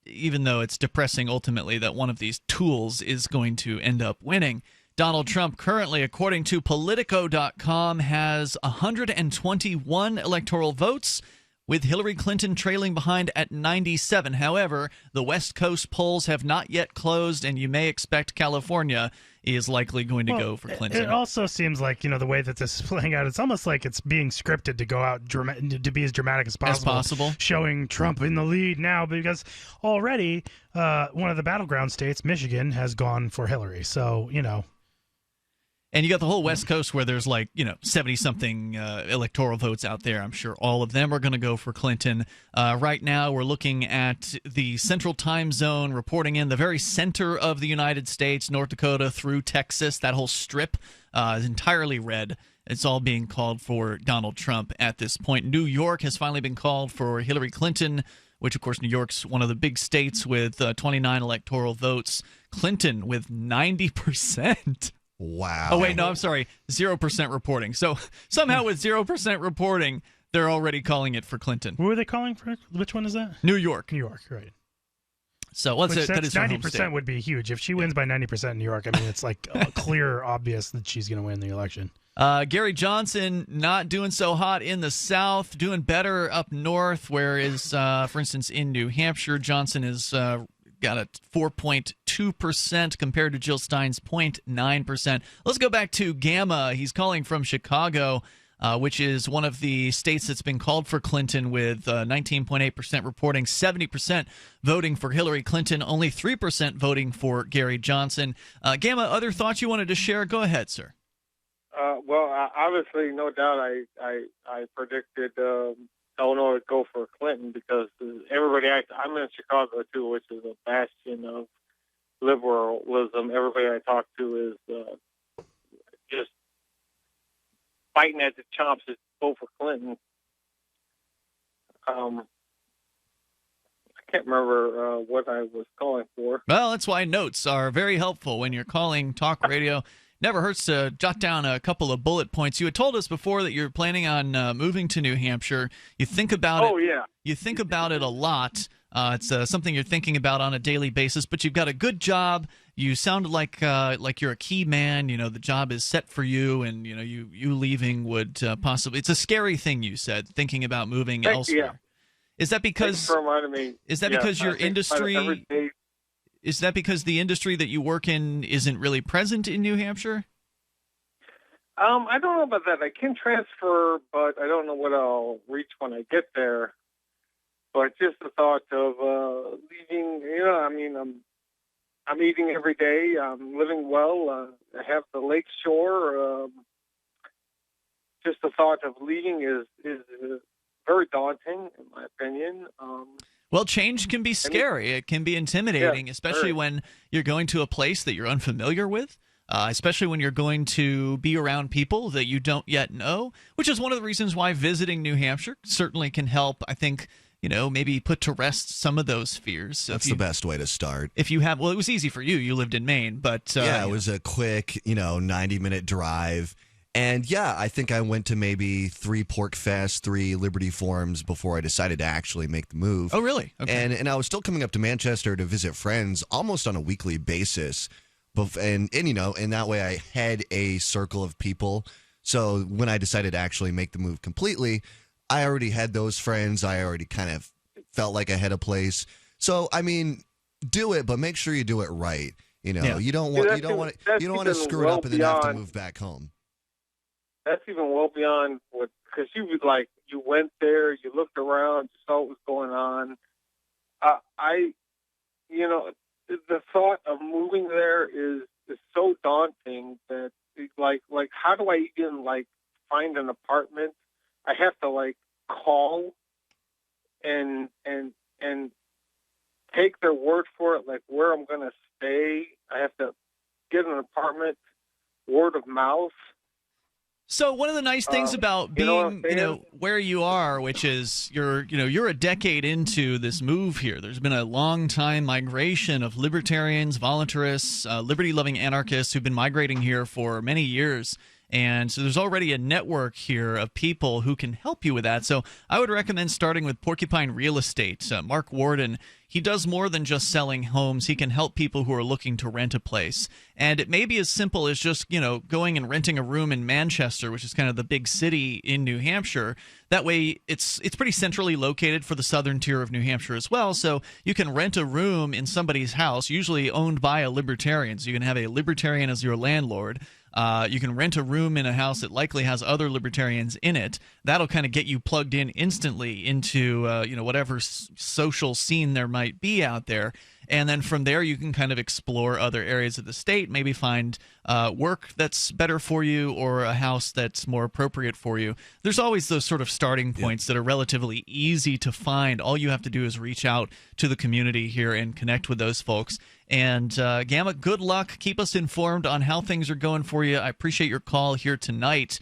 even though it's depressing ultimately that one of these tools is going to end up winning. Donald Trump currently, according to Politico.com, has 121 electoral votes, with Hillary Clinton trailing behind at 97. However, the West Coast polls have not yet closed, and you may expect California is likely going to go for Clinton. It also seems like, the way that this is playing out, it's almost like it's being scripted to go out to be as dramatic as possible. Showing Trump in the lead now, because already one of the battleground states, Michigan, has gone for Hillary. So, And you got the whole West Coast where there's 70-something electoral votes out there. I'm sure all of them are going to go for Clinton. Right now, we're looking at the Central Time Zone reporting in the very center of the United States, North Dakota through Texas. That whole strip is entirely red. It's all being called for Donald Trump at this point. New York has finally been called for Hillary Clinton, which, of course, New York's one of the big states with 29 electoral votes. Clinton with 90%. Wow. Oh, wait, no, I'm sorry. 0% reporting. So somehow with 0% reporting, they're already calling it for Clinton. Who are they calling for? Which one is that? New York. New York, right. So that is 90% would be huge. If she wins by 90% in New York, it's clear, obvious that she's going to win the election. Gary Johnson not doing so hot in the South, doing better up north, whereas, for instance, in New Hampshire, Johnson is got a 4.2% compared to Jill Stein's 0.9%. Let's go back to Gamma. He's calling from Chicago, which is one of the states that's been called for Clinton, with 19.8% reporting, 70% voting for Hillary Clinton, only 3% voting for Gary Johnson. Gamma, other thoughts you wanted to share? Go ahead, sir. Well, obviously, no doubt, I predicted Illinois would go for Clinton, because I'm in Chicago too, which is a bastion of liberalism. Everybody I talk to is just fighting at the chops to vote for Clinton. I can't remember what I was calling for. Well, that's why notes are very helpful when you're calling talk radio. Never hurts to jot down a couple of bullet points. You had told us before that you're planning on moving to New Hampshire. You think about it. Oh, yeah. You think about it a lot. It's something you're thinking about on a daily basis, but you've got a good job. You sound like you're a key man. The job is set for you, and you leaving would possibly. It's a scary thing, you said, thinking about moving elsewhere. Yeah. Is that because? Thanks for reminding me. Is that because your industry? Is that because the industry that you work in isn't really present in New Hampshire? I don't know about that. I can transfer, but I don't know what I'll reach when I get there. But just the thought of leaving, I'm eating every day. I'm living well. I have the lake shore. Just the thought of leaving is very daunting, in my opinion. Well, change can be scary. It can be intimidating, especially when you're going to a place that you're unfamiliar with, especially when you're going to be around people that you don't yet know, which is one of the reasons why visiting New Hampshire certainly can help, I think, maybe put to rest some of those fears. So That's the best way to start. If you have, well, it was easy for you. You lived in Maine, but yeah, it was a quick, 90-minute drive. And yeah, I think I went to maybe 3 Pork Fest, 3 Liberty Forums before I decided to actually make the move. Oh, really? Okay. And I was still coming up to Manchester to visit friends almost on a weekly basis. And that way I had a circle of people. So when I decided to actually make the move completely, I already had those friends. I already kind of felt like I had a place. So, I mean, do it, but make sure you do it right. You don't want to screw it up and then have to move back home. That's even well beyond what, because you went there, you looked around, you saw what was going on. The thought of moving there is so daunting that how do I even find an apartment? I have to call and take their word for it, where I'm going to stay. I have to get an apartment, word of mouth. So one of the nice things about being, where you are, which is you're a decade into this move here. There's been a long time migration of libertarians, voluntarists, liberty-loving anarchists who've been migrating here for many years. And so there's already a network here of people who can help you with that. So I would recommend starting with Porcupine Real Estate. Mark Warden, he does more than just selling homes. He can help people who are looking to rent a place. And it may be as simple as just, going and renting a room in Manchester, which is kind of the big city in New Hampshire. That way it's pretty centrally located for the southern tier of New Hampshire as well. So you can rent a room in somebody's house, usually owned by a libertarian. So you can have a libertarian as your landlord. You can rent a room in a house that likely has other libertarians in it. That'll kind of get you plugged in instantly into whatever social scene there might be out there. And then from there, you can kind of explore other areas of the state, maybe find work that's better for you or a house that's more appropriate for you. There's always those sort of starting points that are relatively easy to find. All you have to do is reach out to the community here and connect with those folks. And Gamma, good luck. Keep us informed on how things are going for you. I appreciate your call here tonight.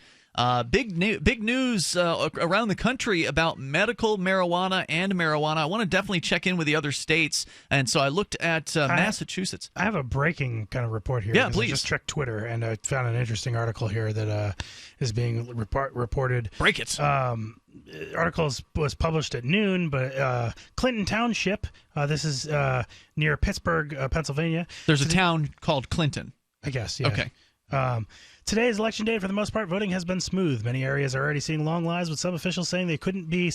Big news around the country about medical marijuana and marijuana. I want to definitely check in with the other states, and so I looked at Massachusetts. I have a breaking kind of report here. Yeah, please. I just checked Twitter, and I found an interesting article here that is being reported. Break it. Article was published at noon, but Clinton Township, this is near Pittsburgh, Pennsylvania. There's a town called Clinton. I guess, yeah. Okay. Today is election day. For the most part, voting has been smooth. Many areas are already seeing long lines, with some officials saying they wouldn't be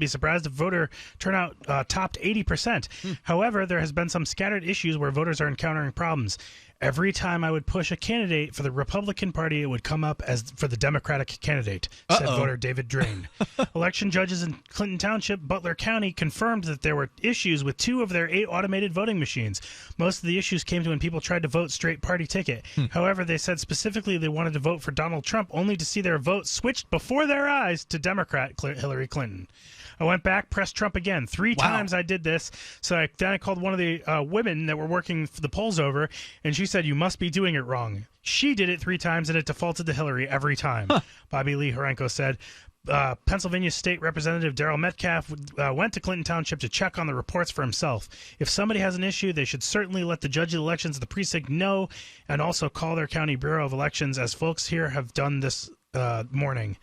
surprised if voter turnout topped 80%. However, there has been some scattered issues where voters are encountering problems. Every time I would push a candidate for the Republican Party, it would come up as for the Democratic candidate, said voter David Drain. Election judges in Clinton Township, Butler County, confirmed that there were issues with 2 of their 8 automated voting machines. Most of the issues came to when people tried to vote straight party ticket. However, they said specifically they wanted to vote for Donald Trump only to see their vote switched before their eyes to Democrat Hillary Clinton. I went back, pressed Trump again. 3 times I did this. So then I called one of the women that were working for the polls over, and she said, "You must be doing it wrong." She did it 3 times, and it defaulted to Hillary every time. Bobby Lee Horenko said. Pennsylvania State Representative Darrell Metcalf went to Clinton Township to check on the reports for himself. If somebody has an issue, they should certainly let the judge of elections at the precinct know, and also call their county bureau of elections, as folks here have done this morning.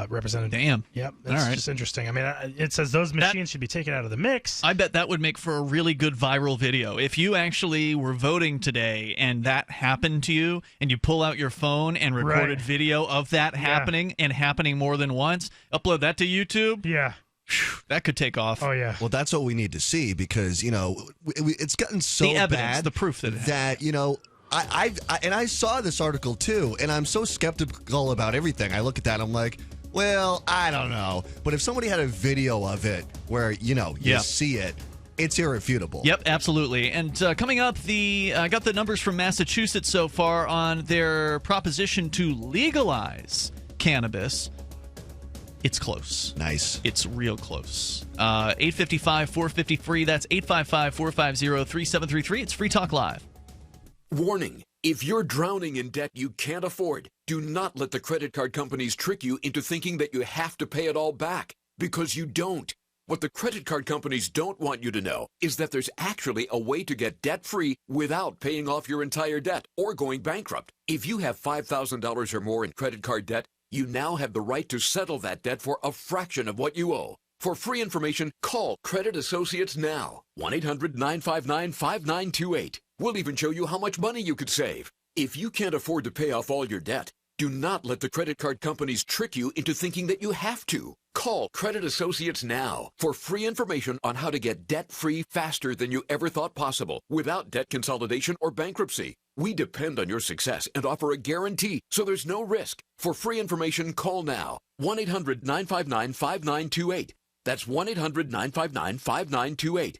Representative. Damn. Yep. That's just interesting. I mean, it says those machines should be taken out of the mix. I bet that would make for a really good viral video. If you actually were voting today and that happened to you, and you pull out your phone and recorded video of that happening and happening more than once, upload that to YouTube. Yeah. That could take off. Oh, yeah. Well, that's what we need to see because, it's gotten so the evidence, bad. The proof that I saw this article too, and I'm so skeptical about everything. I look at that, I'm like, well, I don't know. But if somebody had a video of it where, you see it, it's irrefutable. Yep, absolutely. And coming up, I got the numbers from Massachusetts so far on their proposition to legalize cannabis. It's close. Nice. It's real close. 855-450-FREE. That's 855-450-3733. It's Free Talk Live. Warning. If you're drowning in debt you can't afford, do not let the credit card companies trick you into thinking that you have to pay it all back, because you don't. What the credit card companies don't want you to know is that there's actually a way to get debt-free without paying off your entire debt or going bankrupt. If you have $5,000 or more in credit card debt, you now have the right to settle that debt for a fraction of what you owe. For free information, call Credit Associates now. 1-800-959-5928. We'll even show you how much money you could save. If you can't afford to pay off all your debt, do not let the credit card companies trick you into thinking that you have to. Call Credit Associates now for free information on how to get debt-free faster than you ever thought possible without debt consolidation or bankruptcy. We depend on your success and offer a guarantee, so there's no risk. For free information, call now. 1-800-959-5928. That's 1-800-959-5928.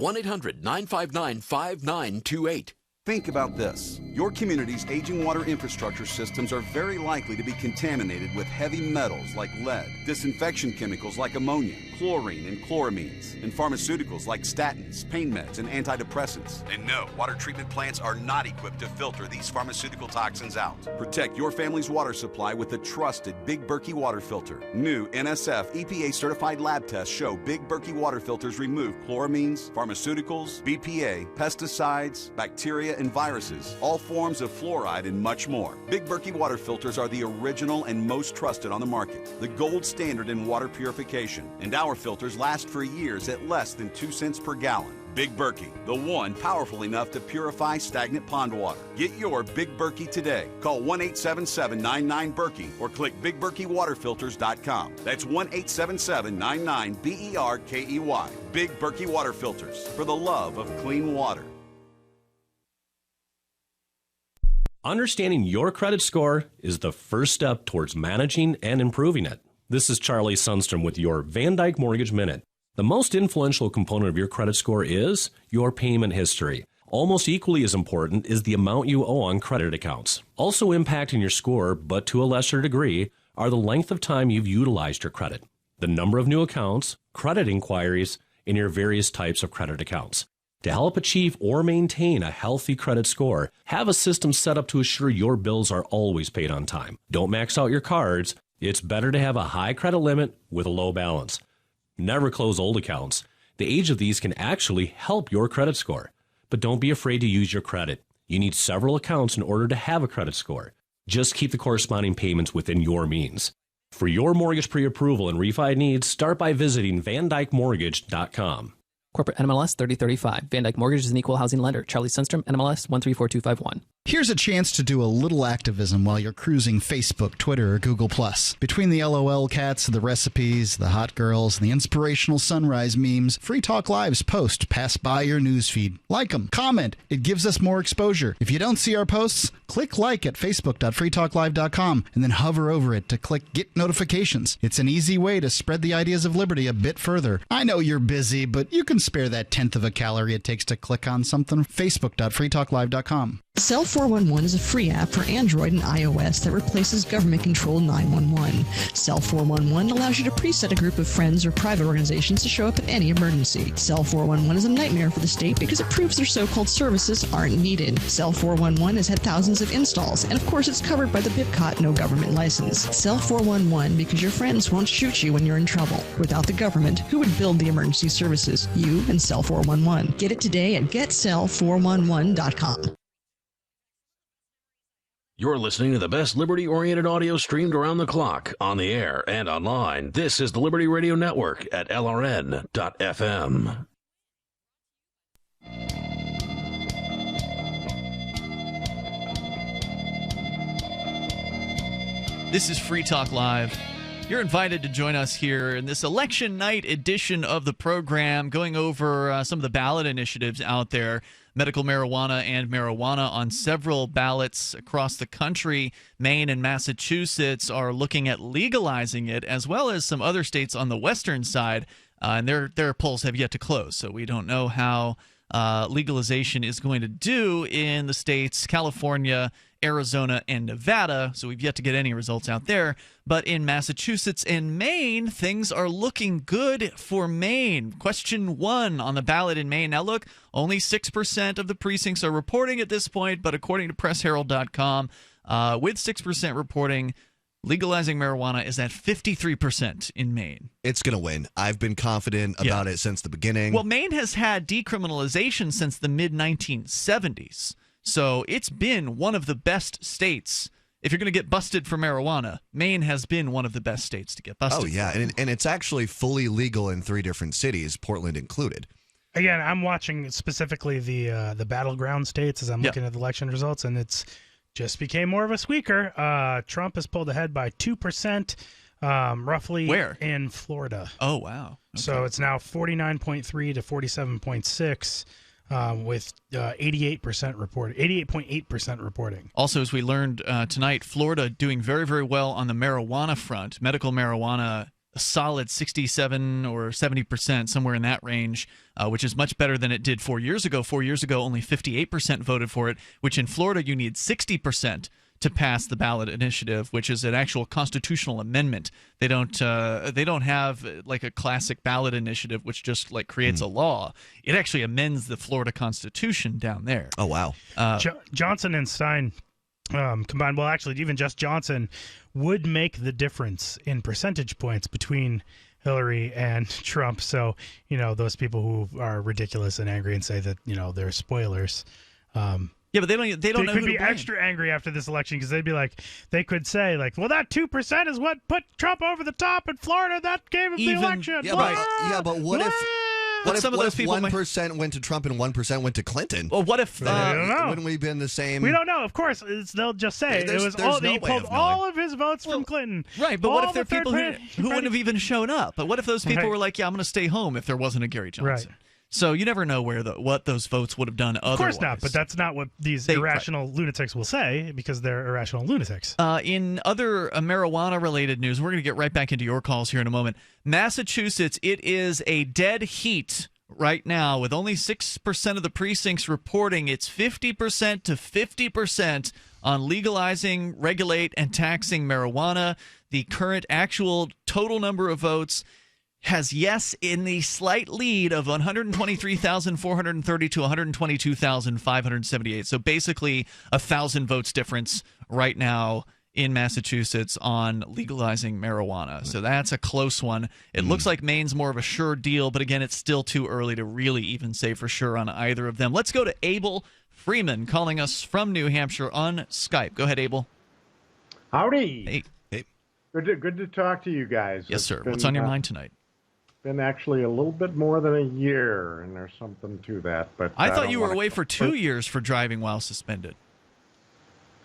1-800-959-5928. Think about this. Your community's aging water infrastructure systems are very likely to be contaminated with heavy metals like lead, disinfection chemicals like ammonia, chlorine and chloramines, and pharmaceuticals like statins, pain meds, and antidepressants. And no, water treatment plants are not equipped to filter these pharmaceutical toxins out. Protect your family's water supply with the trusted Big Berkey water filter. New NSF EPA certified lab tests show Big Berkey water filters remove chloramines, pharmaceuticals, BPA, pesticides, bacteria, and viruses, all forms of fluoride, and much more. Big Berkey water filters are the original and most trusted on the market, the gold standard in water purification, and our filters last for years at less than 2 cents per gallon. Big Berkey, the one powerful enough to purify stagnant pond water. Get your Big Berkey today. Call 1-877-99-BERKEY or click BigBerkeyWaterFilters.com. That's 1-877-99-BERKEY. Big Berkey Water Filters, for the love of clean water. Understanding your credit score is the first step towards managing and improving it. This is Charlie Sundstrom with your Van Dyke Mortgage Minute. The most influential component of your credit score is your payment history. Almost equally as important is the amount you owe on credit accounts. Also impacting your score, but to a lesser degree, are the length of time you've utilized your credit, the number of new accounts, credit inquiries, and your various types of credit accounts. To help achieve or maintain a healthy credit score, have a system set up to assure your bills are always paid on time. Don't max out your cards. It's better to have a high credit limit with a low balance. Never close old accounts. The age of these can actually help your credit score. But don't be afraid to use your credit. You need several accounts in order to have a credit score. Just keep the corresponding payments within your means. For your mortgage pre-approval and refi needs, start by visiting VanDykeMortgage.com. Corporate NMLS 3035. Van Dyke Mortgage is an equal housing lender. Charlie Sundstrom, NMLS 134251. Here's a chance to do a little activism while you're cruising Facebook, Twitter, or Google+. Between the LOL cats, the recipes, the hot girls, and the inspirational sunrise memes, Free Talk Live's posts pass by your newsfeed. Like them, comment. It gives us more exposure. If you don't see our posts, click like at facebook.freetalklive.com and then hover over it to click Get Notifications. It's an easy way to spread the ideas of liberty a bit further. I know you're busy, but you can spare that tenth of a calorie it takes to click on something. facebook.freetalklive.com. Cell 411 is a free app for Android and iOS that replaces government-controlled 911. Cell 411 allows you to preset a group of friends or private organizations to show up at any emergency. Cell 411 is a nightmare for the state because it proves their so-called services aren't needed. Cell 411 has had thousands of installs, and of course it's covered by the BIPCOT no government license. Cell 411 because your friends won't shoot you when you're in trouble. Without the government, who would build the emergency services? You and Cell 411. Get it today at getcell411.com. You're listening to the best liberty-oriented audio streamed around the clock, on the air, and online. This is the Liberty Radio Network at LRN.FM. This is Free Talk Live. You're invited to join us here in this election night edition of the program, going over some of the ballot initiatives out there. Medical marijuana and marijuana on several ballots across the country. Maine and Massachusetts are looking at legalizing it, as well as some other states on the western side, and their polls have yet to close, so we don't know how legalization is going to do in the states California, Arizona, and Nevada, so we've yet to get any results out there. But in Massachusetts and Maine, things are looking good for Maine. Question 1 on the ballot in Maine. Now look, only 6% of the precincts are reporting at this point, but according to PressHerald.com, with 6% reporting, Legalizing marijuana is at 53% in Maine. It's going to win. I've been confident about it since the beginning. Well, Maine has had decriminalization since the mid-1970s. So it's been one of the best states. If you're going to get busted for marijuana, Maine has been one of the best states to get busted. Oh, yeah. And it's actually fully legal in 3 different cities, Portland included. Again, I'm watching specifically the battleground states as I'm looking at the election results, and it's just became more of a squeaker. Trump has pulled ahead by 2%, roughly. Where? In Florida. Oh, wow. Okay. So it's now 49.3 to 47.6. With 88.8% reporting. Also, as we learned tonight, Florida doing very, very well on the marijuana front. Medical marijuana, a solid 67 or 70%, somewhere in that range, which is much better than it did 4 years ago. 4 years ago, only 58% voted for it, which in Florida you need 60% to pass the ballot initiative, which is an actual constitutional amendment. They don't have like a classic ballot initiative, which just like creates a law. It actually amends the Florida Constitution down there. Oh, wow. Johnson and Stein combined, well, actually, even just Johnson would make the difference in percentage points between Hillary and Trump. So, those people who are ridiculous and angry and say that, they're spoilers. Yeah, but they don't know could who be to blame. extra angry after this election because they'd be like, they could say like, well, that 2% is what put Trump over the top in Florida. That gave him the election. Yeah, but what if some of those people 1% went to Trump and 1% went to Clinton? Well, what if I don't know. Wouldn't we be in the same? We don't know. Of course, they'll just say There's it was no all way he pulled of all of his votes from Clinton. Right, but what All if there are the people who wouldn't have even shown up? But what if those people Right. were like, yeah, I'm going to stay home if there wasn't a Gary Johnson? Right. So you never know what those votes would have done otherwise. Of course not, but that's not what these irrational lunatics will say because they're irrational lunatics. In other marijuana-related news, we're going to get right back into your calls here in a moment. Massachusetts, it is a dead heat right now with only 6% of the precincts reporting. It's 50% to 50% on legalizing, regulate, and taxing marijuana. The current actual total number of votes has yes in the slight lead of 123,430 to 122,578. So basically 1,000 votes difference right now in Massachusetts on legalizing marijuana. So that's a close one. It looks like Maine's more of a sure deal, but again, it's still too early to really even say for sure on either of them. Let's go to Abel Freeman calling us from New Hampshire on Skype. Go ahead, Abel. Howdy. Hey. Good to talk to you guys. Yes, sir. What's on your mind tonight? Been actually a little bit more than a year, and there's something to that. But I thought you were away for 2 years for driving while suspended.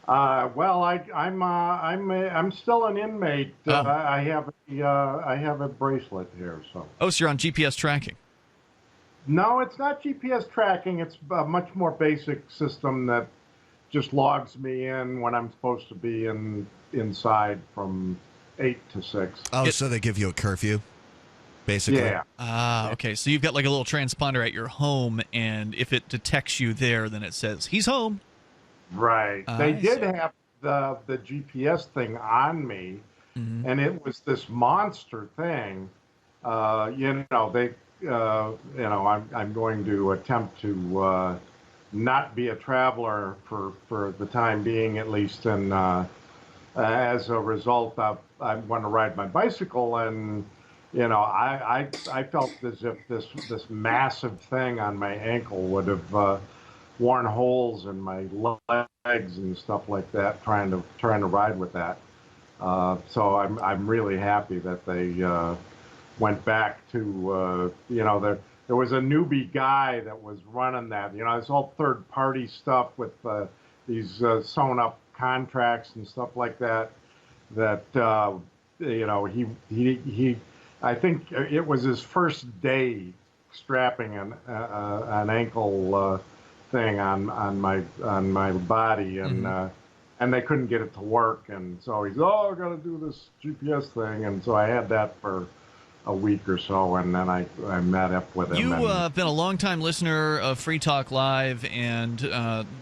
Well, I'm still an inmate. I have a bracelet here. So you're on GPS tracking. No, it's not GPS tracking. It's a much more basic system that just logs me in when I'm supposed to be inside from 8 to 6. Oh, so they give you a curfew, basically? Yeah. Okay. So you've got like a little transponder at your home, and if it detects you there, then it says, he's home. Right. They did have the GPS thing on me, and it was this monster thing. I'm going to attempt to not be a traveler for the time being, at least, and as a result, I want to ride my bicycle, and I felt as if this massive thing on my ankle would have worn holes in my legs and stuff like that, trying to ride with that. So I'm really happy that they went back to there was a newbie guy that was running that. It's all third party stuff with these sewn up contracts and stuff like that. That he I think it was his first day strapping an ankle thing on my body, and they couldn't get it to work, and so he's I got to do this GPS thing, and so I had that for a week or so, and then I met up with him. You've been a longtime listener of Free Talk Live, and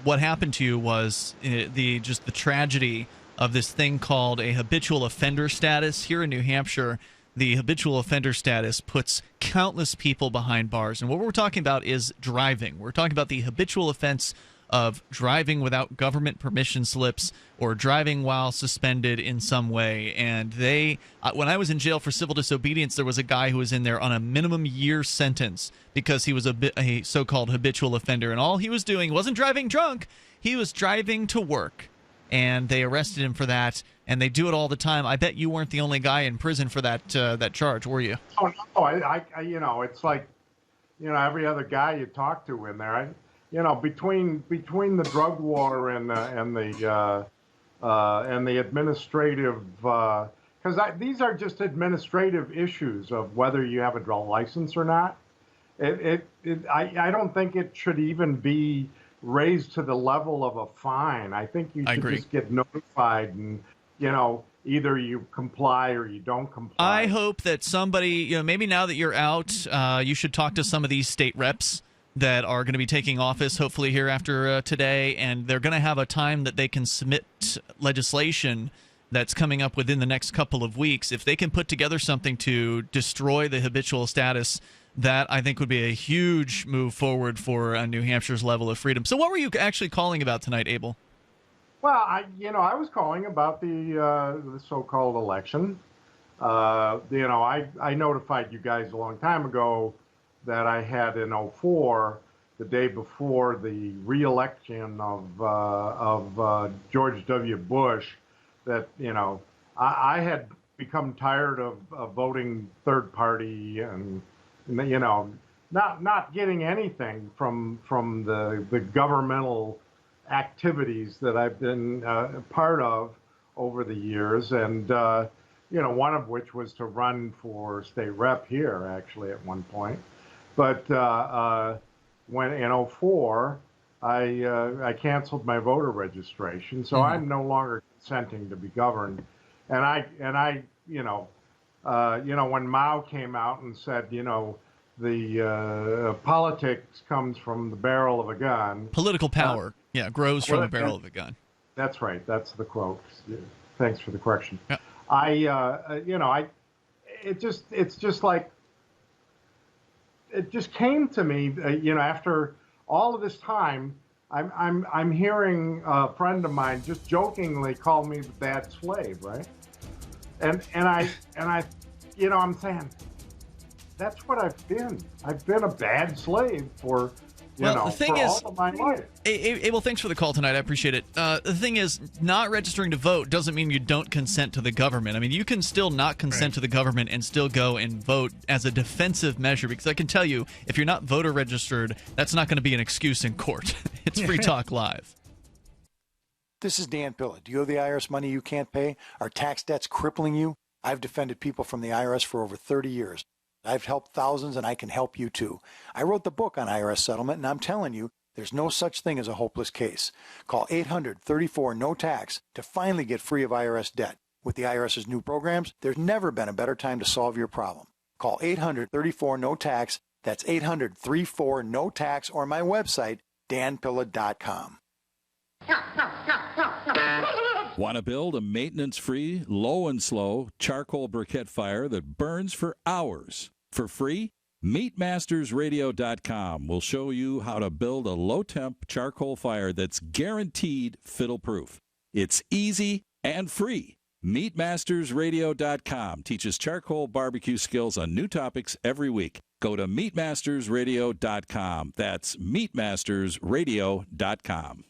what happened to you was the tragedy of this thing called a habitual offender status here in New Hampshire. The habitual offender status puts countless people behind bars, and what we're talking about is driving. We're talking about the habitual offense of driving without government permission slips or driving while suspended in some way. And when I was in jail for civil disobedience, there was a guy who was in there on a minimum year sentence because he was a so-called habitual offender, and all he was doing wasn't driving drunk, he was driving to work. And they arrested him for that, and they do it all the time. I bet you weren't the only guy in prison for that charge, were you? Oh no, I it's like, every other guy you talk to in there. Between the drug war and the administrative, because these are just administrative issues of whether you have a drug license or not. I don't think it should even be raised to the level of a fine. I think you should just get notified and, either you comply or you don't comply. I hope that somebody, maybe now that you're out, you should talk to some of these state reps that are going to be taking office hopefully here after today, and they're going to have a time that they can submit legislation that's coming up within the next couple of weeks. If they can put together something to destroy the habitual status, that I think would be a huge move forward for New Hampshire's level of freedom. So what were you actually calling about tonight, Abel? Well, I was calling about the so-called election. I notified you guys a long time ago that I had in 2004, the day before the re-election of George W. Bush, that, I had become tired of voting third party and, not getting anything from the governmental activities that I've been part of over the years, and one of which was to run for state rep here, actually, at one point. But when in 2004, I canceled my voter registration, so I'm no longer consenting to be governed. And I when Mao came out and said, the politics comes from the barrel of a gun. Political power, grows from the barrel of a gun. That's right. That's the quote. Thanks for the correction. Yeah. It's just like, it just came to me, after all of this time, I'm hearing a friend of mine just jokingly call me the bad slave, right? And I'm saying, that's what I've been. I've been a bad slave for, the thing is, all of my life. Abel, thanks for the call tonight. I appreciate it. The thing is, not registering to vote doesn't mean you don't consent to the government. I mean, you can still not consent to the government and still go and vote as a defensive measure, because I can tell you, if you're not voter registered, that's not going to be an excuse in court. It's Free Talk Live. This is Dan Pilla. Do you owe the IRS money you can't pay? Are tax debts crippling you? I've defended people from the IRS for over 30 years. I've helped thousands, and I can help you too. I wrote the book on IRS settlement, and I'm telling you, there's no such thing as a hopeless case. Call 800-34-NO-TAX to finally get free of IRS debt. With the IRS's new programs, there's never been a better time to solve your problem. Call 800-34-NO-TAX. That's 800-34-NO-TAX, or my website, danpilla.com. Want to build a maintenance-free, low and slow charcoal briquette fire that burns for hours for free? MeatMastersRadio.com will show you how to build a low-temp charcoal fire that's guaranteed fiddle-proof. It's easy and free. MeatMastersRadio.com teaches charcoal barbecue skills on new topics every week. Go to MeatMastersRadio.com. That's MeatMastersRadio.com.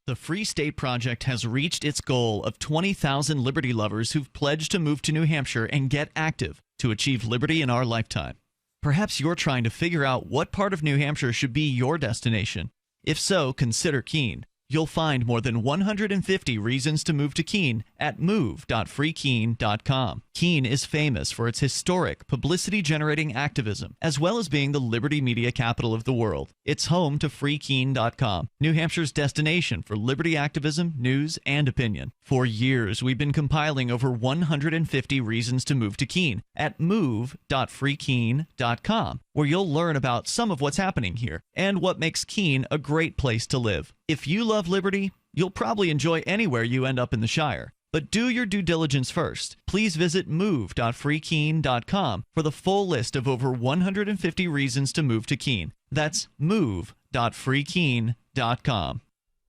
The Free State Project has reached its goal of 20,000 liberty lovers who've pledged to move to New Hampshire and get active to achieve liberty in our lifetime. Perhaps you're trying to figure out what part of New Hampshire should be your destination. If so, consider Keene. You'll find more than 150 reasons to move to Keene at move.freekeene.com. Keene is famous for its historic, publicity-generating activism, as well as being the liberty media capital of the world. It's home to freekeene.com, New Hampshire's destination for liberty activism, news, and opinion. For years, we've been compiling over 150 reasons to move to Keene at move.freekeene.com, where you'll learn about some of what's happening here and what makes Keene a great place to live. If you love liberty, you'll probably enjoy anywhere you end up in the Shire. But do your due diligence first. Please visit move.freekeene.com for the full list of over 150 reasons to move to Keene. That's move.freekeene.com. shop.freekeen.com.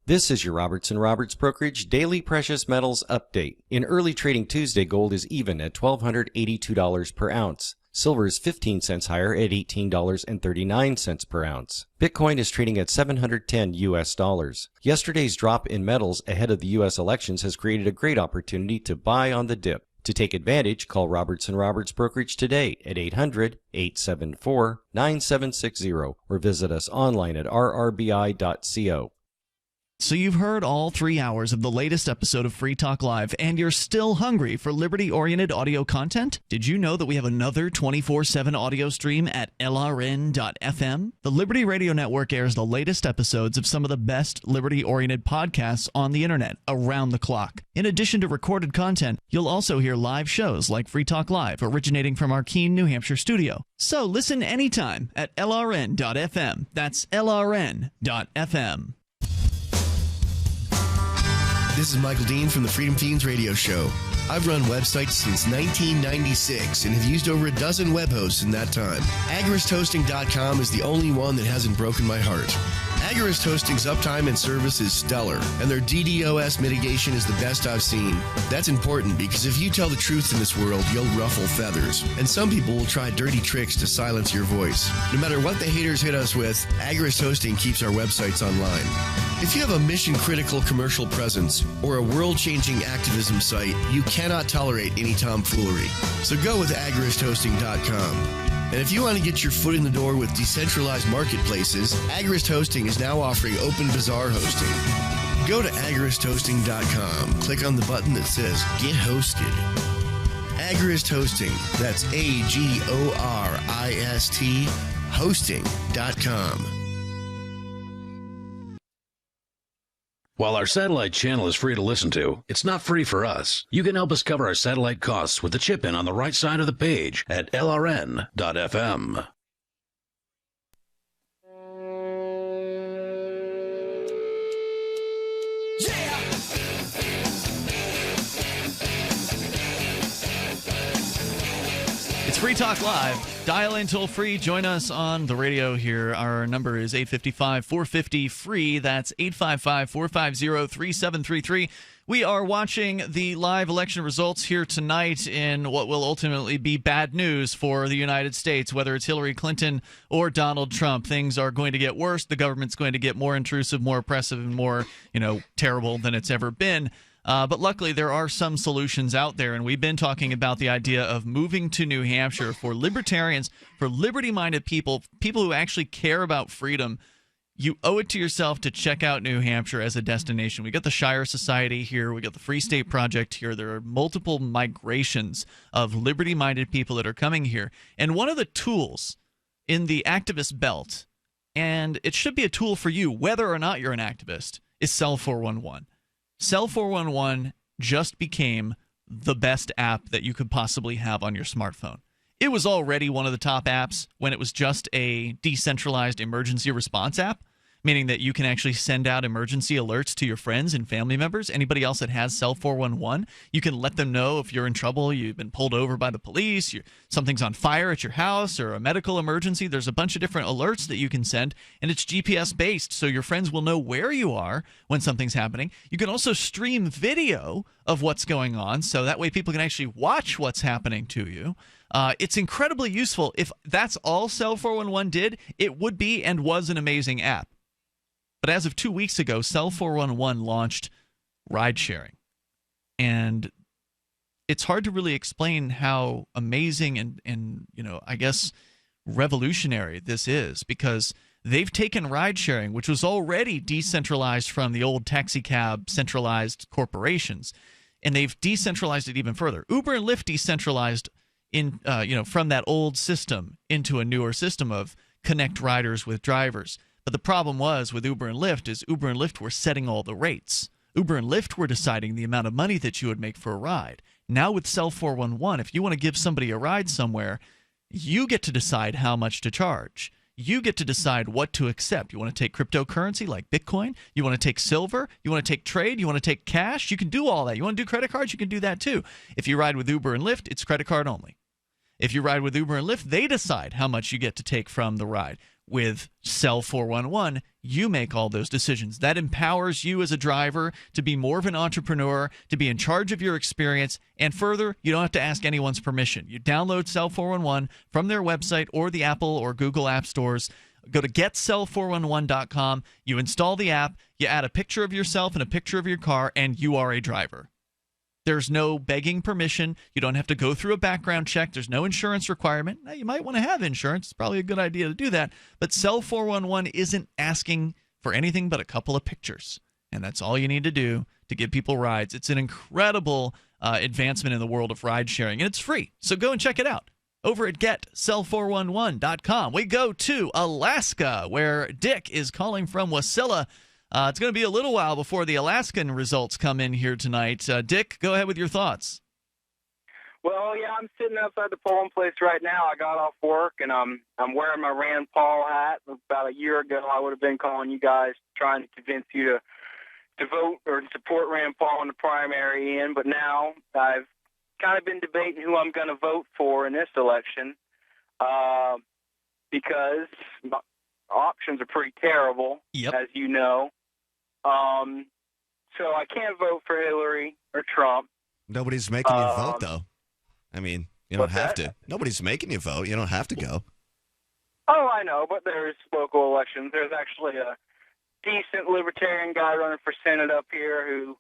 This is your Robertson Roberts Brokerage Daily Precious Metals Update. In early trading Tuesday, gold is even at $1,282 per ounce. Silver is 15 cents higher at $18.39 per ounce. Bitcoin is trading at $710 US. Yesterday's drop in metals ahead of the U.S. elections has created a great opportunity to buy on the dip. To take advantage, call Robertson Roberts Brokerage today at 800-874-9760 or visit us online at rrbi.co. So you've heard all 3 hours of the latest episode of Free Talk Live, and you're still hungry for liberty-oriented audio content? Did you know that we have another 24/7 audio stream at LRN.FM? The Liberty Radio Network airs the latest episodes of some of the best liberty-oriented podcasts on the internet around the clock. In addition to recorded content, you'll also hear live shows like Free Talk Live, originating from our Keene, New Hampshire studio. So listen anytime at LRN.FM. That's LRN.FM. This is Michael Dean from the Freedom Fiends radio show. I've run websites since 1996 and have used over a dozen web hosts in that time. AgoristHosting.com is the only one that hasn't broken my heart. Agorist Hosting's uptime and service is stellar, and their DDoS mitigation is the best I've seen. That's important because if you tell the truth in this world, you'll ruffle feathers, and some people will try dirty tricks to silence your voice. No matter what the haters hit us with, Agorist Hosting keeps our websites online. If you have a mission-critical commercial presence or a world-changing activism site, you cannot tolerate any tomfoolery. So go with AgoristHosting.com. And if you want to get your foot in the door with decentralized marketplaces, Agorist Hosting is now offering Open Bazaar hosting. Go to agoristhosting.com, click on the button that says Get Hosted. Agorist Hosting, that's AGORIST hosting.com. While our satellite channel is free to listen to, it's not free for us. You can help us cover our satellite costs with the chip-in on the right side of the page at lrn.fm. It's Free Talk Live. Dial in toll free. Join us on the radio here. Our number is 855-450-FREE. That's 855-450-3733. We are watching the live election results here tonight in what will ultimately be bad news for the United States, whether it's Hillary Clinton or Donald Trump. Things are going to get worse. The government's going to get more intrusive, more oppressive, and more, terrible than it's ever been. But luckily, there are some solutions out there, and we've been talking about the idea of moving to New Hampshire for libertarians, for liberty-minded people, people who actually care about freedom. You owe it to yourself to check out New Hampshire as a destination. We got the Shire Society here. We got the Free State Project here. There are multiple migrations of liberty-minded people that are coming here. And one of the tools in the activist belt, and it should be a tool for you whether or not you're an activist, is Cell 411. Cell 411 just became the best app that you could possibly have on your smartphone. It was already one of the top apps when it was just a decentralized emergency response app, meaning that you can actually send out emergency alerts to your friends and family members. Anybody else that has Cell 411, you can let them know if you're in trouble, you've been pulled over by the police, something's on fire at your house, or a medical emergency. There's a bunch of different alerts that you can send, and it's GPS-based, so your friends will know where you are when something's happening. You can also stream video of what's going on, so that way people can actually watch what's happening to you. It's incredibly useful. If that's all Cell 411 did, it would be and was an amazing app. But as of 2 weeks ago, Cell 411 launched ride-sharing. And it's hard to really explain how amazing and I guess revolutionary this is, because they've taken ride-sharing, which was already decentralized from the old taxi cab centralized corporations, and they've decentralized it even further. Uber and Lyft decentralized from that old system into a newer system of connect riders with drivers. But the problem was with Uber and Lyft is Uber and Lyft were setting all the rates. Uber and Lyft were deciding the amount of money that you would make for a ride. Now with Cell 411, if you want to give somebody a ride somewhere, you get to decide how much to charge. You get to decide what to accept. You want to take cryptocurrency like Bitcoin? You want to take silver? You want to take trade? You want to take cash? You can do all that. You want to do credit cards? You can do that too. If you ride with Uber and Lyft, it's credit card only. If you ride with Uber and Lyft, they decide how much you get to take from the ride. With Cell 411, you make all those decisions. That empowers you as a driver to be more of an entrepreneur, to be in charge of your experience, and further, you don't have to ask anyone's permission. You download Cell 411 from their website or the Apple or Google app stores. Go to getcell411.com, you install the app, you add a picture of yourself and a picture of your car, and you are a driver. There's no begging permission. You don't have to go through a background check. There's no insurance requirement. Now, you might want to have insurance. It's probably a good idea to do that. But Cell 411 isn't asking for anything but a couple of pictures. And that's all you need to do to give people rides. It's an incredible advancement in the world of ride sharing, and it's free. So go and check it out over at getcell411.com. We go to Alaska, where Dick is calling from Wasilla. It's going to be a little while before the Alaskan results come in here tonight. Dick, go ahead with your thoughts. Well, yeah, I'm sitting outside the polling place right now. I got off work, and I'm wearing my Rand Paul hat. About a year ago, I would have been calling you guys, trying to convince you to vote or to support Rand Paul in the primary, but now I've kind of been debating who I'm going to vote for in this election because options are pretty terrible, as you know. So I can't vote for Hillary or Trump. Nobody's making you vote, though. I mean, you don't have to. Nobody's making you vote. You don't have to go. Oh, I know, but there's local elections. There's actually a decent Libertarian guy running for Senate up here who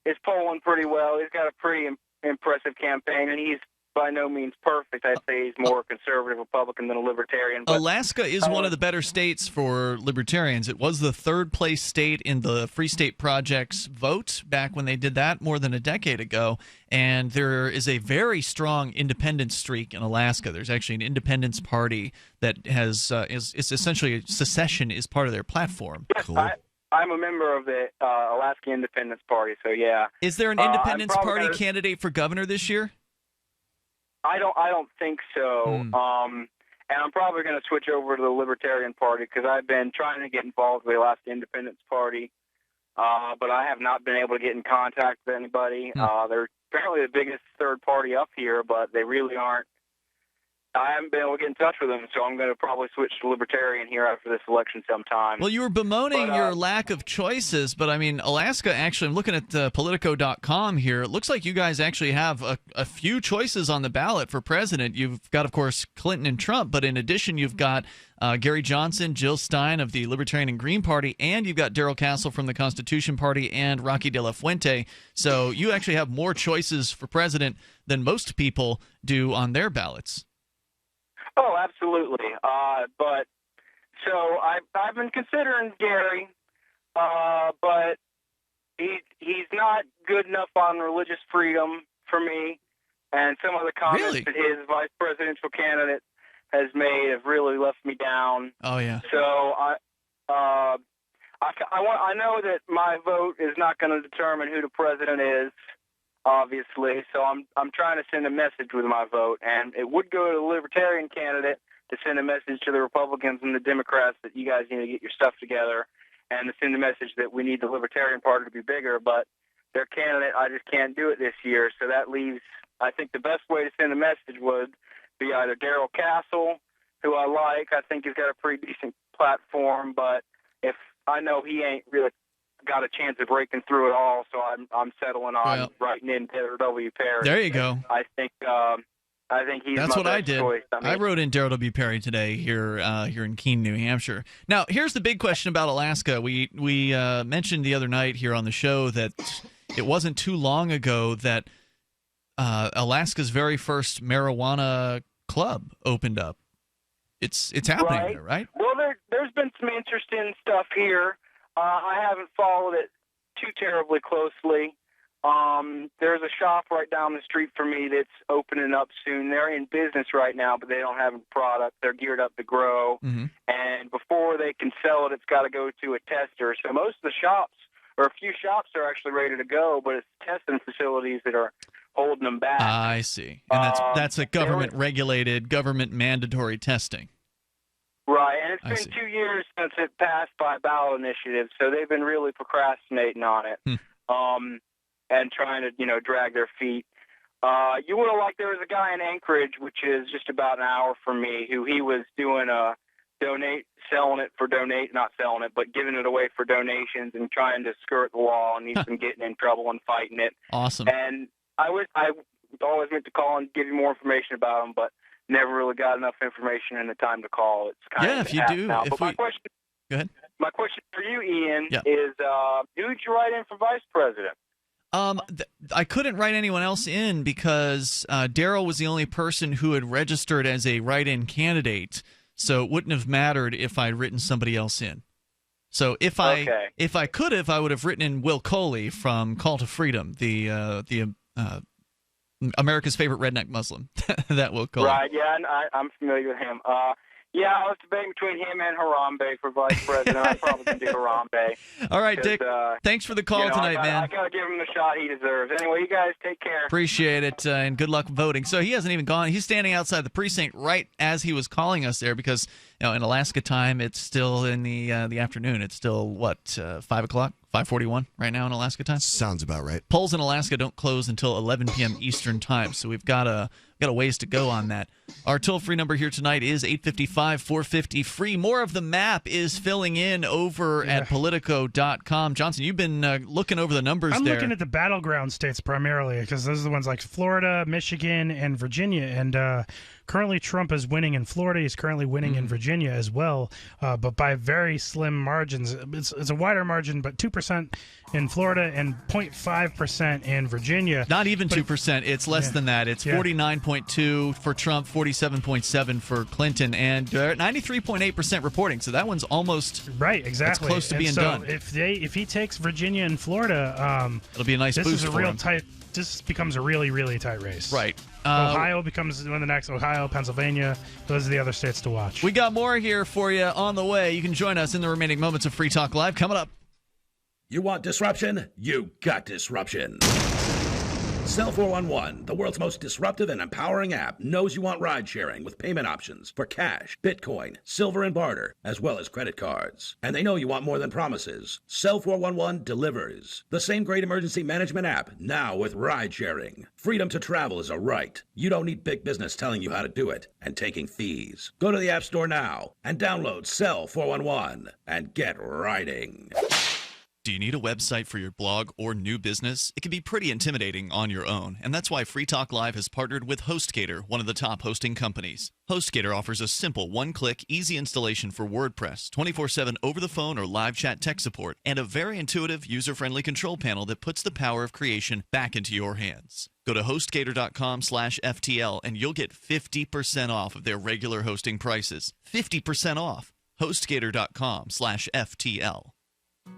is polling pretty well. He's got a pretty impressive campaign, and he's by no means perfect. I'd say he's more conservative Republican than a Libertarian. But, Alaska is one of the better states for Libertarians. It was the third-place state in the Free State Project's vote back when they did that more than a decade ago, and there is a very strong independence streak in Alaska. There's actually an independence party that has it's essentially secession is part of their platform. Cool. I'm a member of the Alaska Independence Party, so yeah. Is there an independence party candidate for governor this year? I don't think so. And I'm probably going to switch over to the Libertarian Party because I've been trying to get involved with the Alaska Independence Party, but I have not been able to get in contact with anybody. They're apparently the biggest third party up here, but they really aren't. I haven't been able to get in touch with them, so I'm going to probably switch to Libertarian here after this election sometime. Well, you were bemoaning your lack of choices, but I mean, Alaska, actually, I'm looking at Politico.com here. It looks like you guys actually have a few choices on the ballot for president. You've got, of course, Clinton and Trump, but in addition, you've got Gary Johnson, Jill Stein of the Libertarian and Green Party, and you've got Darrell Castle from the Constitution Party and Rocky De La Fuente. So you actually have more choices for president than most people do on their ballots. Oh, absolutely. But so I've been considering Gary, but he's not good enough on religious freedom for me, and some of the comments that his vice presidential candidate has made have really left me down. Oh yeah. So I know that my vote is not going to determine who the president is, obviously, so I'm trying to send a message with my vote, and it would go to the Libertarian candidate to send a message to the Republicans and the Democrats that you guys need to get your stuff together, and to send a message that we need the Libertarian Party to be bigger, but their candidate, I just can't do it this year, so that leaves, I think the best way to send a message would be either Darrell Castle, who I like. I think he's got a pretty decent platform, but if I know he ain't really got a chance of breaking through it all, so I'm settling on writing in Darrell W. Perry. There you go. I think he's That's my what best I did. choice. I wrote in Darrell W. Perry today here in Keene, New Hampshire. Now, here's the big question about Alaska. We mentioned the other night here on the show that it wasn't too long ago that Alaska's very first marijuana club opened up. It's happening there, right? Well, there's been some interesting stuff here. I haven't followed it too terribly closely. There's a shop right down the street from me that's opening up soon. They're in business right now, but they don't have a product. They're geared up to grow. Mm-hmm. And before they can sell it, it's got to go to a tester. So most of the shops, or a few shops, are actually ready to go, but it's testing facilities that are holding them back. I see. And that's a government-regulated, government-mandatory testing. Right, and it's been 2 years since it passed by ballot initiative, so they've been really procrastinating on it, and trying to, drag their feet. You would have liked, there was a guy in Anchorage, which is just about an hour from me, who he was doing a but giving it away for donations and trying to skirt the law, and he's been getting in trouble and fighting it. Awesome. And I always meant to call and give you more information about him, but never really got enough information and the time to call. It's kind of if you do. now. If But my question, go ahead. My question for you, Ian, is who'd you write in for vice president? I couldn't write anyone else in because Daryl was the only person who had registered as a write-in candidate, so it wouldn't have mattered if I'd written somebody else in. So if I could have, I would have written in Will Coley from Call to Freedom, the America's favorite redneck Muslim. That Will Coley. Right, yeah, I'm familiar with him. Yeah, I was debating between him and Harambe for vice president. I probably can do Harambe. All right, Dick. Thanks for the call tonight, man. I got to give him the shot he deserves. Anyway, you guys take care. Appreciate it, and good luck voting. So he hasn't even gone. He's standing outside the precinct right as he was calling us there because, in Alaska time, it's still in the afternoon. It's still, 5 o'clock? 5:41 right now in Alaska time? Sounds about right. Polls in Alaska don't close until 11 p.m. Eastern time, so we've got a ways to go on that. Our toll-free number here tonight is 855-450-FREE. More of the map is filling in over at Politico.com. Johnson, you've been looking over the numbers I'm there. looking at the battleground states primarily because those are the ones like Florida, Michigan, and Virginia. And currently Trump is winning in Florida. He's currently winning in Virginia as well, but by very slim margins. It's a wider margin, but 2% in Florida and 0.5% in Virginia. Not even 2%. It's less than that. It's 49.2 for Trump, 47.7 for Clinton, and 93.8% reporting. So that one's almost right. Exactly. It's close to being done. If he takes Virginia and Florida, it'll be a nice boost. This is a for real him. tight. This becomes a really, really tight race. Right. Ohio becomes one of the next. Ohio, Pennsylvania. Those are the other states to watch. We got more here for you on the way. You can join us in the remaining moments of Free Talk Live coming up. You want disruption? You got disruption. Cell 411, the world's most disruptive and empowering app, knows you want ride sharing with payment options for cash, Bitcoin, silver and barter, as well as credit cards. And they know you want more than promises. Cell 411 delivers. The same great emergency management app, now with ride sharing. Freedom to travel is a right. You don't need big business telling you how to do it and taking fees. Go to the App Store now and download Cell 411 and get riding. Do you need a website for your blog or new business? It can be pretty intimidating on your own, and that's why Free Talk Live has partnered with HostGator, one of the top hosting companies. HostGator offers a simple one-click, easy installation for WordPress, 24/7 over-the-phone or live chat tech support, and a very intuitive, user-friendly control panel that puts the power of creation back into your hands. Go to HostGator.com/FTL, and you'll get 50% off of their regular hosting prices. 50% off. HostGator.com/FTL.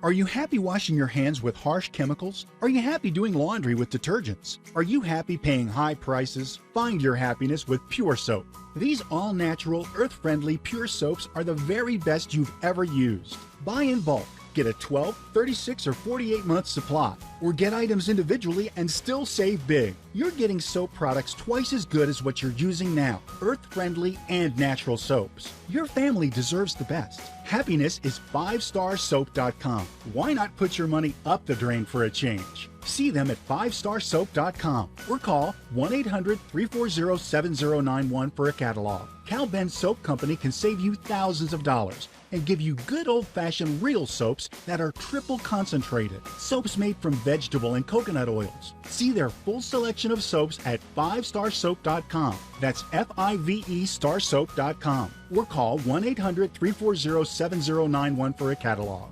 Are you happy washing your hands with harsh chemicals? Are you happy doing laundry with detergents? Are you happy paying high prices? Find your happiness with Pure Soap. These all-natural, earth-friendly Pure Soaps are the very best you've ever used. Buy in bulk. Get a 12, 36, or 48-month supply, or get items individually and still save big. You're getting soap products twice as good as what you're using now, earth-friendly and natural soaps. Your family deserves the best. Happiness is 5starsoap.com. Why not put your money up the drain for a change? See them at 5starsoap.com or call 1-800-340-7091 for a catalog. Cal Ben Soap Company can save you thousands of dollars and give you good old-fashioned real soaps that are triple concentrated. Soaps made from vegetable and coconut oils. See their full selection of soaps at 5starsoap.com. That's F-I-V-E starsoap.com. Or call 1-800-340-7091 for a catalog.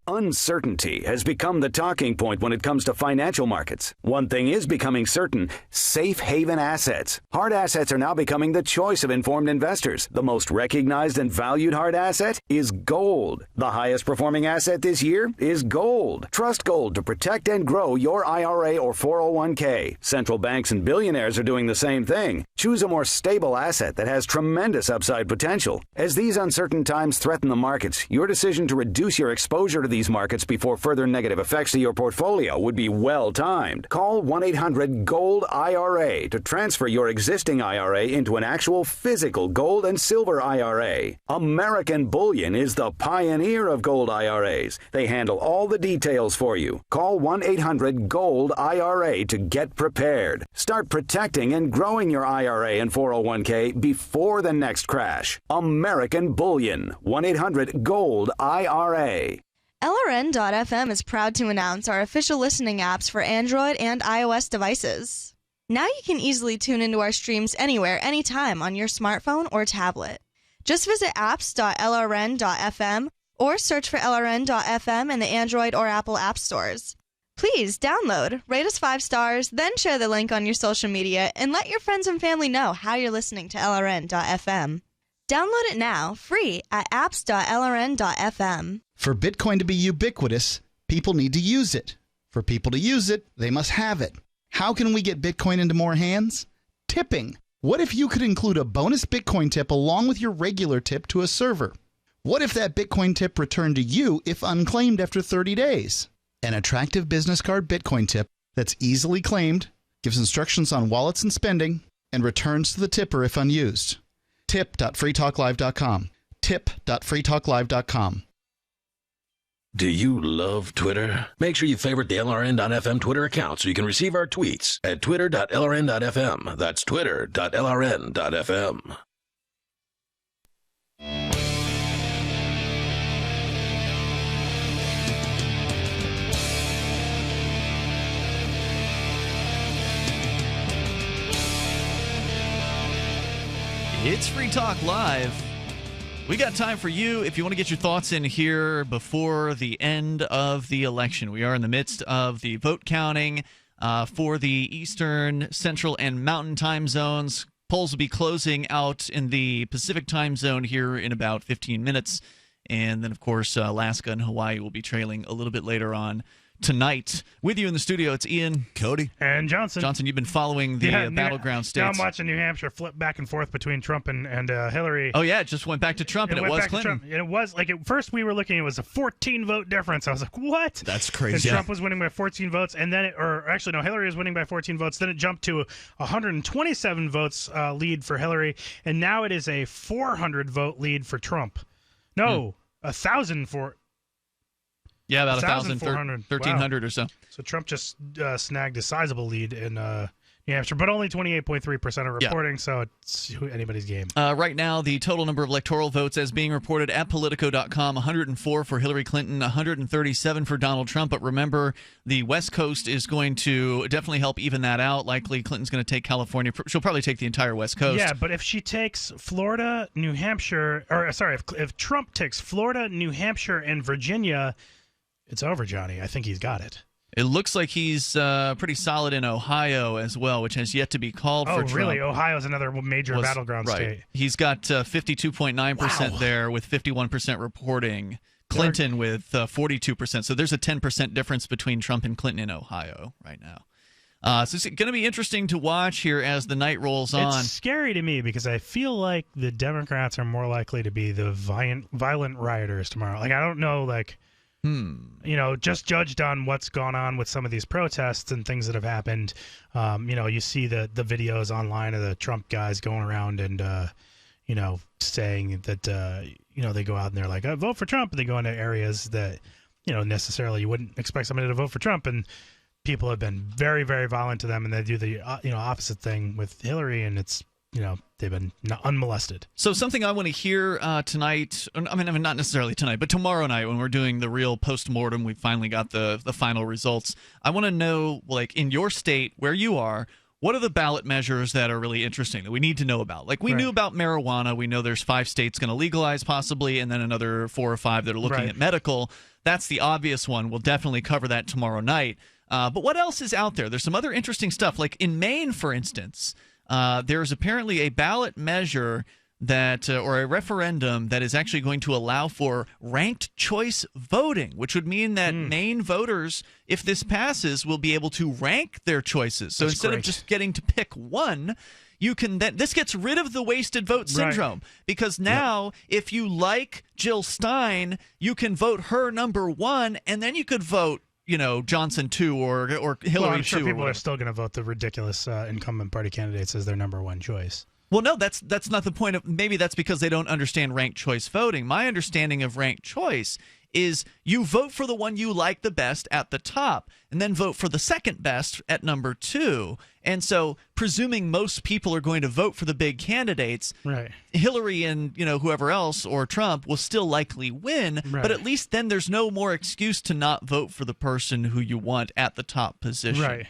Uncertainty has become the talking point when it comes to financial markets. One thing is becoming certain: safe haven assets. Hard assets are now becoming the choice of informed investors. The most recognized and valued hard asset is gold. The highest performing asset this year is gold. Trust gold to protect and grow your IRA or 401k. Central banks and billionaires are doing the same thing. Choose a more stable asset that has tremendous upside potential. As these uncertain times threaten the markets, your decision to reduce your exposure to these markets before further negative effects to your portfolio would be well timed. Call 1-800-GOLD-IRA to transfer your existing IRA into an actual physical gold and silver IRA. American Bullion is the pioneer of gold IRAs. They handle all the details for you. Call 1-800-GOLD-IRA to get prepared. Start protecting and growing your IRA and 401k before the next crash. American Bullion. 1-800-GOLD-IRA. LRN.FM is proud to announce our official listening apps for Android and iOS devices. Now you can easily tune into our streams anywhere, anytime on your smartphone or tablet. Just visit apps.lrn.fm or search for LRN.FM in the Android or Apple app stores. Please download, rate us 5 stars, then share the link on your social media and let your friends and family know how you're listening to LRN.FM. Download it now, free at apps.lrn.fm. For Bitcoin to be ubiquitous, people need to use it. For people to use it, they must have it. How can we get Bitcoin into more hands? Tipping. What if you could include a bonus Bitcoin tip along with your regular tip to a server? What if that Bitcoin tip returned to you if unclaimed after 30 days? An attractive business card Bitcoin tip that's easily claimed, gives instructions on wallets and spending, and returns to the tipper if unused. Tip.freetalklive.com. Tip.freetalklive.com. Do you love Twitter? Make sure you favorite the LRN.FM Twitter account so you can receive our tweets at twitter.lrn.fm. That's twitter.lrn.fm. It's Free Talk Live. We got time for you if you want to get your thoughts in here before the end of the election. We are in the midst of the vote counting for the Eastern, Central, and Mountain time zones. Polls will be closing out in the Pacific time zone here in about 15 minutes. And then, of course, Alaska and Hawaii will be trailing a little bit later on tonight. With you in the studio, it's Ian, Cody, and Johnson. Johnson, you've been following the battleground states. Now I'm watching New Hampshire flip back and forth between Trump and Hillary. Oh, yeah, it just went back to Trump, and it was Clinton. And it was, like, at first we were looking, it was a 14-vote difference. I was like, what? That's crazy. And Trump was winning by 14 votes, and then, Hillary was winning by 14 votes. Then it jumped to 127 votes lead for Hillary, and now it is a 400-vote lead for Trump. No, 1,000 for... Yeah, about 1,300 or so. So Trump just snagged a sizable lead in New Hampshire, but only 28.3% of reporting, so it's anybody's game. Right now, the total number of electoral votes as being reported at Politico.com, 104 for Hillary Clinton, 137 for Donald Trump. But remember, the West Coast is going to definitely help even that out. Likely, Clinton's going to take California. She'll probably take the entire West Coast. Yeah, but if she takes Florida, New Hampshire, if Trump takes Florida, New Hampshire, and Virginia, it's over, Johnny. I think he's got it. It looks like he's pretty solid in Ohio as well, which has yet to be called for Trump. Oh, really? Ohio's another major battleground state. He's got 52.9% there with 51% reporting. Clinton with 42%. So there's a 10% difference between Trump and Clinton in Ohio right now. So it's going to be interesting to watch here as the night rolls on. It's scary to me because I feel like the Democrats are more likely to be the violent rioters tomorrow. Like, I don't know, like... just judged on what's gone on with some of these protests and things that have happened. You see the videos online of the Trump guys going around and, saying that, they go out and they're like, vote for Trump. And they go into areas that, necessarily you wouldn't expect somebody to vote for Trump. And people have been very, very violent to them. And they do the, opposite thing with Hillary. And it's, they've been unmolested. So something I want to hear tonight, I mean, not necessarily tonight, but tomorrow night when we're doing the real post-mortem, we finally got the final results. I want to know, like, in your state, where you are, what are the ballot measures that are really interesting that we need to know about? Like, we knew about marijuana. We know there's 5 states going to legalize possibly, and then another 4 or 5 that are looking at medical. That's the obvious one. We'll definitely cover that tomorrow night. But what else is out there? There's some other interesting stuff. Like in Maine, for instance, there's apparently a ballot measure that, or a referendum that is actually going to allow for ranked choice voting, which would mean that Maine voters, if this passes, will be able to rank their choices. So instead of just getting to pick one, you can then, this gets rid of the wasted vote syndrome, because now if you like Jill Stein, you can vote her number one, and then you could vote, Johnson 2 or Hillary 2. Well, I'm sure people are still going to vote the ridiculous incumbent party candidates as their number one choice. Well, no, that's not the point of. Maybe that's because they don't understand ranked choice voting. My understanding of ranked choice is you vote for the one you like the best at the top, and then vote for the second best at number 2. And so, presuming most people are going to vote for the big candidates, Hillary and whoever else or Trump will still likely win. But at least then there's no more excuse to not vote for the person who you want at the top position.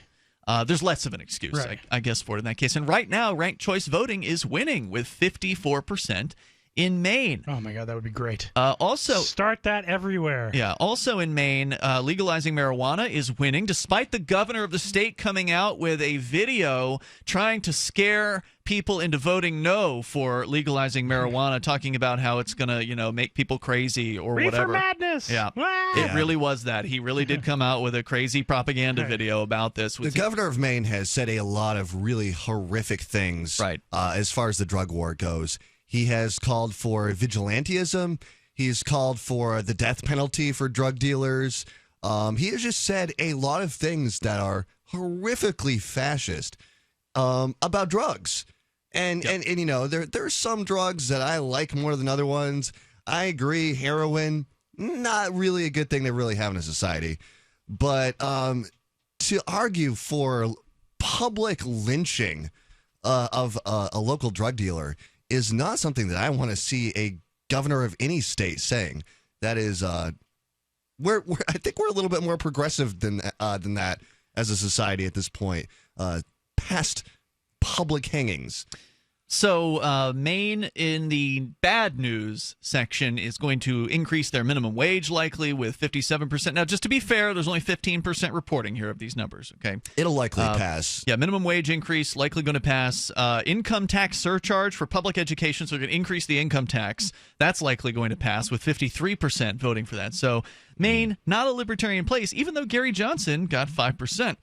There's less of an excuse, I guess, for it in that case. And right now, ranked choice voting is winning with 54% in Maine. Oh my God, that would be great. Also, start that everywhere. Yeah. Also in Maine, legalizing marijuana is winning, despite the governor of the state coming out with a video trying to scare people into voting no for legalizing marijuana, talking about how it's going to, make people crazy or whatever. Reefer madness. Yeah. It really was that. He really did come out with a crazy propaganda video about this. The governor of Maine has said a lot of really horrific things as far as the drug war goes. He has called for vigilantism. He's called for the death penalty for drug dealers. He has just said a lot of things that are horrifically fascist about drugs. And there's some drugs that I like more than other ones. I agree, heroin, not really a good thing to really have in a society. But to argue for public lynching of a local drug dealer is not something that I want to see a governor of any state saying. That is, I think we're a little bit more progressive than that as a society at this point. Past public hangings. So Maine, in the bad news section, is going to increase their minimum wage likely with 57%. Now, just to be fair, there's only 15% reporting here of these numbers, okay? It'll likely pass. Yeah, minimum wage increase likely going to pass. Income tax surcharge for public education, so they're going to increase the income tax. That's likely going to pass with 53% voting for that. So Maine, not a libertarian place, even though Gary Johnson got 5%.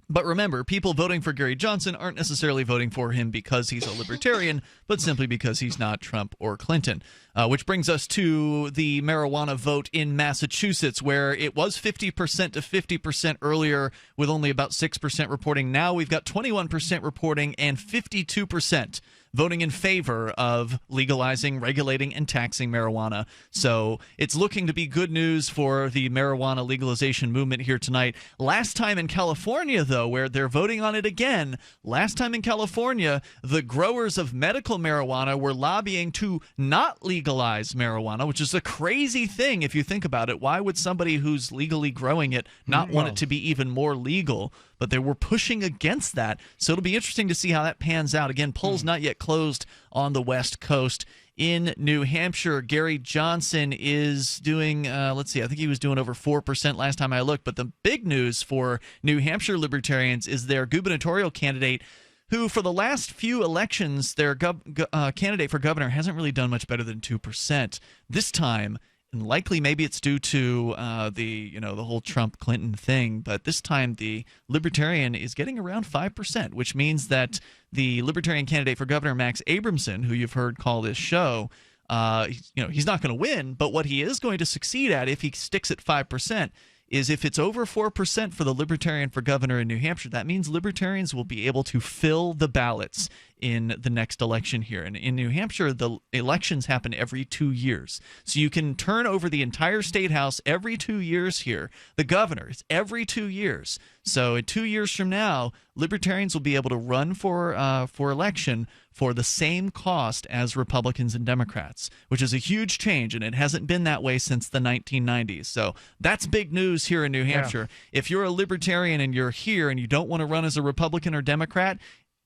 But remember, people voting for Gary Johnson aren't necessarily voting for him because he's a libertarian, but simply because he's not Trump or Clinton. Which brings us to the marijuana vote in Massachusetts, where it was 50% to 50% earlier, with only about 6% reporting. Now we've got 21% reporting and 52% voting in favor of legalizing, regulating, and taxing marijuana. So it's looking to be good news for the marijuana legalization movement here tonight. Last time in California, though, where they're voting on it again, last time in California, the growers of medical marijuana were lobbying to not legalize marijuana, which is a crazy thing if you think about it. Why would somebody who's legally growing it not want it to be even more legal? But they were pushing against that. So it'll be interesting to see how that pans out. Again, polls not yet closed on the West Coast. In New Hampshire, Gary Johnson is doing, let's see, I think he was doing over 4% last time I looked. But the big news for New Hampshire libertarians is their gubernatorial candidate, who for the last few elections, their candidate for governor hasn't really done much better than 2%. This time, and likely maybe it's due to the whole Trump-Clinton thing, but this time the Libertarian is getting around 5%, which means that the Libertarian candidate for governor, Max Abramson, who you've heard call this show, he's not going to win, but what he is going to succeed at if he sticks at 5% is if it's over 4% for the Libertarian for governor in New Hampshire, that means Libertarians will be able to fill the ballots in the next election here. And in New Hampshire, the elections happen every 2 years. So you can turn over the entire state house every 2 years here. The governor is every 2 years. So in 2 years from now, Libertarians will be able to run for election for the same cost as Republicans and Democrats, which is a huge change, and it hasn't been that way since the 1990s. So that's big news here in New Hampshire. Yeah. If you're a Libertarian and you're here and you don't want to run as a Republican or Democrat,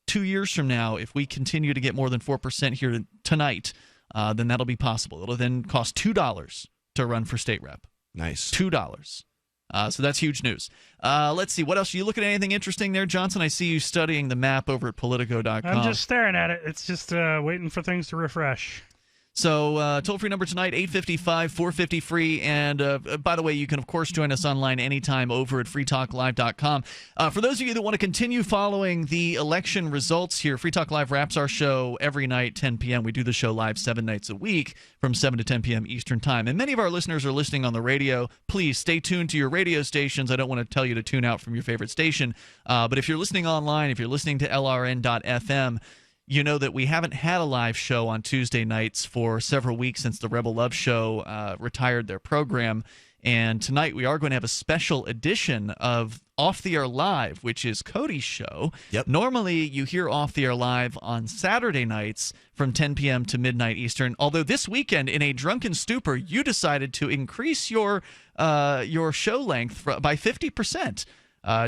2 years from now, if we continue to get more than 4% here tonight, then that'll be possible. It'll then cost $2 to run for state rep. Nice. $2. So that's huge news. Let's see. What else? Are you looking at anything interesting there, Johnson? I see you studying the map over at Politico.com. I'm just staring at it. It's just waiting for things to refresh. So toll-free number tonight, 855-450-FREE. And by the way, you can, of course, join us online anytime over at freetalklive.com. For those of you that want to continue following the election results here, Free Talk Live wraps our show every night, 10 p.m. We do the show live 7 nights a week from 7 to 10 p.m. Eastern Time. And many of our listeners are listening on the radio. Please stay tuned to your radio stations. I don't want to tell you to tune out from your favorite station. But if you're listening online, if you're listening to LRN.FM, you know that we haven't had a live show on Tuesday nights for several weeks since the Rebel Love Show retired their program. And tonight we are going to have a special edition of Off the Air Live, which is Cody's show. Yep. Normally you hear Off the Air Live on Saturday nights from 10 p.m. to midnight Eastern. Although this weekend, in a drunken stupor, you decided to increase your show length by 50%.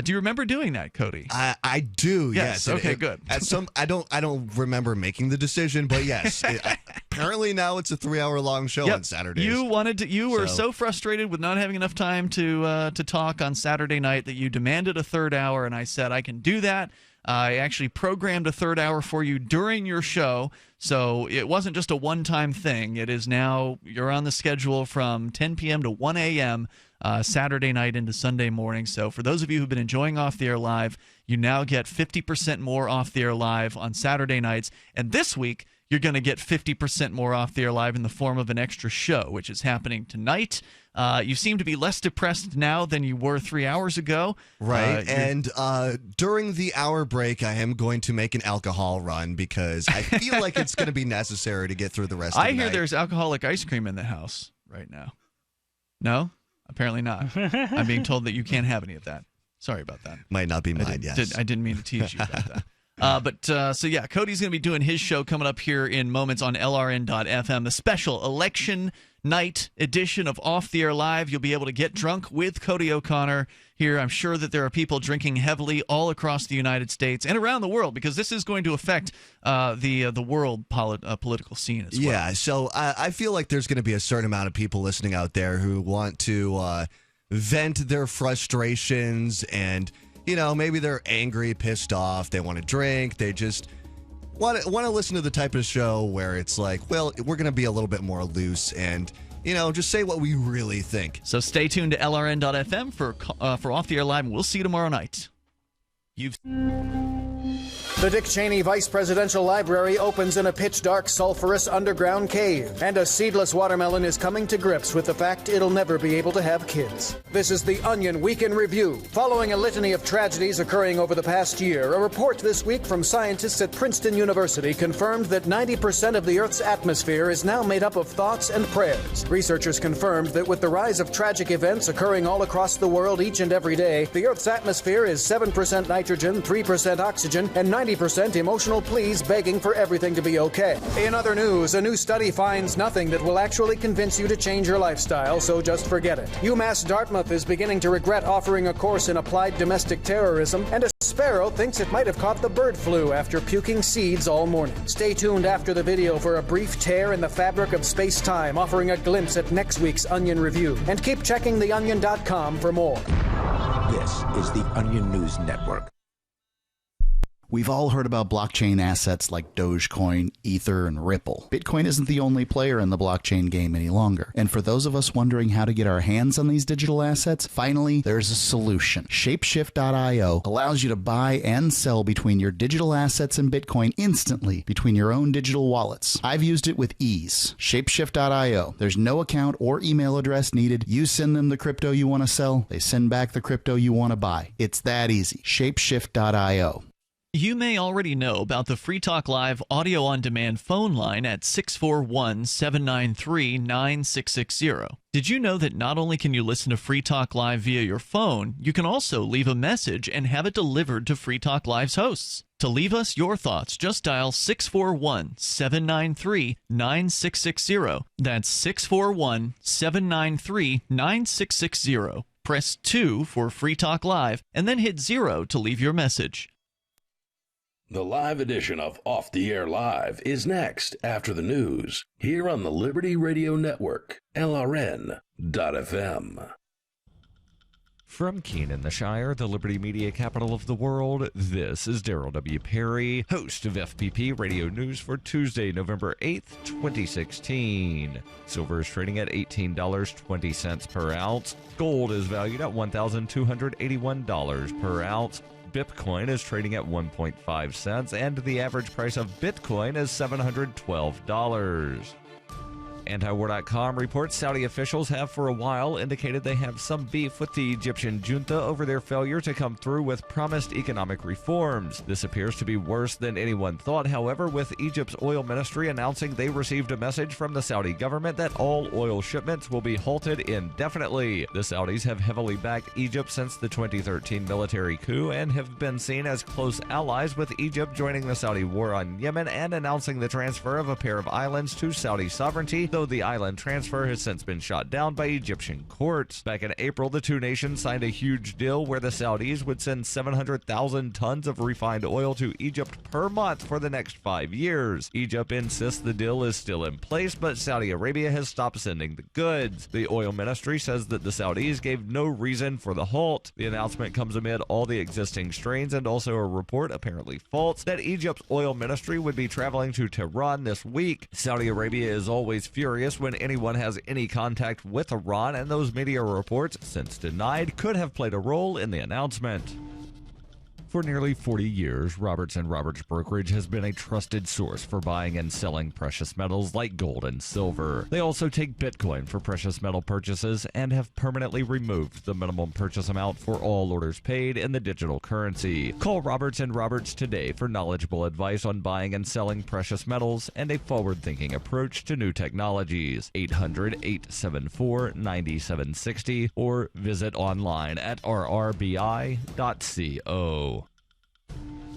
Do you remember doing that, Cody? I do. Yes. Okay. Good. I don't remember making the decision, but yes. Apparently now it's a 3-hour-long show on Saturdays. You were so frustrated with not having enough time to talk on Saturday night that you demanded a third hour, and I said I can do that. I actually programmed a third hour for you during your show, so it wasn't just a one-time thing. It is now you're on the schedule from 10 p.m. to 1 a.m. Saturday night into Sunday morning. So for those of you who've been enjoying Off the Air Live, you now get 50% more Off the Air Live on Saturday nights. And this week, you're going to get 50% more Off the Air Live in the form of an extra show, which is happening tonight. You seem to be less depressed now than you were 3 hours ago. Right. And during the hour break, I am going to make an alcohol run because I feel like it's going to be necessary to get through the rest of the night. I hear there's alcoholic ice cream in the house right now. No? Apparently not. I'm being told that you can't have any of that. Sorry about that. Might not be mine, yes. I didn't mean to tease you about that. So Cody's going to be doing his show coming up here in moments on LRN.FM, the special election night edition of Off the Air Live. You'll be able to get drunk with Cody O'Connor here. I'm sure that there are people drinking heavily all across the United States and around the world because this is going to affect the world political scene as well. Yeah, so I feel like there's going to be a certain amount of people listening out there who want to vent their frustrations and, maybe they're angry, pissed off, they want to drink, they just want to listen to the type of show where it's like, well, we're going to be a little bit more loose and, just say what we really think. So stay tuned to LRN.FM for Off the Air Live, and we'll see you tomorrow night. The Dick Cheney Vice Presidential Library opens in a pitch-dark, sulfurous underground cave, and a seedless watermelon is coming to grips with the fact it'll never be able to have kids. This is the Onion Week in Review. Following a litany of tragedies occurring over the past year, a report this week from scientists at Princeton University confirmed that 90% of the Earth's atmosphere is now made up of thoughts and prayers. Researchers confirmed that with the rise of tragic events occurring all across the world each and every day, the Earth's atmosphere is 7% nitrogen, 3% oxygen, and 90% emotional pleas begging for everything to be okay. In other news, a new study finds nothing that will actually convince you to change your lifestyle, so just forget it. UMass Dartmouth is beginning to regret offering a course in applied domestic terrorism, and a sparrow thinks it might have caught the bird flu after puking seeds all morning. Stay tuned after the video for a brief tear in the fabric of space-time, offering a glimpse at next week's Onion Review. And keep checking theonion.com for more. This is the Onion News Network. We've all heard about blockchain assets like Dogecoin, Ether, and Ripple. Bitcoin isn't the only player in the blockchain game any longer. And for those of us wondering how to get our hands on these digital assets, finally, there's a solution. Shapeshift.io allows you to buy and sell between your digital assets and Bitcoin instantly between your own digital wallets. I've used it with ease. Shapeshift.io. There's no account or email address needed. You send them the crypto you want to sell. They send back the crypto you want to buy. It's that easy. Shapeshift.io. You may already know about the Free Talk Live audio-on-demand phone line at 641-793-9660. Did you know that not only can you listen to Free Talk Live via your phone, you can also leave a message and have it delivered to Free Talk Live's hosts? To leave us your thoughts, just dial 641-793-9660. That's 641-793-9660. Press 2 for Free Talk Live, and then hit 0 to leave your message. The live edition of Off the Air Live is next after the news here on the Liberty Radio Network, LRN.FM. From Keene in the Shire, the Liberty Media capital of the world, this is Daryl W. Perry, host of FPP Radio News for Tuesday, November 8th, 2016. Silver is trading at $18.20 per ounce. Gold is valued at $1,281 per ounce. Bitcoin is trading at 1.5 cents, and the average price of Bitcoin is $712. Antiwar.com reports Saudi officials have for a while indicated they have some beef with the Egyptian junta over their failure to come through with promised economic reforms. This appears to be worse than anyone thought, however, with Egypt's oil ministry announcing they received a message from the Saudi government that all oil shipments will be halted indefinitely. The Saudis have heavily backed Egypt since the 2013 military coup and have been seen as close allies, with Egypt joining the Saudi war on Yemen and announcing the transfer of a pair of islands to Saudi sovereignty, though the island transfer has since been shot down by Egyptian courts. Back in April, the two nations signed a huge deal where the Saudis would send 700,000 tons of refined oil to Egypt per month for the next 5 years. Egypt insists the deal is still in place, but Saudi Arabia has stopped sending the goods. The oil ministry says that the Saudis gave no reason for the halt. The announcement comes amid all the existing strains and also a report, apparently false, that Egypt's oil ministry would be traveling to Tehran this week. Saudi Arabia is always furious when anyone has any contact with Iran, and those media reports, since denied, could have played a role in the announcement. For nearly 40 years, Roberts & Roberts Brokerage has been a trusted source for buying and selling precious metals like gold and silver. They also take Bitcoin for precious metal purchases and have permanently removed the minimum purchase amount for all orders paid in the digital currency. Call Roberts & Roberts today for knowledgeable advice on buying and selling precious metals and a forward-thinking approach to new technologies. 800-874-9760 or visit online at rrbi.co.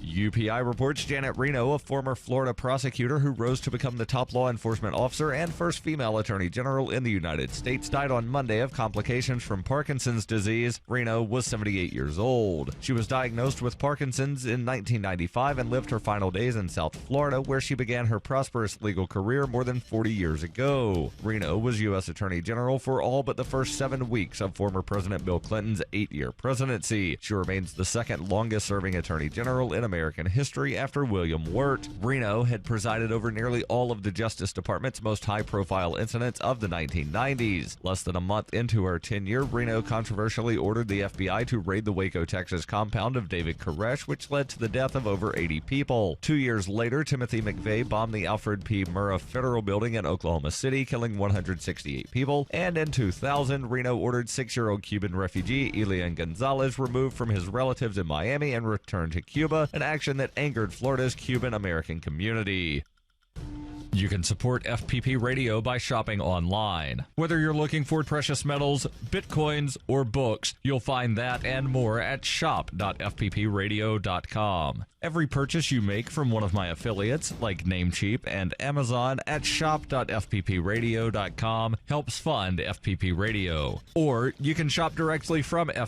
UPI reports Janet Reno, a former Florida prosecutor who rose to become the top law enforcement officer and first female attorney general in the United States, died on Monday of complications from Parkinson's disease. Reno was 78 years old. She was diagnosed with Parkinson's in 1995 and lived her final days in South Florida, where she began her prosperous legal career more than 40 years ago. Reno was U.S. Attorney General for all but the first 7 weeks of former President Bill Clinton's 8-year presidency. She remains the second longest-serving Attorney General in American history after William Wirt. Reno had presided over nearly all of the Justice Department's most high-profile incidents of the 1990s. Less than a month into her tenure, Reno controversially ordered the FBI to raid the Waco, Texas compound of David Koresh, which led to the death of over 80 people. 2 years later, Timothy McVeigh bombed the Alfred P. Murrah Federal Building in Oklahoma City, killing 168 people. And in 2000, Reno ordered 6-year-old Cuban refugee Elian Gonzalez removed from his relatives in Miami and returned to Cuba, an action that angered Florida's Cuban-American community. You can support FPP Radio by shopping online. Whether you're looking for precious metals, bitcoins, or books, you'll find that and more at shop.fppradio.com. Every purchase you make from one of my affiliates, like Namecheap and Amazon, at shop.fppradio.com helps fund FPP Radio. Or you can shop directly from